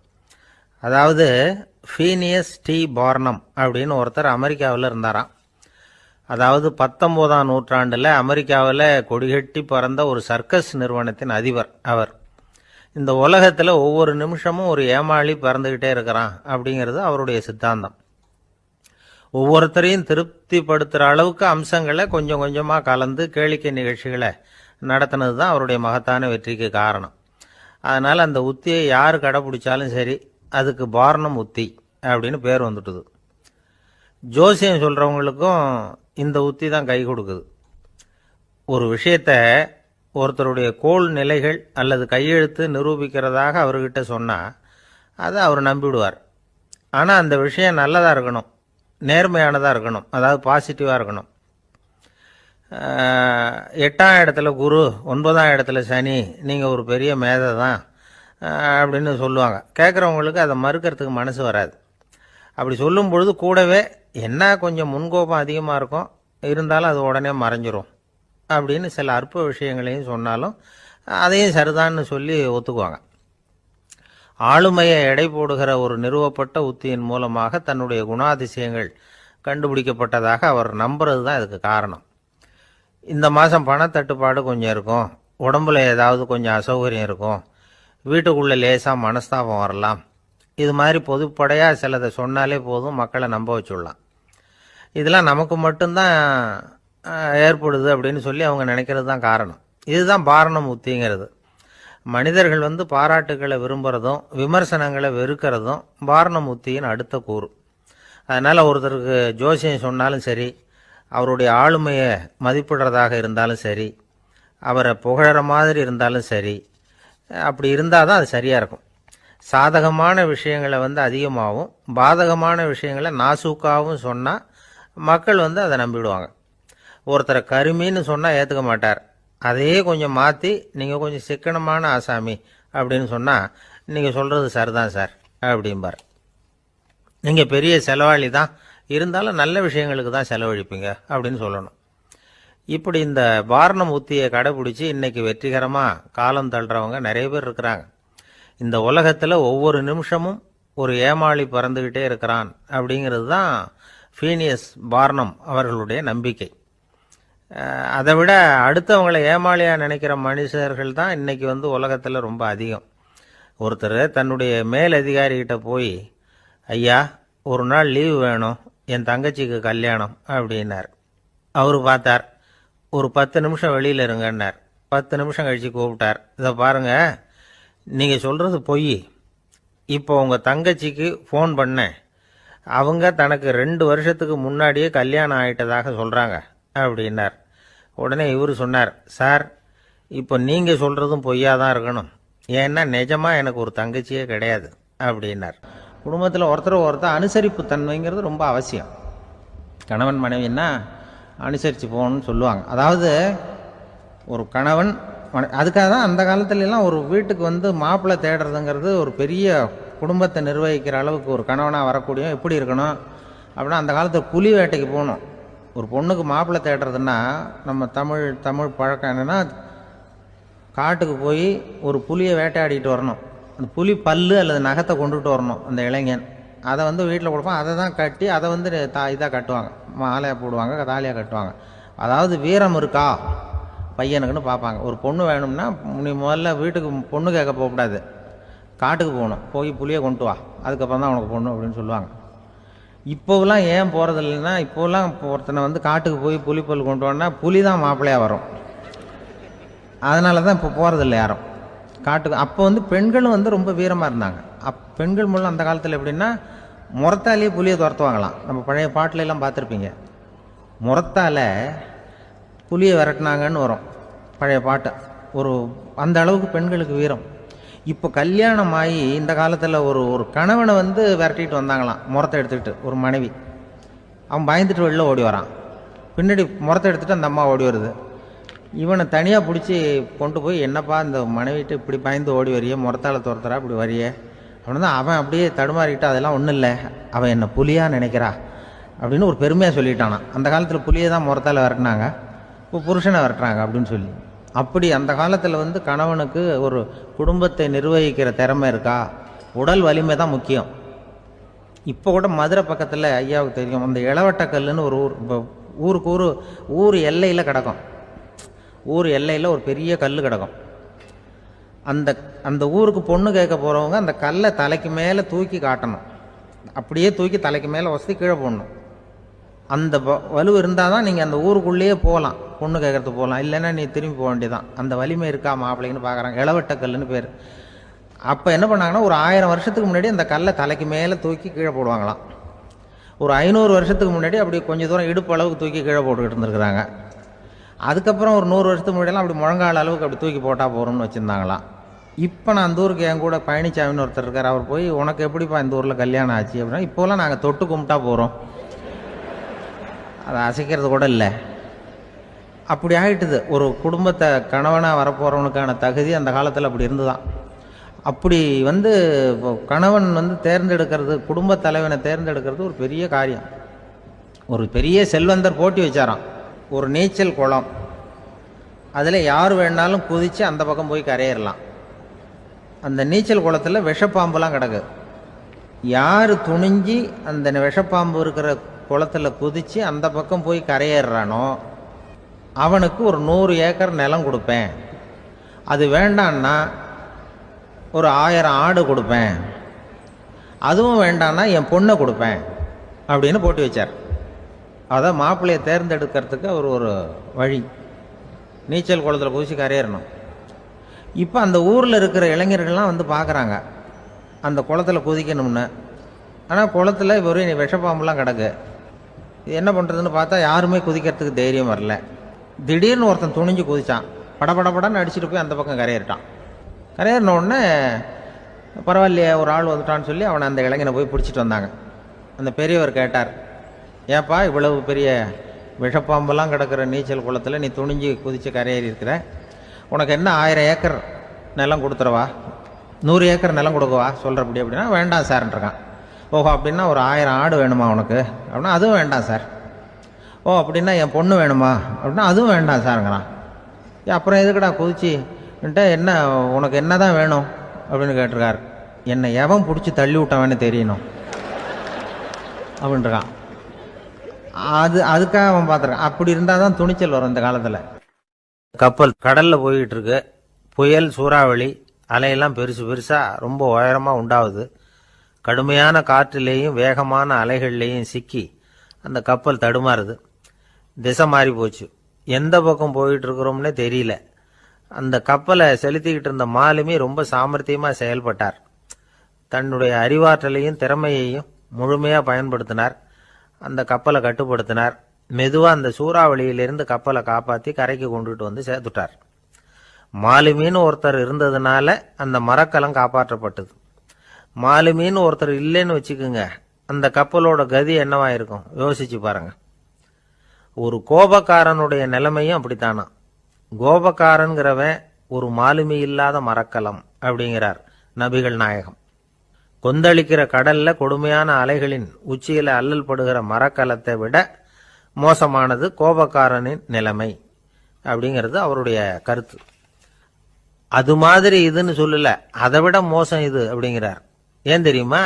Speaker 2: அதாவது ஃபீனியஸ் டி பார்னம் அப்படின்னு ஒருத்தர் அமெரிக்காவில் இருந்தாராம். அதாவது 19ஆம் நூற்றாண்டில் அமெரிக்காவில் கொடிகட்டி பறந்த ஒரு சர்க்கஸ் நிறுவனத்தின் அதிபர் அவர். இந்த உலகத்தில் ஒவ்வொரு நிமிஷமும் ஒரு ஏமாளி பறந்துக்கிட்டே இருக்கிறான் அப்படிங்கிறது அவருடைய சித்தாந்தம். ஒவ்வொருத்தரையும் திருப்திப்படுத்துகிற அளவுக்கு அம்சங்களை கொஞ்சம் கொஞ்சமாக கலந்து கேளிக்கை நிகழ்ச்சிகளை நடத்தினது தான் அவருடைய மகத்தான வெற்றிக்கு காரணம். அதனால் அந்த உத்தியை யார் கடைப்பிடிச்சாலும் சரி, அதுக்கு பார்னம் உத்தி அப்படின்னு பேர் வந்துட்டுது. ஜோசியம் சொல்கிறவங்களுக்கும் இந்த உத்தி தான் கை கொடுக்குது. ஒரு விஷயத்தை ஒருத்தருடைய கோள் நிலைகள் அல்லது கையெழுத்து நிரூபிக்கிறதாக அவர்கிட்ட சொன்னால் அதை அவர் நம்பிவிடுவார். ஆனால் அந்த விஷயம் நல்லதாக இருக்கணும், நேர்மையானதாக இருக்கணும், அதாவது பாசிட்டிவாக இருக்கணும். 8ஆம் இடத்துல குரு, 9ஆம் இடத்துல சனி, நீங்கள் ஒரு பெரிய மேதை தான் அப்படின்னு சொல்லுவாங்க. கேட்குறவங்களுக்கு அதை மறுக்கிறதுக்கு மனசு வராது. அப்படி சொல்லும் பொழுது கூடவே என்ன கொஞ்சம் முன்கோபம் அதிகமாக இருக்கும், இருந்தாலும் அது உடனே மறைஞ்சிரும் அப்படின்னு சில அற்ப விஷயங்களையும் சொன்னாலும் அதையும் சரிதான்னு சொல்லி ஒத்துக்குவாங்க. ஆளுமையை எடை போடுகிற ஒரு நிறுவப்பட்ட உத்தியின் மூலமாக தன்னுடைய குணாதிசயங்கள் கண்டுபிடிக்கப்பட்டதாக அவர் நம்புறது தான் இதுக்கு காரணம். இந்த மாதம் பணத்தட்டுப்பாடு கொஞ்சம் இருக்கும், உடம்புல ஏதாவது கொஞ்சம் அசௌகரியம் இருக்கும், வீட்டுக்குள்ளே லேசாக மனஸ்தாபம் வரலாம், இது மாதிரி பொதுப்படையாக சிலதை சொன்னாலே போதும், மக்களை நம்ப வச்சுடலாம். இதெல்லாம் நமக்கு மட்டும்தான் ஏற்படுது அப்படின்னு சொல்லி அவங்க நினைக்கிறது தான் காரணம். இதுதான் பார்னம் உத்திங்கிறது. மனிதர்கள் பாராட்டுக்களை விரும்புகிறதும் விமர்சனங்களை வெறுக்கிறதும் பார்னம் உத்தியின் அடுத்த கூறு. அதனால் ஒருத்தருக்கு ஜோசியம் சொன்னாலும் சரி, அவருடைய ஆளுமையை மதிப்பிடுறதாக இருந்தாலும் சரி, அவரை புகழற மாதிரி இருந்தாலும் சரி, அப்படி இருந்தால் தான் அது சரியாக இருக்கும். சாதகமான விஷயங்களை அதிகமாகவும் பாதகமான விஷயங்களை நாசூக்காகவும் சொன்னால் மக்கள் அதை நம்பிவிடுவாங்க. ஒருத்தரை கருமின்னு சொன்னால் ஏற்றுக்க மாட்டார். அதையே கொஞ்சம் மாற்றி நீங்கள் கொஞ்சம் சிக்கனமான ஆசாமி அப்படின்னு சொன்னால் நீங்கள் சொல்கிறது சரிதான் சார் அப்படிம்பார். நீங்கள் பெரிய செலவாளி தான், இருந்தாலும் நல்ல விஷயங்களுக்கு தான் செலவழிப்பீங்க அப்படின்னு சொல்லணும். இப்படி இந்த வாரணம் உத்தியை கடைபிடிச்சி இன்னைக்கு வெற்றிகரமாக காலம் தள்ளுறவங்க நிறைய பேர் இருக்கிறாங்க. இந்த உலகத்தில் ஒவ்வொரு நிமிஷமும் ஒரு ஏமாளி பறந்துக்கிட்டே இருக்கிறான் அப்படிங்கிறது தான் ஃபீனியஸ் பார்னம் அவர்களுடைய நம்பிக்கை. அதை விட அடுத்தவங்களை ஏமாளியாக நினைக்கிற மனுஷர்கள் தான் இன்னைக்கு உலகத்தில் ரொம்ப அதிகம். ஒருத்தர் தன்னுடைய மேலதிகாரிகிட்ட போய், ஐயா ஒரு நாள் லீவு வேணும், என் தங்கச்சிக்கு கல்யாணம் அப்படின்னார். அவர் பார்த்தார், ஒரு 10 நிமிஷம் வெளியில் இருங்கன்னார். 10 நிமிஷம் கழித்து கூப்பிட்டார், இதை பாருங்கள், நீங்கள் சொல்கிறது பொய். இப்போ உங்கள் தங்கச்சிக்கு ஃபோன் பண்ணேன், அவங்க தனக்கு 2 வருஷத்துக்கு முன்னாடியே கல்யாணம் ஆகிட்டதாக சொல்கிறாங்க அப்படின்னார். உடனே இவர் சொன்னார், சார் இப்போ நீங்கள் சொல்கிறதும் பொய்யாக தான் இருக்கணும், ஏன்னா நிஜமாக எனக்கு ஒரு தங்கச்சியே கிடையாது அப்படின்னார். குடும்பத்தில் ஒருத்தர் அனுசரிப்பு தன்மைங்கிறது ரொம்ப அவசியம். கணவன் மனைவின்னா அனுசரித்து போகணும்னு சொல்லுவாங்க. அதாவது ஒரு கணவன், அதுக்காக தான் அந்த காலத்துலலாம் ஒரு வீட்டுக்கு மாப்பிள்ளை தேடுறதுங்கிறது ஒரு பெரிய குடும்பத்தை நிர்வகிக்கிற அளவுக்கு ஒரு கணவனாக வரக்கூடிய எப்படி இருக்கணும் அப்படின்னா, அந்த காலத்தில் புலி வேட்டைக்கு போகணும். ஒரு பொண்ணுக்கு மாப்பிள்ளை தேடுறதுன்னா நம்ம தமிழ் பழக்கம் என்னென்னா, காட்டுக்கு போய் ஒரு புலியை வேட்டையாடிட்டு வரணும். அந்த புலி பல்லு அல்லது நகத்தை கொண்டுட்டு வரணும் அந்த இளைஞன். அதை வீட்டில் கொடுப்பான். அதை தான் கட்டி அதை இதாக கட்டுவாங்க, மாலையாக போடுவாங்க, தாலியாக கட்டுவாங்க. அதாவது வீரம் இருக்கா பையனுக்குன்னு பார்ப்பாங்க. ஒரு பொண்ணு வேணும்னா நீ முதல்ல வீட்டுக்கு பொண்ணு கேட்க போகக்கூடாது, காட்டுக்கு போகணும், போய் புளியை கொண்டு வா, அதுக்கப்புறம் தான் உனக்கு பொண்ணு அப்படின்னு சொல்லுவாங்க. இப்போவெல்லாம் ஏன் போகிறது இல்லைன்னா, இப்போலாம் ஒருத்தனை காட்டுக்கு போய் புலிப்பல் கொண்டு வான்னா புலி தான் மாப்பிள்ளையாக வரும். அதனால தான் இப்போ போகிறதில்ல யாரும் காட்டுக்கு. அப்போ பெண்களும் ரொம்ப வீரமாக இருந்தாங்க. பெண்கள் மூலம் அந்த காலத்தில் எப்படின்னா, முறத்தாலேயே புலியை துரத்துவாங்களாம். நம்ம பழைய பாட்டிலெல்லாம் பார்த்துருப்பீங்க, முறத்தால் புலியை விரட்டினாங்கன்னு வரும் பழைய பாட்டு. ஒரு அந்த அளவுக்கு பெண்களுக்கு வீரம். இப்போ கல்யாணம் ஆகி இந்த காலத்தில் ஒரு கணவனை விரட்டிட்டு வந்தாங்களாம் முறத்தை எடுத்துக்கிட்டு. ஒரு மனைவி, அவன் பயந்துட்டு வெளில ஓடி வரான், பின்னாடி முறத்தை எடுத்துகிட்டு அந்த அம்மா ஓடி வருது. இவனை தனியாக பிடிச்சி கொண்டு போய், என்னப்பா இந்த மனைவிட்டு இப்படி பயந்து ஓடி வரியே, முறத்தால் துரத்துறா இப்படி வரியே அப்படின்னா, அவன் அப்படியே தடுமாறிக்கிட்டு, அதெல்லாம் ஒன்றும் இல்லை, அவன் என்ன புலியாக நினைக்கிறா அப்படின்னு ஒரு பெருமையாக சொல்லிட்டானான். அந்த காலத்தில் புலியை தான் முறத்தால் விரட்டினாங்க, இப்போ புருஷனை விரட்டுறாங்க அப்படின்னு சொல்லி. அப்படி அந்த காலத்தில் கணவனுக்கு ஒரு குடும்பத்தை நிர்வகிக்கிற திறமை இருக்கா, உடல் வலிமை தான் முக்கியம். இப்போ கூட மதுரை பக்கத்தில் ஐயாவுக்கு தெரியும், அந்த இளவட்டக்கல்லுன்னு ஒரு ஊர், இப்போ ஊருக்கு ஊர் எல்லையில் கிடக்கும். ஊர் எல்லையில் ஒரு பெரிய கல் கிடக்கும். அந்த ஊருக்கு பொண்ணு கேட்க போகிறவங்க அந்த கல்லை தலைக்கு மேலே தூக்கி காட்டணும், அப்படியே தூக்கி தலைக்கு மேலே வசதி கீழே போடணும். அந்த வலு இருந்தால் தான் நீங்கள் அந்த ஊருக்குள்ளேயே போகலாம், பொண்ணு கேட்கறதுக்கு போகலாம். இல்லைன்னா நீ திரும்பி போக வேண்டியதான். அந்த வலிமை இருக்கா மாப்பிள்ளைங்கன்னு பார்க்குறாங்க. இளவட்டக்கல்லுன்னு பேர். அப்போ என்ன பண்ணாங்கன்னா, ஒரு 1000 வருஷத்துக்கு முன்னாடி அந்த கல்லை தலைக்கு மேலே தூக்கி கீழே போடுவாங்களாம். ஒரு 500 வருஷத்துக்கு முன்னாடி அப்படி கொஞ்சம் தூரம் இடுப்பு அளவுக்கு தூக்கி கீழே போட்டுக்கிட்டு இருந்துருக்குறாங்க. அதுக்கப்புறம் ஒரு 100 வருஷத்துக்கு முன்னாடியெல்லாம் அப்படி முழங்கால அளவுக்கு அப்படி தூக்கி போட்டால் போகிறோம்னு வச்சுருந்தாங்களாம். இப்போ நான் அந்த ஊருக்கு என் கூட பழனிசாமின்னு ஒருத்தர் இருக்கார். அவர் போய், உனக்கு எப்படிப்பா இந்த ஊரில் கல்யாணம் ஆச்சு அப்படின்னா, இப்போலாம் நாங்கள் தொட்டு கும்பிட்டா போகிறோம், அதை அசைக்கிறது கூட இல்லை. அப்படி ஆகிட்டுது. ஒரு குடும்பத்தை கணவனாக வரப்போகிறவனுக்கான தகுதி அந்த காலத்தில் அப்படி இருந்துதான். அப்படி கணவன் தேர்ந்தெடுக்கிறது, குடும்ப தலைவனை தேர்ந்தெடுக்கிறது ஒரு பெரிய காரியம். ஒரு பெரிய செல்வந்தர் போட்டி வச்சாராம், ஒரு நீச்சல் குளம், அதில் யார் வேணாலும் குதித்து அந்த பக்கம் போய் கரையிடலாம். அந்த நீச்சல் குளத்தில் விஷப்பாம்புலாம் கிடக்கு. யார் துணிஞ்சி அந்த விஷப்பாம்பு இருக்கிற குளத்தில் குதித்து அந்த பக்கம் போய் கரையேறானோ அவனுக்கு ஒரு 100 ஏக்கர் நிலம் கொடுப்பேன், அது வேண்டான்னா ஒரு 1000 ஆடு கொடுப்பேன், அதுவும் வேண்டான்னா என் பொண்ணை கொடுப்பேன் அப்படின்னு போட்டி வச்சார். அதான் மாப்பிள்ளையை தேர்ந்தெடுக்கிறதுக்கு அவர் ஒரு வழி, நீச்சல் குளத்தில் குதிச்சு கரையேறணும். இப்போ அந்த ஊரில் இருக்கிற இளைஞர்கள்லாம் பார்க்குறாங்க அந்த குளத்தில் குதிக்கணும்னு. ஆனால் குளத்தில் ஒரு விஷப்பாம்புலாம் கிடக்கு. இது என்ன பண்ணுறதுன்னு பார்த்தா யாருமே குதிக்கிறதுக்கு தைரியம் வரல. திடீர்னு ஒருத்தன் துணிஞ்சு குதிச்சான். படபடன்னு அடிச்சுட்டு போய் அந்த பக்கம் கரையேறிட்டான். கரையேறின உடனே பரவாயில்லையே ஒரு ஆள் வந்துட்டான்னு சொல்லி அவனை அந்த இளைஞனை போய் பிடிச்சிட்டு வந்தாங்க. அந்த பெரியவர் கேட்டார், ஏப்பா இவ்வளவு பெரிய விஷப்பாம்பெல்லாம் கிடக்கிற நீச்சல் குளத்தில் நீ துணிஞ்சு குதித்து கரையேறி இருக்கிற, உனக்கு என்ன 1000 ஏக்கர் நிலம் கொடுத்துறவா, 100 ஏக்கர் நிலம் கொடுக்கவா சொல்கிறப்படி அப்படின்னா வேண்டாம் சார்ன்றான். ஓஹோ அப்படின்னா ஒரு 1000 ஆடு வேணுமா உனக்கு அப்படின்னா அதுவும் வேண்டாம் சார். ஓ அப்படின்னா என் பொண்ணு வேணுமா அப்படின்னா அதுவும் வேண்டாம் சாருங்கிறான். அப்புறம் எதுக்குடா குதிச்சுன்ட்டு என்ன உனக்கு என்ன தான் வேணும் அப்படின்னு கேட்டிருக்கார். என்னை எவன் பிடிச்சி தள்ளி விட்டவன்னு தெரியணும் அப்படின்ட்டுருக்கான். அதுக்காக அவன் பார்த்துருக்கான். அப்படி இருந்தால் தான் துணிச்சல் வரும் இந்த காலத்தில். கப்பல் கடலில் போய்கிட்டு இருக்கு. புயல், சூறாவளி, அலையெல்லாம் பெருசு பெருசாக ரொம்ப உயரமாக உண்டாகுது. கடுமையான காற்றிலேயும் வேகமான அலைகள்லேயும் சிக்கி அந்த கப்பல் தடுமாறுது. திசை மாறி போச்சு. எந்த பக்கம் போயிட்டு இருக்கிறோம்னே தெரியல. அந்த கப்பலை செலுத்திக்கிட்டு இருந்த மாலுமி ரொம்ப சாமர்த்தியமாக செயல்பட்டார். தன்னுடைய அறிவாற்றலையும் திறமையையும் முழுமையாக பயன்படுத்தினார். அந்த கப்பலை கட்டுப்படுத்தினார். மெதுவாக அந்த சூறாவளியிலிருந்து கப்பலை காப்பாற்றி கரைக்கு கொண்டுட்டு வந்து சேர்த்துட்டார். மாலுமின்னு ஒருத்தர் இருந்ததுனால அந்த மரக்கலம் காப்பாற்றப்பட்டது. மாலுமின்னு ஒருத்தர் இல்லைன்னு வச்சுக்கோங்க, அந்த கப்பலோட கதி என்னவாயிருக்கும் யோசிச்சு பாருங்க. ஒரு கோபக்காரனுடைய நிலைமையும் அப்படித்தானா. கோபக்காரன்கிறவன் ஒரு மாலுமி இல்லாத மரக்கலம் அப்படிங்கிறார் நபிகள் நாயகம். கொந்தளிக்கிற கடல்ல கொடுமையான அலைகளின் உச்சியில அல்லல் படுகிற மரக்கலத்தை விட மோசமானது கோபக்காரனின் நிலைமை அப்படிங்கிறது அவருடைய கருத்து. அது மாதிரி இதுன்னு சொல்லல, அதை விட மோசம் இது அப்படிங்கிறார். ஏன் தெரியுமா?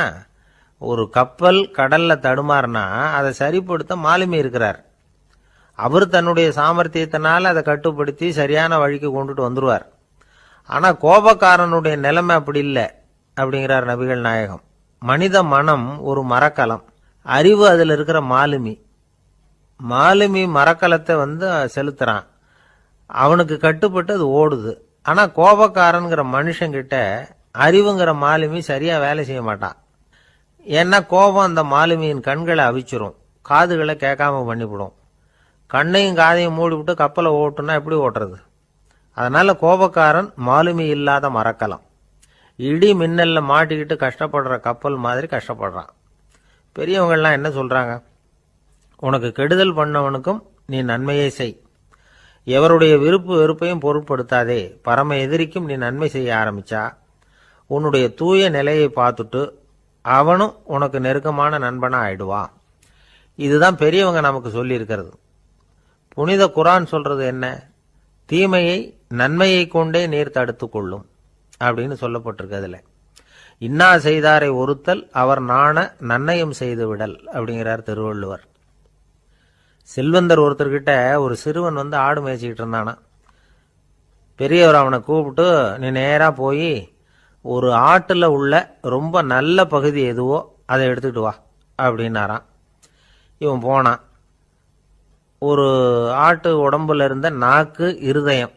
Speaker 2: ஒரு கப்பல் கடல்ல தடுமாறினா அதை சரிப்படுத்த மாலுமி இருக்கிறார். அவர் தன்னுடைய சாமர்த்தியத்தினால அதை கட்டுப்படுத்தி சரியான வழிக்கு கொண்டுட்டு வந்துருவார். ஆனா கோபக்காரனுடைய நிலைமை அப்படி இல்லை அப்படிங்கிறார் நபிகள் நாயகம். மனித மனம் ஒரு மரக்கலம், அறிவு அதில் இருக்கிற மாலுமி. மாலுமி மரக்கலத்தை செலுத்துறான், அவனுக்கு கட்டுப்பட்டு அது ஓடுது. ஆனா கோபக்காரன்கிற மனுஷங்கிட்ட அறிவுங்கிற மாலுமி சரியா வேலை செய்ய மாட்டான். ஏன்னா கோபம் அந்த மாலுமியின் கண்களை அவிச்சிரும், காதுகளை கேட்காம பண்ணிவிடும். கண்ணையும் காதையும் மூடிவிட்டு கப்பலை ஓட்டுனா எப்படி ஓட்டுறது? அதனால கோபக்காரன் மாலுமி இல்லாத மரக்கலம். இடி மின்னல்ல மாட்டிக்கிட்டு கஷ்டப்படுற கப்பல் மாதிரி கஷ்டப்படுறான். பெரியவங்கள்லாம் என்ன சொல்றாங்க? உனக்கு கெடுதல் பண்ணவனுக்கும் நீ நன்மையை செய், எவருடைய விருப்பு வெறுப்பையும் பொருட்படுத்தாதே. பரம எதிரிக்கும் நீ நன்மை செய்ய ஆரம்பிச்சா உன்னுடைய தூய நிலையை பார்த்துட்டு அவனும் உனக்கு நெருக்கமான நண்பனா ஆயிடுவான். இதுதான் பெரியவங்க நமக்கு சொல்லி இருக்கிறது. புனித குர்ஆன் சொல்றது என்ன? தீமையை நன்மையை கொண்டே நீர் தடுத்து கொள்ளும் அப்படின்னு சொல்லப்பட்டிருக்கு. அதுல இன்னா செய்தாரை ஒருத்தல் அவர் நாண நன்னயம் செய்து விடல் அப்படிங்கிறார் திருவள்ளுவர். செல்வந்தர் ஒருத்தர்கிட்ட ஒரு சிறுவன் ஆடு மேய்ச்சிக்கிட்டு இருந்தானா. பெரியவர் அவனை கூப்பிட்டு, நீ நேரா போய் ஒரு ஆட்டுல உள்ள ரொம்ப நல்ல பகுதி எதுவோ அதை எடுத்துக்கிட்டு வா அப்படின்னாராம். இவன் போனான். ஒரு ஆட்டு உடம்புல இருந்த நாக்கு, இருதயம்,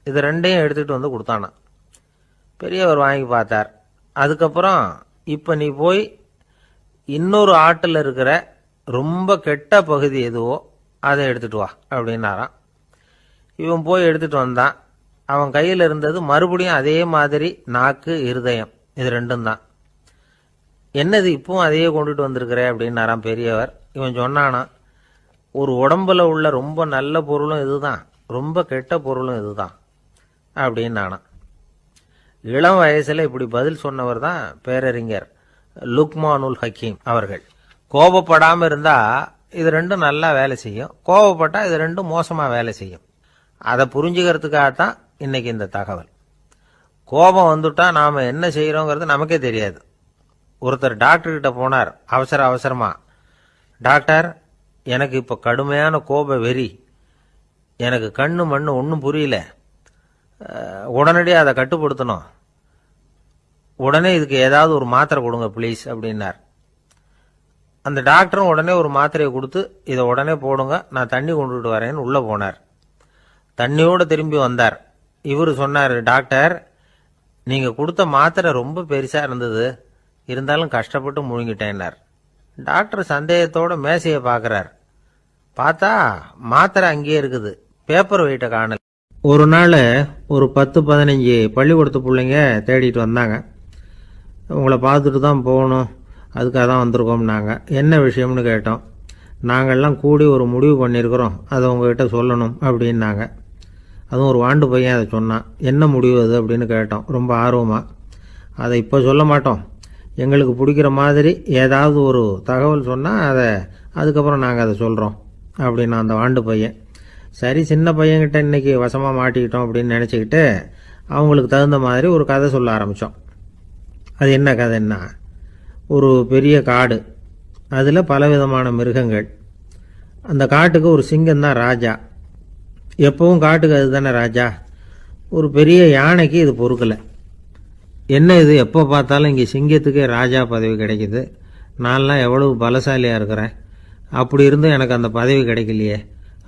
Speaker 2: இது ரெண்டையும் எடுத்துக்கிட்டு வந்து கொடுத்தானா. பெரியவர் வாங்கி பார்த்தார். அதுக்கப்புறம் இப்ப நீ போய் இன்னொரு ஆட்டுல இருக்கிற ரொம்ப கெட்ட பகுதி எதுவோ அதை எடுத்துட்டு வா அப்படின்னாராம். இவன் போய் எடுத்துட்டு வந்தான். அவன் கையில் இருந்தது மறுபடியும் அதே மாதிரி நாக்கு, இருதயம், இது ரெண்டும் தான். என்னது இப்பவும் அதையே கொண்டுட்டு வந்திருக்கிற அப்படின்னாராம் பெரியவர். இவன் சொன்னானா, ஒரு உடம்புல உள்ள ரொம்ப நல்ல பொருளும் இதுதான், ரொம்ப கெட்ட பொருளும் இதுதான் அப்படின்னானா. இளம் வயசுல இப்படி பதில் சொன்னவர் தான் பேரறிஞர் லுக்மானுல் ஹக்கீம் அவர்கள். கோபப்படாம இருந்தா இது ரெண்டும் நல்லா வேலை செய்யும், கோபப்பட்டா இது ரெண்டும் மோசமா வேலை செய்யும். அதை புரிஞ்சுக்கிறதுக்காகத்தான் இன்னைக்கு இந்த தகவல். கோபம் வந்துட்டா நாம என்ன செய்யறோங்கிறது நமக்கே தெரியாது. ஒருத்தர் டாக்டர் கிட்ட போனார் அவசரமா. டாக்டர், எனக்கு இப்ப கடுமையான கோப வெறி, எனக்கு கண்ணு மண்ணு ஒன்றும் புரியல, உடனடியாக அதை கட்டுப்படுத்தணும், உடனே இதுக்கு ஏதாவது ஒரு மாத்திரை கொடுங்க ப்ளீஸ் அப்படின்னார். அந்த டாக்டரும் உடனே ஒரு மாத்திரையை கொடுத்து, இதை உடனே போடுங்க, நான் தண்ணி கொண்டுட்டு வரேன்னு உள்ள போனார். தண்ணியோட திரும்பி வந்தார். இவர் சொன்னார், டாக்டர், நீங்க கொடுத்த மாத்திரை ரொம்ப பெருசா இருந்தது, இருந்தாலும் கஷ்டப்பட்டு முழுங்கிட்டேன்னார். டாக்டர் சந்தேகத்தோட மேசையை பார்க்கிறார். பார்த்தா மாத்திரை அங்கேயே இருக்குது, பேப்பர் வெயிட்ட காணல. ஒரு நாள் ஒரு 10-15 பள்ளிக்கூடத்து பிள்ளைங்க தேடிட்டு வந்தாங்க. உங்களை பார்த்துட்டு தான் போகணும், அதுக்காக தான் வந்திருக்கோம்னாங்க. என்ன விஷயம்னு கேட்டோம். நாங்கள்லாம் கூடி ஒரு முடிவு பண்ணியிருக்கிறோம், அதை உங்ககிட்ட சொல்லணும் அப்படின்னாங்க. அதுவும் ஒரு வாண்டு பையன் அதை சொன்னான். என்ன முடிவு அது அப்படின்னு கேட்டோம் ரொம்ப ஆர்வமாக. அதை இப்போ சொல்ல மாட்டோம், எங்களுக்கு பிடிக்கிற மாதிரி ஏதாவது ஒரு தகவல் சொன்னால் அதுக்கப்புறம் நாங்கள் அதை சொல்கிறோம் அப்படின்னா அந்த வாண்டு பையன். சரி, சின்ன பையன்கிட்ட இன்றைக்கி வசமாக மாட்டிக்கிட்டோம் அப்படின்னு நினச்சிக்கிட்டு அவங்களுக்கு தகுந்த மாதிரி ஒரு கதை சொல்ல ஆரம்பித்தோம். அது என்ன கதைன்னா, ஒரு பெரிய காடு, அதில் பலவிதமான மிருகங்கள். அந்த காட்டுக்கு ஒரு சிங்கம் தான் ராஜா. எப்பவும் காட்டுக்கு அது தானே ராஜா. ஒரு பெரிய யானைக்கு இது பொறுக்கலை. என்ன இது, எப்போ பார்த்தாலும் இங்கே சிங்கத்துக்கே ராஜா பதவி கிடைக்குது, நான்லாம் எவ்வளவு பலசாலியாக இருக்கிறேன், அப்படி இருந்தும் எனக்கு அந்த பதவி கிடைக்கலையே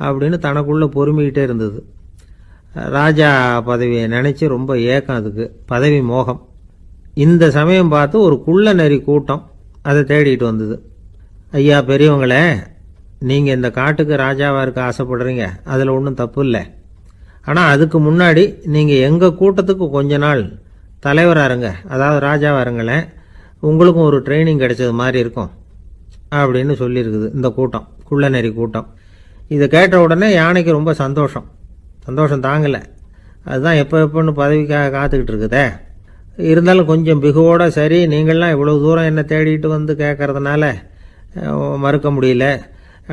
Speaker 2: அப்படின்னு தனக்குள்ளே பொறுமிக்கிட்டே இருந்தது. ராஜா பதவியை நினச்சி ரொம்ப ஏக்கம், அதுக்கு பதவி மோகம். இந்த சமயம் பார்த்து ஒரு குள்ள நரி கூட்டம் அதை தேடிட்டு வந்தது. ஐயா பெரியவங்களே, நீங்கள் இந்த காட்டுக்கு ராஜாவாக இருக்க ஆசைப்படுறீங்க, அதில் ஒன்றும் தப்பு இல்லை. ஆனால் அதுக்கு முன்னாடி நீங்கள் எங்கள் கூட்டத்துக்கு கொஞ்ச நாள் தலைவராக இருங்க, அதாவது ராஜாவாக இருங்களேன், உங்களுக்கும் ஒரு ட்ரைனிங் கிடைச்சது மாதிரி இருக்கும் அப்படின்னு சொல்லியிருக்குது இந்த கூட்டம், குள்ள நரி கூட்டம். இதை கேட்ட உடனே யானைக்கு ரொம்ப சந்தோஷம் தாங்கலை. அதுதான் எப்போன்னு பதவிக்காக காத்துக்கிட்டு இருக்குதே. இருந்தாலும் கொஞ்சம் பிகுவோட, சரி நீங்கள்லாம் இவ்வளோ தூரம் என்ன தேடிட்டு வந்து கேட்கறதுனால மறுக்க முடியல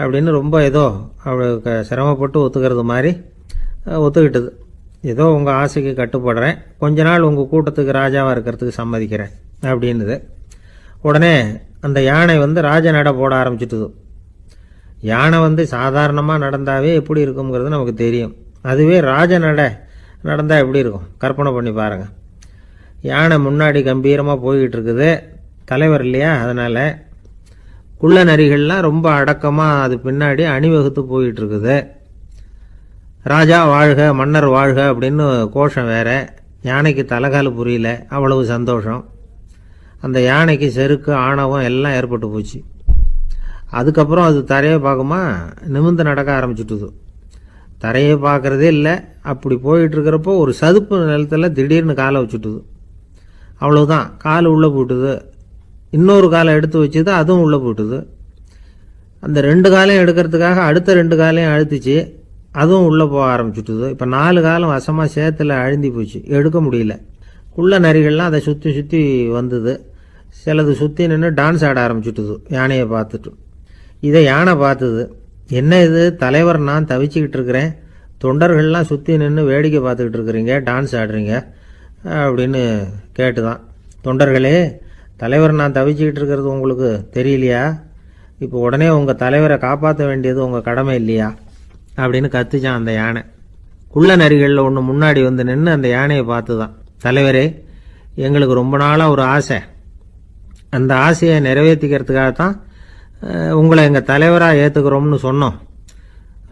Speaker 2: அப்படின்னு ரொம்ப ஏதோ அவளுக்கு சிரமப்பட்டு ஒத்துக்கிறது மாதிரி ஒத்துக்கிட்டது. ஏதோ உங்கள் ஆசைக்கு கட்டுப்படுறேன், கொஞ்ச நாள் உங்கள் கூட்டத்துக்கு ராஜாவாக இருக்கிறதுக்கு சம்மதிக்கிறேன் அப்படின்னுது. உடனே அந்த யானை ராஜ நட போட ஆரம்பிச்சிட்டுது. யானை சாதாரணமாக நடந்தாவே எப்படி இருக்குங்கிறது நமக்கு தெரியும். அதுவே ராஜ நட நடந்தால் எப்படி இருக்கும் கற்பனை பண்ணி பாருங்கள். யானை முன்னாடி கம்பீரமாக போய்கிட்டு இருக்குது, தலைவர் இல்லையா, அதனால் குள்ள நரிகள்லாம் ரொம்ப அடக்கமாக அது பின்னாடி அணிவகுத்து போயிட்டு இருக்குது. ராஜா வாழ்க, மன்னர் வாழ்க அப்படின்னு கோஷம் வேற. யானைக்கு தலைகால் புரியல, அவ்வளவு சந்தோஷம். அந்த யானைக்கு செருக்கு ஆணவம் எல்லாம் ஏற்பட்டு போச்சு. அதுக்கப்புறம் அது தரையை பார்க்குமா, நிமிர்ந்து நடக்க ஆரம்பிச்சுட்டுது. தரையை பார்க்குறதே இல்லை. அப்படி போயிட்டுருக்கிறப்போ ஒரு சதுப்பு நிலத்தில் திடீர்னு காலை வச்சுட்டுது. அவ்வளோதான், கால் உள்ளே போட்டுது. இன்னொரு காலை எடுத்து வச்சுது, அதுவும் உள்ளே போட்டுது. அந்த 2 காலையும் எடுக்கிறதுக்காக அடுத்த 2 காலையும் அழுத்திச்சு, அதுவும் உள்ளே போக ஆரம்பிச்சுட்டுது. இப்போ 4 காலம் வசமாக சேத்துல அழுந்தி போச்சு, எடுக்க முடியல. குள்ள நரிகள்லாம் அதை சுற்றி சுற்றி வந்தது. சிலது சுற்றி நின்று டான்ஸ் ஆட ஆரம்பிச்சுட்டுது யானையை பார்த்துட்டு. இதை யானை பார்த்தது. என்ன இது, தலைவர் நான் தவிச்சுக்கிட்டு இருக்கிறேன், தொண்டர்கள்லாம் சுற்றி நின்று வேடிக்கை பார்த்துக்கிட்டு இருக்கிறீங்க, டான்ஸ் ஆடுறீங்க அப்படின்னு கேட்டுதான். தொண்டர்களே, தலைவர் நான் தவிச்சுக்கிட்டு இருக்கிறது உங்களுக்கு தெரியலையா? இப்போ உடனே உங்கள் தலைவரை காப்பாற்ற வேண்டியது உங்கள் கடமை இல்லையா அப்படின்னு கத்துச்சான் அந்த யானை. குள்ள நரிகளில் ஒன்று முன்னாடி நின்று அந்த யானையை பார்த்து தான், தலைவரே எங்களுக்கு ரொம்ப நாளாக ஒரு ஆசை, அந்த ஆசையை நிறைவேற்றிக்கிறதுக்காகத்தான் உங்களை எங்கள் தலைவராக ஏற்றுக்கிறோம்னு சொன்னோம்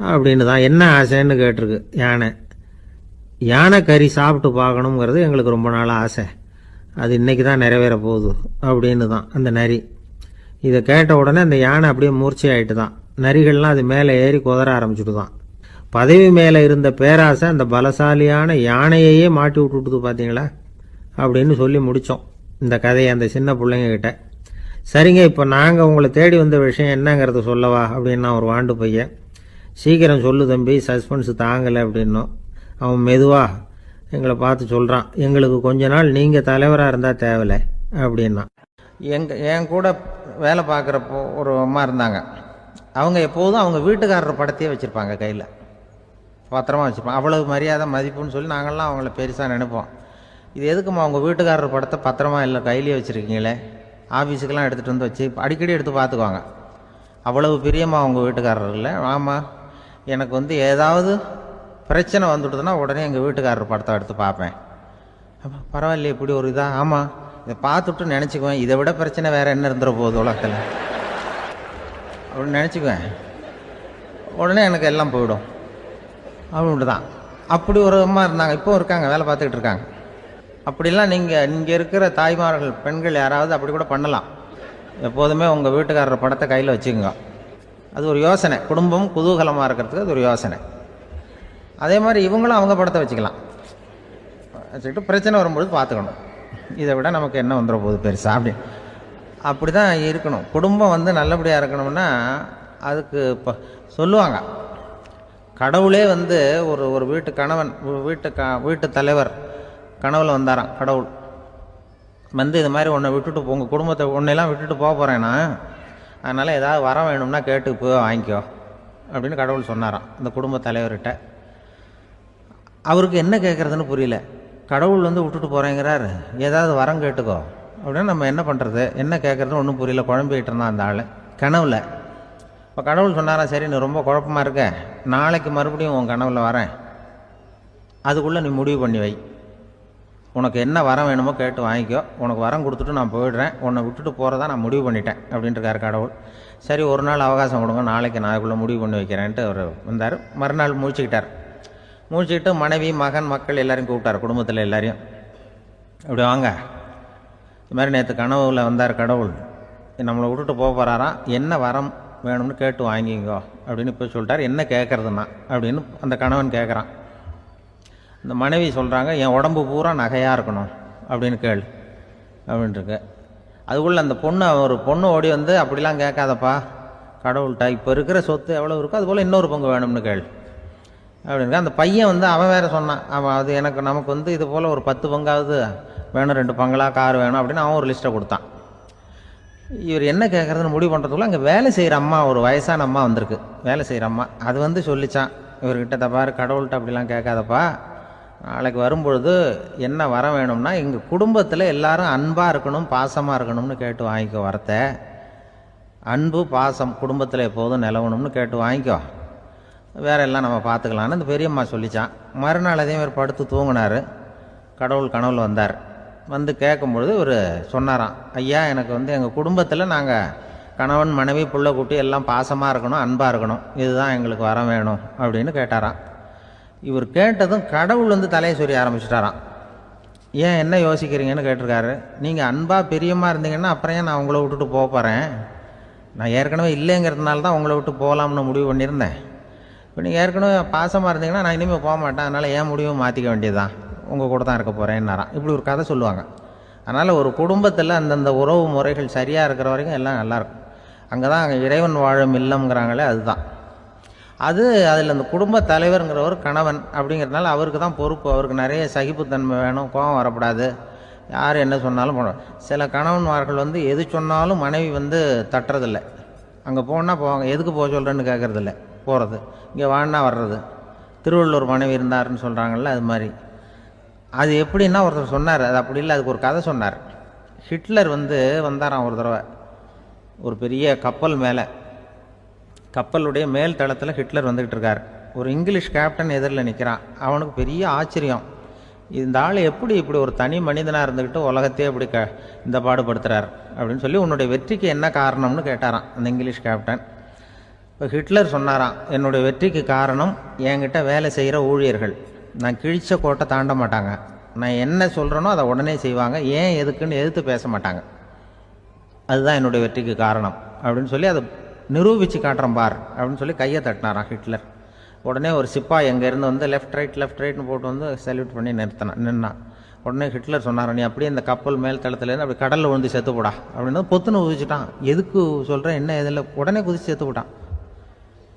Speaker 2: அப்படின்னு தான். என்ன ஆசைன்னு கேட்டிருக்கு யானை. யானை கறி சாப்பிட்டு பார்க்கணுங்கிறது எங்களுக்கு ரொம்ப நாளாக ஆசை, அது இன்றைக்கி தான் நிறைவேற போகுது அப்படின்னு தான் அந்த நரி. இதை கேட்ட உடனே அந்த யானை அப்படியே மூர்ச்சி ஆகிட்டு தான். நரிகள்லாம் அது மேலே ஏறி குதற ஆரம்பிச்சுட்டு தான். பதவி மேலே இருந்த பேராசை அந்த பலசாலியான யானையையே மாட்டி விட்டுட்டுது பார்த்தீங்களா அப்படின்னு சொல்லி முடித்தோம் இந்த கதையை அந்த சின்ன பிள்ளைங்கக்கிட்ட. சரிங்க, இப்போ நாங்கள் உங்களை தேடி வந்த விஷயம் என்னங்கிறத சொல்லவா அப்படின்னா ஒரு வாண்டு பையன். சீக்கிரம் சொல்லு தம்பி, சஸ்பென்ஸ் தாங்கலை அப்படின்னோம். அவன் மெதுவாக எங்களை பார்த்து சொல்கிறான், எங்களுக்கு கொஞ்ச நாள் நீங்கள் தலைவராக இருந்தால் தேவலை அப்படின்னா. என் கூட வேலை பார்க்குறப்போ ஒரு அம்மா இருந்தாங்க. அவங்க எப்போதும் அவங்க வீட்டுக்காரர் படத்தையே வச்சுருப்பாங்க, கையில் பத்திரமா வச்சுருப்பாங்க. அவ்வளவு மரியாதை மதிப்புன்னு சொல்லி நாங்கள்லாம் அவங்கள பெருசாக நினைப்போம். இது எதுக்குமா அவங்க வீட்டுக்காரர் படத்தை பத்திரமா இல்லை கையிலேயே வச்சுருக்கீங்களே, ஆஃபீஸுக்கெல்லாம் எடுத்துகிட்டு வந்து வச்சு அடிக்கடி எடுத்து பார்த்துக்குவாங்க, அவ்வளவு பிரியமாக அவங்க வீட்டுக்காரர் இல்லை. ஆமாம், எனக்கு ஏதாவது பிரச்சனை வந்துட்டுதுன்னா உடனே எங்கள் வீட்டுக்காரர் படத்தை எடுத்து பார்ப்பேன். பரவாயில்லையே இப்படி ஒரு இதாக. ஆமாம், இதை பார்த்துட்டு நினச்சிக்குவேன், இதை விட பிரச்சனை வேறு என்ன இருந்துட போகுது உலகத்தில் அப்படின்னு நினச்சிக்குவேன். உடனே எனக்கு எல்லாம் போயிடும் அப்படின்ட்டு தான். அப்படி ஒரு அம்மா இருந்தாங்க, இப்போ இருக்காங்க, வேலை பார்த்துக்கிட்டு இருக்காங்க. அப்படிலாம் நீங்கள் இருக்கிற தாய்மார்கள் பெண்கள் யாராவது அப்படி கூட பண்ணலாம். எப்போதுமே உங்கள் வீட்டுக்காரர் படத்தை கையில் வச்சுக்கோங்க. அது ஒரு யோசனை, குடும்பம் குதூகலமாக இருக்கிறதுக்கு அது ஒரு யோசனை. அதே மாதிரி இவங்களும் அவங்க படத்தை வச்சுக்கலாம், வச்சுக்கிட்டு பிரச்சனை வரும்பொழுது பார்த்துக்கணும். இதை விட நமக்கு என்ன வந்துட போகுது பெருசா அப்படி தான் இருக்கணும். குடும்பம் வந்து நல்லபடியாக இருக்கணும்னா அதுக்கு இப்போ சொல்லுவாங்க, கடவுளே வந்து ஒரு வீட்டு கணவன் வீட்டு தலைவர் கனவுல வந்தாராம். கடவுள் வந்து இது மாதிரி உன்னை விட்டுட்டு உங்கள் குடும்பத்தை உன்னையெல்லாம் விட்டுட்டு போக போகிறேன்னா, அதனால் ஏதாவது வரம் வேணும்னா கேட்டு போய் வாங்கிக்கோ அப்படின்னு கடவுள் சொன்னாராம் இந்த குடும்ப தலைவர்கிட்ட. அவருக்கு என்ன கேட்குறதுன்னு புரியல. கடவுள் வந்து விட்டுட்டு போகிறேங்கிறாரு, ஏதாவது வரம் கேட்டுக்கோ அப்படின்னு நம்ம என்ன பண்ணுறது, என்ன கேட்குறதுன்னு ஒன்றும் புரியல. குழம்பிக்கிட்டு இருந்தான் அந்த ஆள் கனவுல. இப்போ கடவுள் சொன்னாரா, சரி நீ ரொம்ப குழப்பமாக இருக்க, நாளைக்கு மறுபடியும் உன் கனவுல வரேன், அதுக்குள்ளே நீ முடிவு பண்ணி வை, உனக்கு என்ன வரம் வேணுமோ கேட்டு வாங்கிக்கோ, உனக்கு வரம் கொடுத்துட்டு நான் போயிடுறேன், உன்னை விட்டுட்டு போகிறதா நான் முடிவு பண்ணிட்டேன் அப்படின்ட்டுருக்காரு கடவுள். சரி ஒரு நாள் அவகாசம் கொடுங்க, நாளைக்கு நான் அதுக்குள்ளே முடிவு பண்ணி வைக்கிறேன்ட்டு அவர் வந்தார். மறுநாள் முழிச்சுக்கிட்டார். முழிச்சுக்கிட்டு மனைவி மகன் மக்கள் எல்லாரையும் கூப்பிட்டார், குடும்பத்தில் எல்லாரையும். அப்படி வாங்க, இது மாதிரி நேற்று கனவுல வந்தார் கடவுள், நம்மளை விட்டுட்டு போக போகிறாராம், என்ன வரம் வேணும்னு கேட்டு வாங்கிங்கோ அப்படின்னு இப்போ சொல்லிட்டார். என்ன கேட்குறதுன்னா அப்படின்னு அந்த கணவன் கேட்குறான். இந்த மனைவி சொல்கிறாங்க, என் உடம்பு பூரா நகையாக இருக்கணும் அப்படின்னு கேள் அப்படின்ட்டுருக்கு. அதுக்குள்ளே அந்த ஒரு பொண்ணு ஓடி வந்து, அப்படிலாம் கேட்காதப்பா கடவுள்கிட்ட, இப்போ இருக்கிற சொத்து எவ்வளோ இருக்கோ அதுபோல் இன்னொரு பங்கு வேணும்னு கேள் அப்படின்னு. அந்த பையன் வந்து அவன் வேறு சொன்னான், அவன் அது நமக்கு வந்து இது போல் ஒரு 10 பங்காவது வேணும், 2 பங்களா கார் வேணும் அப்படின்னு அவன் ஒரு லிஸ்ட்டை கொடுத்தான். இவர் என்ன கேட்குறதுன்னு முடிவு பண்ணுறதுக்குள்ள அங்கே வேலை செய்கிற அம்மா, ஒரு வயசான அம்மா வந்திருக்கு, வேலை செய்கிற அம்மா. அது வந்து சொல்லிச்சான் இவர்கிட்ட, தப்பாரு கடவுள்கிட்ட அப்படிலாம் கேட்காதப்பா, நாளைக்கு வரும்பொழுது என்ன வர வேணும்னா எங்கள் குடும்பத்தில் எல்லாரும் அன்பாக இருக்கணும் பாசமாக இருக்கணும்னு கேட்டு வாங்கிக்கோ வரத்தை, அன்பு பாசம் குடும்பத்தில் எப்போதும் நிலவணும்னு கேட்டு வாங்கிக்கோ, வேற எல்லாம் நம்ம பார்த்துக்கலான்னு அந்த பெரியம்மா சொல்லிச்சான். மறுநாள் அதே மாதிரி படுத்து தூங்கினார். கடவுள் கனவுல வந்தார். வந்து கேட்கும்பொழுது இவர் சொன்னாராம், ஐயா எனக்கு வந்து எங்கள் குடும்பத்தில் நாங்கள் கணவன் மனைவி புள்ள குட்டி எல்லாம் பாசமாக இருக்கணும் அன்பாக இருக்கணும், இதுதான் எங்களுக்கு வர வேணும் அப்படின்னு கேட்டாராம். இவர் கேட்டதும் கடவுள் வந்து தலையை சொரிய ஆரம்பிச்சிட்டாராம். ஏன் என்ன யோசிக்கிறீங்கன்னு கேட்டிருக்காரு. நீங்கள் அன்பாக பிரியமாக இருந்தீங்கன்னா அப்புறம் ஏன் நான் உங்களை விட்டுட்டு போக போகிறேன், நான் ஏற்கனவே இல்லைங்கிறதுனால தான் உங்களை விட்டு போகலாம்னு முடிவு பண்ணியிருந்தேன். இப்போ நீங்கள் ஏற்கனவே பாசமாக இருந்தீங்கன்னா நான் இனிமேல் போக மாட்டேன், அதனால் ஏன் முடிவும் மாற்றிக்க வேண்டியதுதான், உங்கள் கூட தான் இருக்க போகிறேன்னாராம். இப்படி ஒரு கதை சொல்லுவாங்க. அதனால் ஒரு குடும்பத்தில் அந்தந்த உறவு முறைகள் சரியாக இருக்கிற வரைக்கும் எல்லாம் நல்லாயிருக்கும். அங்கே தான் இறைவன் வாழும் இல்லம்ங்கிறாங்களே, அதுதான் அது. அதில் அந்த குடும்ப தலைவருங்கிறவர் கணவன் அப்படிங்கிறதுனால அவருக்கு தான் பொறுப்பு. அவருக்கு நிறைய சகிப்புத்தன்மை வேணும், கோபம் வரக்கூடாது, யார் என்ன சொன்னாலும் போனோம். சில கணவன்மார்கள் வந்து எது சொன்னாலும் மனைவி வந்து தட்டுறதில்லை, அங்கே போனால் போவாங்க, எதுக்கு போக சொல்கிறேன்னு கேட்குறதில்ல, போகிறது, இங்கே வான்னா வர்றது. திருவள்ளூர் மனைவி இருந்தாருன்னு சொல்கிறாங்கல்ல, அது மாதிரி. அது எப்படின்னா ஒருத்தர் சொன்னார், அது அப்படி இல்லை, அதுக்கு ஒரு கதை சொன்னார். ஹிட்லர் வந்து வந்தாராம் ஒரு தடவை, ஒரு பெரிய கப்பல் மேலே, கப்பலுடைய மேல் தளத்தில் ஹிட்லர் வந்துக்கிட்டு இருக்கார். ஒரு இங்கிலீஷ் கேப்டன் எதிரில் நிற்கிறான். அவனுக்கு பெரிய ஆச்சரியம், இந்த ஆள் எப்படி இப்படி ஒரு தனி மனிதனாக இருந்துக்கிட்டு உலகத்தையே இப்படி இந்த பாடுபடுத்துகிறார் அப்படின்னு சொல்லி, உன்னுடைய வெற்றிக்கு என்ன காரணம்னு கேட்டாராம் அந்த இங்கிலீஷ் கேப்டன். இப்போ ஹிட்லர் சொன்னாராம், என்னுடைய வெற்றிக்கு காரணம் என்கிட்ட வேலை செய்கிற ஊழியர்கள், நான் கிழிச்ச கோட்டை தாண்ட மாட்டாங்க, நான் என்ன சொல்கிறேனோ அதை உடனே செய்வாங்க, ஏன் எதுக்குன்னு எதிர்த்து பேச மாட்டாங்க, அதுதான் என்னுடைய வெற்றிக்கு காரணம் அப்படின்னு சொல்லி அதை நிரூபித்து காட்டுறேன் பார் அப்படின்னு சொல்லி கையை தட்டினாராம் ஹிட்லர். உடனே ஒரு சிப்பாய் எங்கேருந்து வந்து லெஃப்ட் ரைட்னு போட்டு வந்து சல்யூட் பண்ணி நின்னான். உடனே ஹிட்லர் சொன்னார், நீ அப்படியே இந்த கப்பல் மேல் தளத்துலேருந்து அப்படி கடலில் விழுந்து செத்து போடா அப்படின்னு பொத்துன்னு குதிச்சுட்டான். எதுக்கு சொல்கிறேன் என்ன இதில், உடனே குதிச்சு செத்து போட்டான்.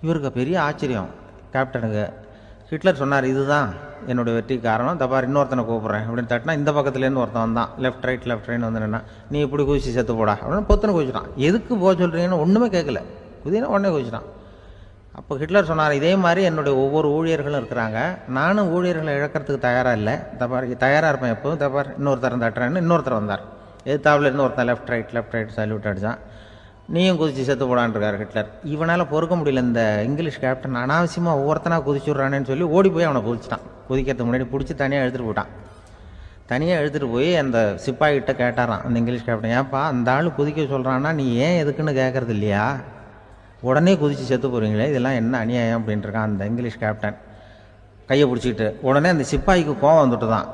Speaker 2: இவருக்கு பெரிய ஆச்சரியம் கேப்டனுக்கு. ஹிட்லர் சொன்னார், இதுதான் என்னுடைய வெற்றிக்கு காரணம், தப்பார் இன்னொருத்தனை கூப்பிட்றேன் அப்படின்னு தட்டினா, இந்த பக்கத்துலேருந்து ஒருத்தன் வந்தான், லெஃப்ட் ரைட்னு வந்து நின்னா, நீ இப்படி குதிச்சு செத்து போடா அப்படின்னு பொத்துன்னு குதிச்சுட்டான். எதுக்கு போக சொல்கிறீங்கன்னு ஒன்றுமே கேட்கல, குதினா உடனே குதிச்சுட்டான். அப்போ ஹிட்லர் சொன்னார், இதே மாதிரி என்னுடைய ஒவ்வொரு ஊழியர்களும் இருக்கிறாங்க, நானும் ஊழியர்களை இழக்கிறதுக்கு தயாராக இல்லை, தப்பார் தயாராக இருப்பேன் எப்போதும், தப்பார் இன்னொருத்தரம் தட்டுறேன்னு இன்னொருத்தர் வந்தார். எதிர்த்தாப்புலேருந்து ஒருத்தன் லெஃப்ட் ரைட் சல்யூட் அடித்தான். நீயும் குதிச்சு செத்து போடான்ருக்கார் ஹிட்லர். இவனால் பொறுக்க முடியல, இந்த இங்கிலீஷ் கேப்டன் அனாவசியமாக ஒவ்வொருத்தனாக குதிச்சுட்றானேன்னு சொல்லி ஓடி போய் அவனை குதிச்சிட்டான். குதிக்கிறதுக்கு முன்னாடி பிடிச்சி தனியாக எடுத்துகிட்டு போட்டான். தனியாக எடுத்துகிட்டு போய் அந்த சிப்பாய்கிட்ட கேட்டாரான் அந்த இங்கிலீஷ் கேப்டன், ஏன்ப்பா அந்த ஆள் குதிக்க சொல்கிறான்னா நீ ஏன் எதுக்குன்னு கேட்குறது இல்லையா, உடனே குதித்து செத்து போகிறீங்களே, இதெல்லாம் என்ன அநியாயம் அப்படின்ட்டுருக்கான் அந்த இங்கிலீஷ் கேப்டன் கையை பிடிச்சிக்கிட்டு. உடனே அந்த சிப்பாய்க்கு கோவம் வந்துட்டு தான்,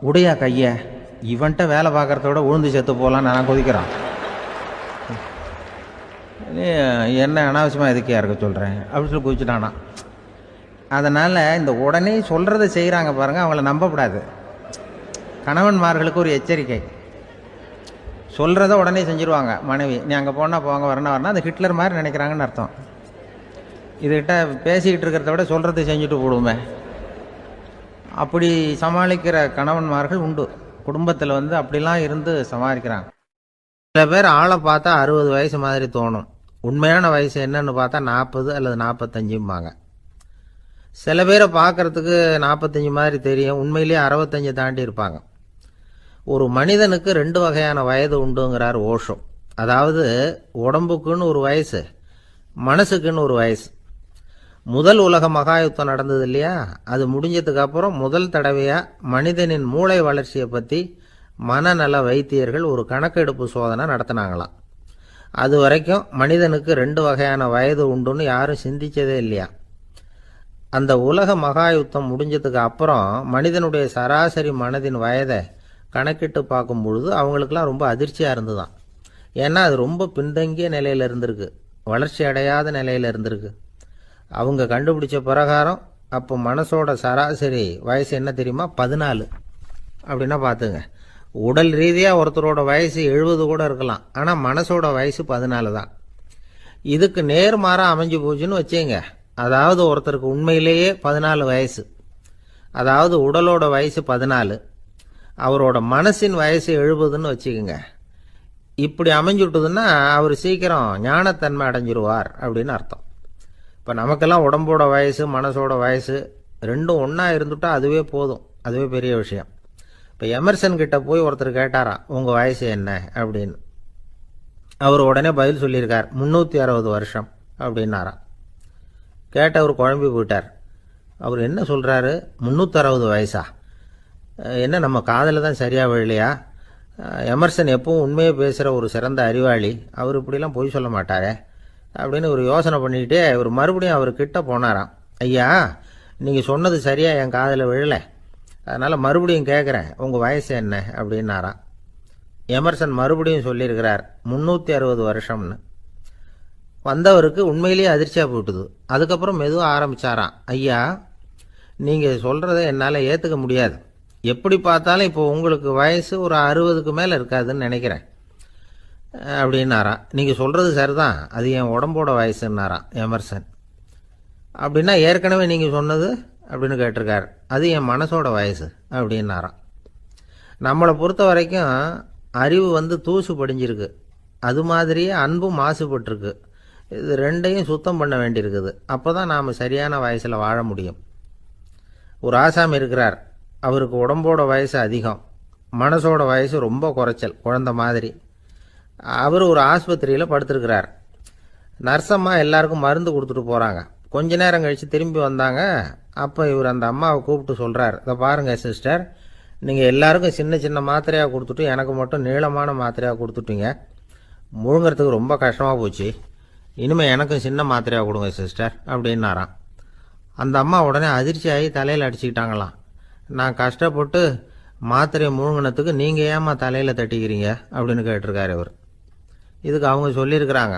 Speaker 2: உடையா கையை, இவன்ட்ட வேலை பார்க்குறத விட உழுந்து செத்து போகலான்னு நான் குதிக்கிறான், என்ன அனாவசியமாக எதுக்கையா இருக்க சொல்கிறேன் அப்படின்னு சொல்லி குதிச்சுட்டானா. அதனால் இந்த உடனே சொல்கிறத செய்கிறாங்க பாருங்கள், அவங்கள நம்பக்கூடாது. கணவன்மார்களுக்கு ஒரு எச்சரிக்கை. சொல்கிறத உடனே செஞ்சுருவாங்க மனைவி. நீ அங்கே போனால் போங்க, வரணும் அது ஹிட்லர் மாதிரி நினைக்கிறாங்கன்னு அர்த்தம். இதுகிட்ட பேசிக்கிட்டு இருக்கிறத விட சொல்கிறத செஞ்சுட்டு போடுவோமே. அப்படி சமாளிக்கிற கணவன்மார்கள் உண்டு. குடும்பத்தில் அப்படிலாம் இருந்து சமாளிக்கிறாங்க. சில பேர் ஆளை பார்த்தா 60 வயசு மாதிரி தோணும். உண்மையான வயசு என்னன்னு பார்த்தா 40 அல்லது 45ம்பாங்க. சில பேரை பார்க்கறதுக்கு 45 மாதிரி தெரியும், உண்மையிலேயே 65 தாண்டி இருப்பாங்க. ஒரு மனிதனுக்கு 2 வகையான வயது உண்டுங்கிறார் ஓஷோ. அதாவது உடம்புக்குன்னு ஒரு வயசு, மனசுக்குன்னு ஒரு வயசு. முதல் உலக மகாயுத்தம் நடந்தது இல்லையா, அது முடிஞ்சதுக்கு அப்புறம் முதல் தடவையாக மனிதனின் மூளை வளர்ச்சியை பற்றி மனநல வைத்தியர்கள் ஒரு கணக்கெடுப்பு சோதனை நடத்தினாங்களாம். அது வரைக்கும் மனிதனுக்கு 2 வகையான வயது உண்டுன்னு யாரும் சிந்திச்சதே இல்லையா. அந்த உலக மகாயுத்தம் முடிஞ்சதுக்கு அப்புறம் மனிதனுடைய சராசரி மனதின் வயதை கணக்கிட்டு பார்க்கும் பொழுது அவங்களுக்கெல்லாம் ரொம்ப அதிர்ச்சியாக இருந்துதான். ஏன்னா அது ரொம்ப பின்தங்கிய நிலையில் இருந்திருக்கு, வளர்ச்சி அடையாத நிலையில் இருந்திருக்கு. அவங்க கண்டுபிடிச்ச பிரகாரம் அப்போ மனசோட சராசரி வயசு என்ன தெரியுமா, 14. அப்படின்னா பார்த்துங்க, உடல் ரீதியாக ஒருத்தரோட வயசு 70 கூட இருக்கலாம், ஆனால் மனசோட வயசு 14 தான். இதுக்கு நேர்மாறாக அமைஞ்சு போச்சுன்னு வச்சுங்க. அதாவது ஒருத்தருக்கு உண்மையிலேயே 14 வயசு, அதாவது உடலோட வயசு 14, அவரோட மனசின் வயசு 70ன்னு வச்சுக்கோங்க. இப்படி அமைஞ்சுட்டுதுன்னா அவர் சீக்கிரம் ஞானத்தன்மை அடைஞ்சிருவார் அப்படின்னு அர்த்தம். இப்போ நமக்கெல்லாம் உடம்போட வயசு மனசோட வயசு ரெண்டும் ஒன்றா இருந்துட்டா அதுவே போதும், அதுவே பெரிய விஷயம். இப்போ எமர்சன் கிட்ட போய் ஒருத்தர் கேட்டாராம், உங்கள் வயசு என்ன அப்படின்னு. அவர் உடனே பதில் சொல்லியிருக்கார், 360 வருஷம் அப்படின்னாராம். கேட்டவர் குழம்பி போயிட்டார். அவர் என்ன சொல்கிறாரு, 360 வயசா? என்ன நம்ம காதில் தான் சரியாக விழலையா? எமர்சன் எப்பவும் உண்மையை பேசுகிற ஒரு சிறந்த அறிவாளி, அவர் இப்படிலாம் பொய் சொல்ல மாட்டாரே அப்படின்னு ஒரு யோசனை பண்ணிக்கிட்டே இவர் மறுபடியும் அவர்கிட்ட போனாராம். ஐயா, நீங்கள் சொன்னது சரியாக என் காதில் விழலை, அதனால் மறுபடியும் கேட்குறேன், உங்கள் வயசு என்ன அப்படின்னாராம். எமர்சன் மறுபடியும் சொல்லியிருக்கிறார் 360 வருஷம்னு. வந்தவருக்கு உண்மையிலேயே அதிர்ச்சியாக போட்டுது. அதுக்கப்புறம் மெதுவாக ஆரம்பித்தாராம், ஐயா நீங்கள் சொல்கிறத என்னால் ஏற்றுக்க முடியாது, எப்படி பார்த்தாலும் இப்போ உங்களுக்கு வயசு ஒரு 60க்கு மேலே இருக்காதுன்னு நினைக்கிறேன் அப்படின்னாராம். நீங்கள் சொல்கிறது சரிதான், அது என் உடம்போட வயசுன்னாராம் எமர்சன். அப்படின்னா ஏற்கனவே நீங்கள் சொன்னது அப்படின்னு கேட்டிருக்கார், அது என் மனசோட வயசு அப்படின்னாராம். நம்மளை பொறுத்த வரைக்கும் அறிவு தூசு படிஞ்சிருக்கு, அது மாதிரியே அன்பும் மாசுபட்டிருக்கு. இது ரெண்டையும் சுத்தம் பண்ண வேண்டியிருக்குது. அப்போ தான் நாம் சரியான வயசில் வாழ முடியும். ஒரு ஆசாமி இருக்கிறார், அவருக்கு உடம்போட வயசு அதிகம், மனசோட வயசு ரொம்ப குறைச்சல், குழந்த மாதிரி. அவர் ஒரு ஆஸ்பத்திரியில் படுத்திருக்கிறார். நர்ஸம்மா எல்லாருக்கும் மருந்து கொடுத்துட்டு போகிறாங்க. கொஞ்ச நேரம் கழித்து திரும்பி வந்தாங்க. அப்போ இவர் அந்த அம்மாவை கூப்பிட்டு சொல்கிறார், இதை பாருங்கள் சிஸ்டர், நீங்கள் எல்லாருக்கும் சின்ன சின்ன மாத்திரையாக கொடுத்துட்டு எனக்கு மட்டும் நீளமான மாத்திரையாக கொடுத்துட்டீங்க, முழுங்கிறதுக்கு ரொம்ப கஷ்டமாக போச்சு, இனிமேல் எனக்கும் சின்ன மாத்திரையாக கொடுங்க சிஸ்டர் அப்படின்னாராம். அந்த அம்மா உடனே அதிர்ச்சியாகி தலையில் அடிச்சுக்கிட்டாங்களாம். நான் கஷ்டப்பட்டு மாத்திரையை முழுங்கினத்துக்கு நீங்கள் ஏமா தலையில் தட்டிக்கிறீங்க அப்படின்னு கேட்டிருக்காரு இவர். இதுக்கு அவங்க சொல்லியிருக்கிறாங்க,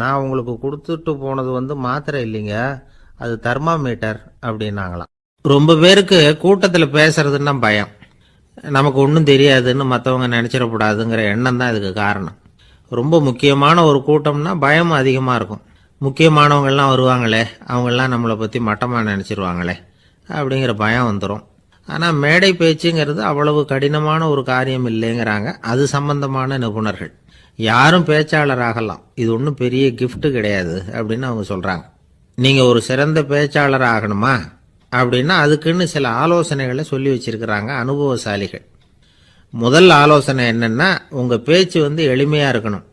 Speaker 2: நான் உங்களுக்கு கொடுத்துட்டு போனது மாத்திரை இல்லைங்க, அது தெர்மாமீட்டர் அப்படின்னாங்களாம். ரொம்ப பேருக்கு கூட்டத்தில் பேசுறதுன்னா பயம், நமக்கு ஒன்றும் தெரியாதுன்னு மற்றவங்க நினச்சிடக்கூடாதுங்கிற எண்ணம் தான் இதுக்கு காரணம். ரொம்ப முக்கியமான ஒரு கூட்டம்னா பயம் அதிகமாக இருக்கும். முக்கியமானவங்கள்லாம் வருவாங்களே, அவங்கெல்லாம் நம்மளை பற்றி மட்டமாக நினச்சிருவாங்களே அப்படிங்கிற பயம் வந்துடும். ஆனால் மேடை பேச்சுங்கிறது அவ்வளவு கடினமான ஒரு காரியம் இல்லைங்கிறாங்க அது சம்பந்தமான நிபுணர்கள். யாரும் பேச்சாளர் ஆகலாம், இது ஒன்றும் பெரிய கிஃப்ட் கிடையாது அப்படின்னு அவங்க சொல்கிறாங்க. நீங்கள் ஒரு சிறந்த பேச்சாளர் ஆகணுமா அப்படின்னா அதுக்குன்னு சில ஆலோசனைகளை சொல்லி வச்சிருக்கிறாங்க அனுபவசாலிகள். முதல் ஆலோசனை என்னென்னா, உங்கள் பேச்சு எளிமையாக இருக்கணும்.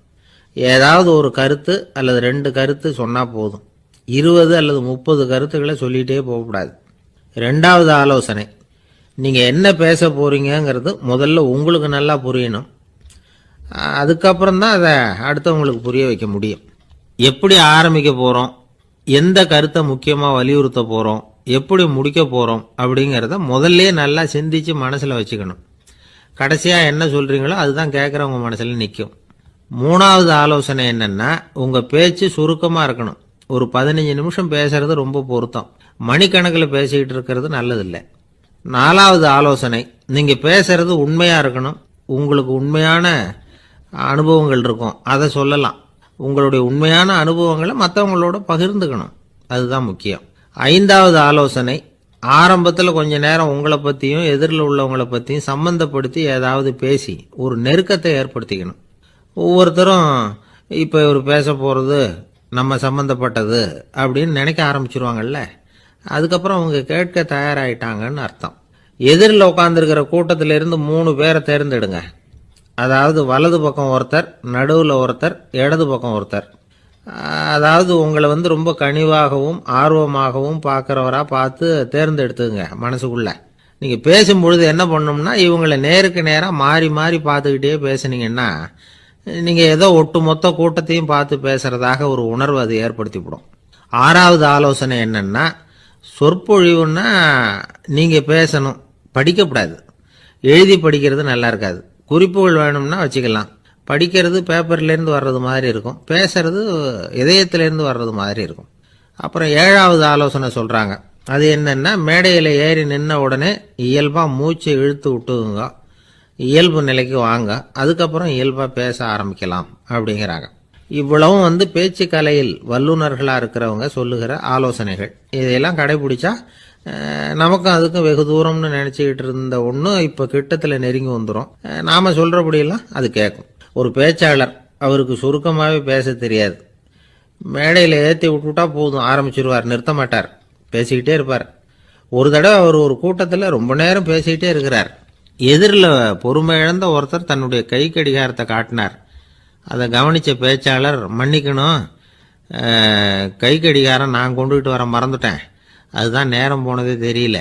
Speaker 2: ஏதாவது ஒரு கருத்து அல்லது 2 கருத்து சொன்னால் போதும், 20 அல்லது 30 கருத்துக்களை சொல்லிகிட்டே போகக்கூடாது. 2வது ஆலோசனை, நீங்கள் என்ன பேச போகிறீங்கிறது முதல்ல உங்களுக்கு நல்லா புரியணும், அதுக்கப்புறம் தான் அதை அடுத்தவங்களுக்கு புரிய வைக்க முடியும். எப்படி ஆரம்பிக்க போகிறோம், எந்த கருத்தை முக்கியமாக வலியுறுத்த போகிறோம், எப்படி முடிக்க போகிறோம் அப்படிங்கிறத முதல்ல நல்லா சிந்திச்சு மனசில் வச்சுக்கணும். கடைசியாக என்ன சொல்கிறீங்களோ அதுதான் கேட்குறவங்க மனசில் நிற்கும். 3வது ஆலோசனை என்னென்னா, உங்கள் பேச்சு சுருக்கமாக இருக்கணும். ஒரு 15 நிமிஷம் பேசுறது ரொம்ப பொருத்தம். மணிக்கணக்கில் பேசிக்கிட்டு இருக்கிறது நல்லதில்லை. 4வது ஆலோசனை, நீங்க பேசுறது உண்மையா இருக்கணும். உங்களுக்கு உண்மையான அனுபவங்கள் இருக்கும், அதை சொல்லலாம். உங்களுடைய உண்மையான அனுபவங்களை மற்றவங்களோட பகிர்ந்துக்கணும், அதுதான் முக்கியம். 5வது ஆலோசனை, ஆரம்பத்தில் கொஞ்ச நேரம் உங்களை பற்றியும் எதிரில் உள்ளவங்களை பற்றியும் சம்பந்தப்படுத்தி ஏதாவது பேசி ஒரு நெருக்கத்தை ஏற்படுத்திக்கணும். ஒவ்வொருத்தரும் இப்போ இவர் பேச போகிறது நம்ம சம்பந்தப்பட்டது அப்படின்னு நினைக்க ஆரம்பிச்சிருவாங்கல்ல, அதுக்கப்புறம் அவங்க கேட்க தயாராகிட்டாங்கன்னு அர்த்தம். எதிரில் உட்காந்துருக்கிற கூட்டத்திலிருந்து 3 பேரை தேர்ந்தெடுங்க. அதாவது வலது பக்கம் ஒருத்தர், நடுவில் ஒருத்தர், இடது பக்கம் ஒருத்தர். அதாவது உங்களை ரொம்ப கனிவாகவும் ஆர்வமாகவும் பார்க்குறவராக பார்த்து தேர்ந்தெடுத்துங்க மனசுக்குள்ள. நீங்கள் பேசும்பொழுது என்ன பண்ணணும்னா, இவங்களை நேருக்கு நேராக மாறி மாறி பார்த்துக்கிட்டே பேசுனீங்கன்னா நீங்கள் ஏதோ ஒட்டுமொத்த கூட்டத்தையும் பார்த்து பேசுகிறதாக ஒரு உணர்வு அது ஏற்படுத்திவிடும். 6வது ஆலோசனை என்னன்னா, சொற்பொழிவுன்னா நீங்கள் பேசணும், படிக்கக்கூடாது. எழுதி படிக்கிறது நல்லா இருக்காது. குறிப்புகள் வேணும்னா வச்சுக்கலாம். படிக்கிறது பேப்பர்லேருந்து வர்றது மாதிரி இருக்கும், பேசுறது இதயத்திலேருந்து வர்றது மாதிரி இருக்கும். அப்புறம் 7வது ஆலோசனை சொல்கிறாங்க. அது என்னன்னா, மேடையில் ஏறி நின்ன உடனே இயல்பாக மூச்சை இழுத்து விட்டுங்க, இயல்பு நிலைக்கு வாங்க, அதுக்கப்புறம் இயல்பாக பேச ஆரம்பிக்கலாம் அப்படிங்கிறாங்க. இவ்வளவும் பேச்சு கலையில் வல்லுநர்களாக இருக்கிறவங்க சொல்லுகிற ஆலோசனைகள். இதையெல்லாம் கடைபிடிச்சா நமக்கும் அதுக்கும் வெகு தூரம்னு நினச்சிக்கிட்டு இருந்த ஒன்று இப்போ கிட்டத்தில் நெருங்கி வந்துடும். நாம் சொல்கிறபடியெல்லாம் அது கேட்கும். ஒரு பேச்சாளர், அவருக்கு சுருக்கமாகவே பேச தெரியாது. மேடையில் ஏற்றி விட்டுவிட்டா போதும், ஆரம்பிச்சிருவார், நிறுத்த மாட்டார், பேசிக்கிட்டே இருப்பார். ஒரு தடவை அவர் ஒரு கூட்டத்தில் ரொம்ப நேரம் பேசிக்கிட்டே இருக்கிறார். எதிரில் பொறுமை இழந்த ஒருத்தர் தன்னுடைய கை கடிகாரத்தை காட்டினார். அதை கவனித்த பேச்சாளர், மன்னிக்கணும், கை கடிகாரம் நான் கொண்டுகிட்டு வர மறந்துட்டேன், அதுதான் நேரம் போனதே தெரியல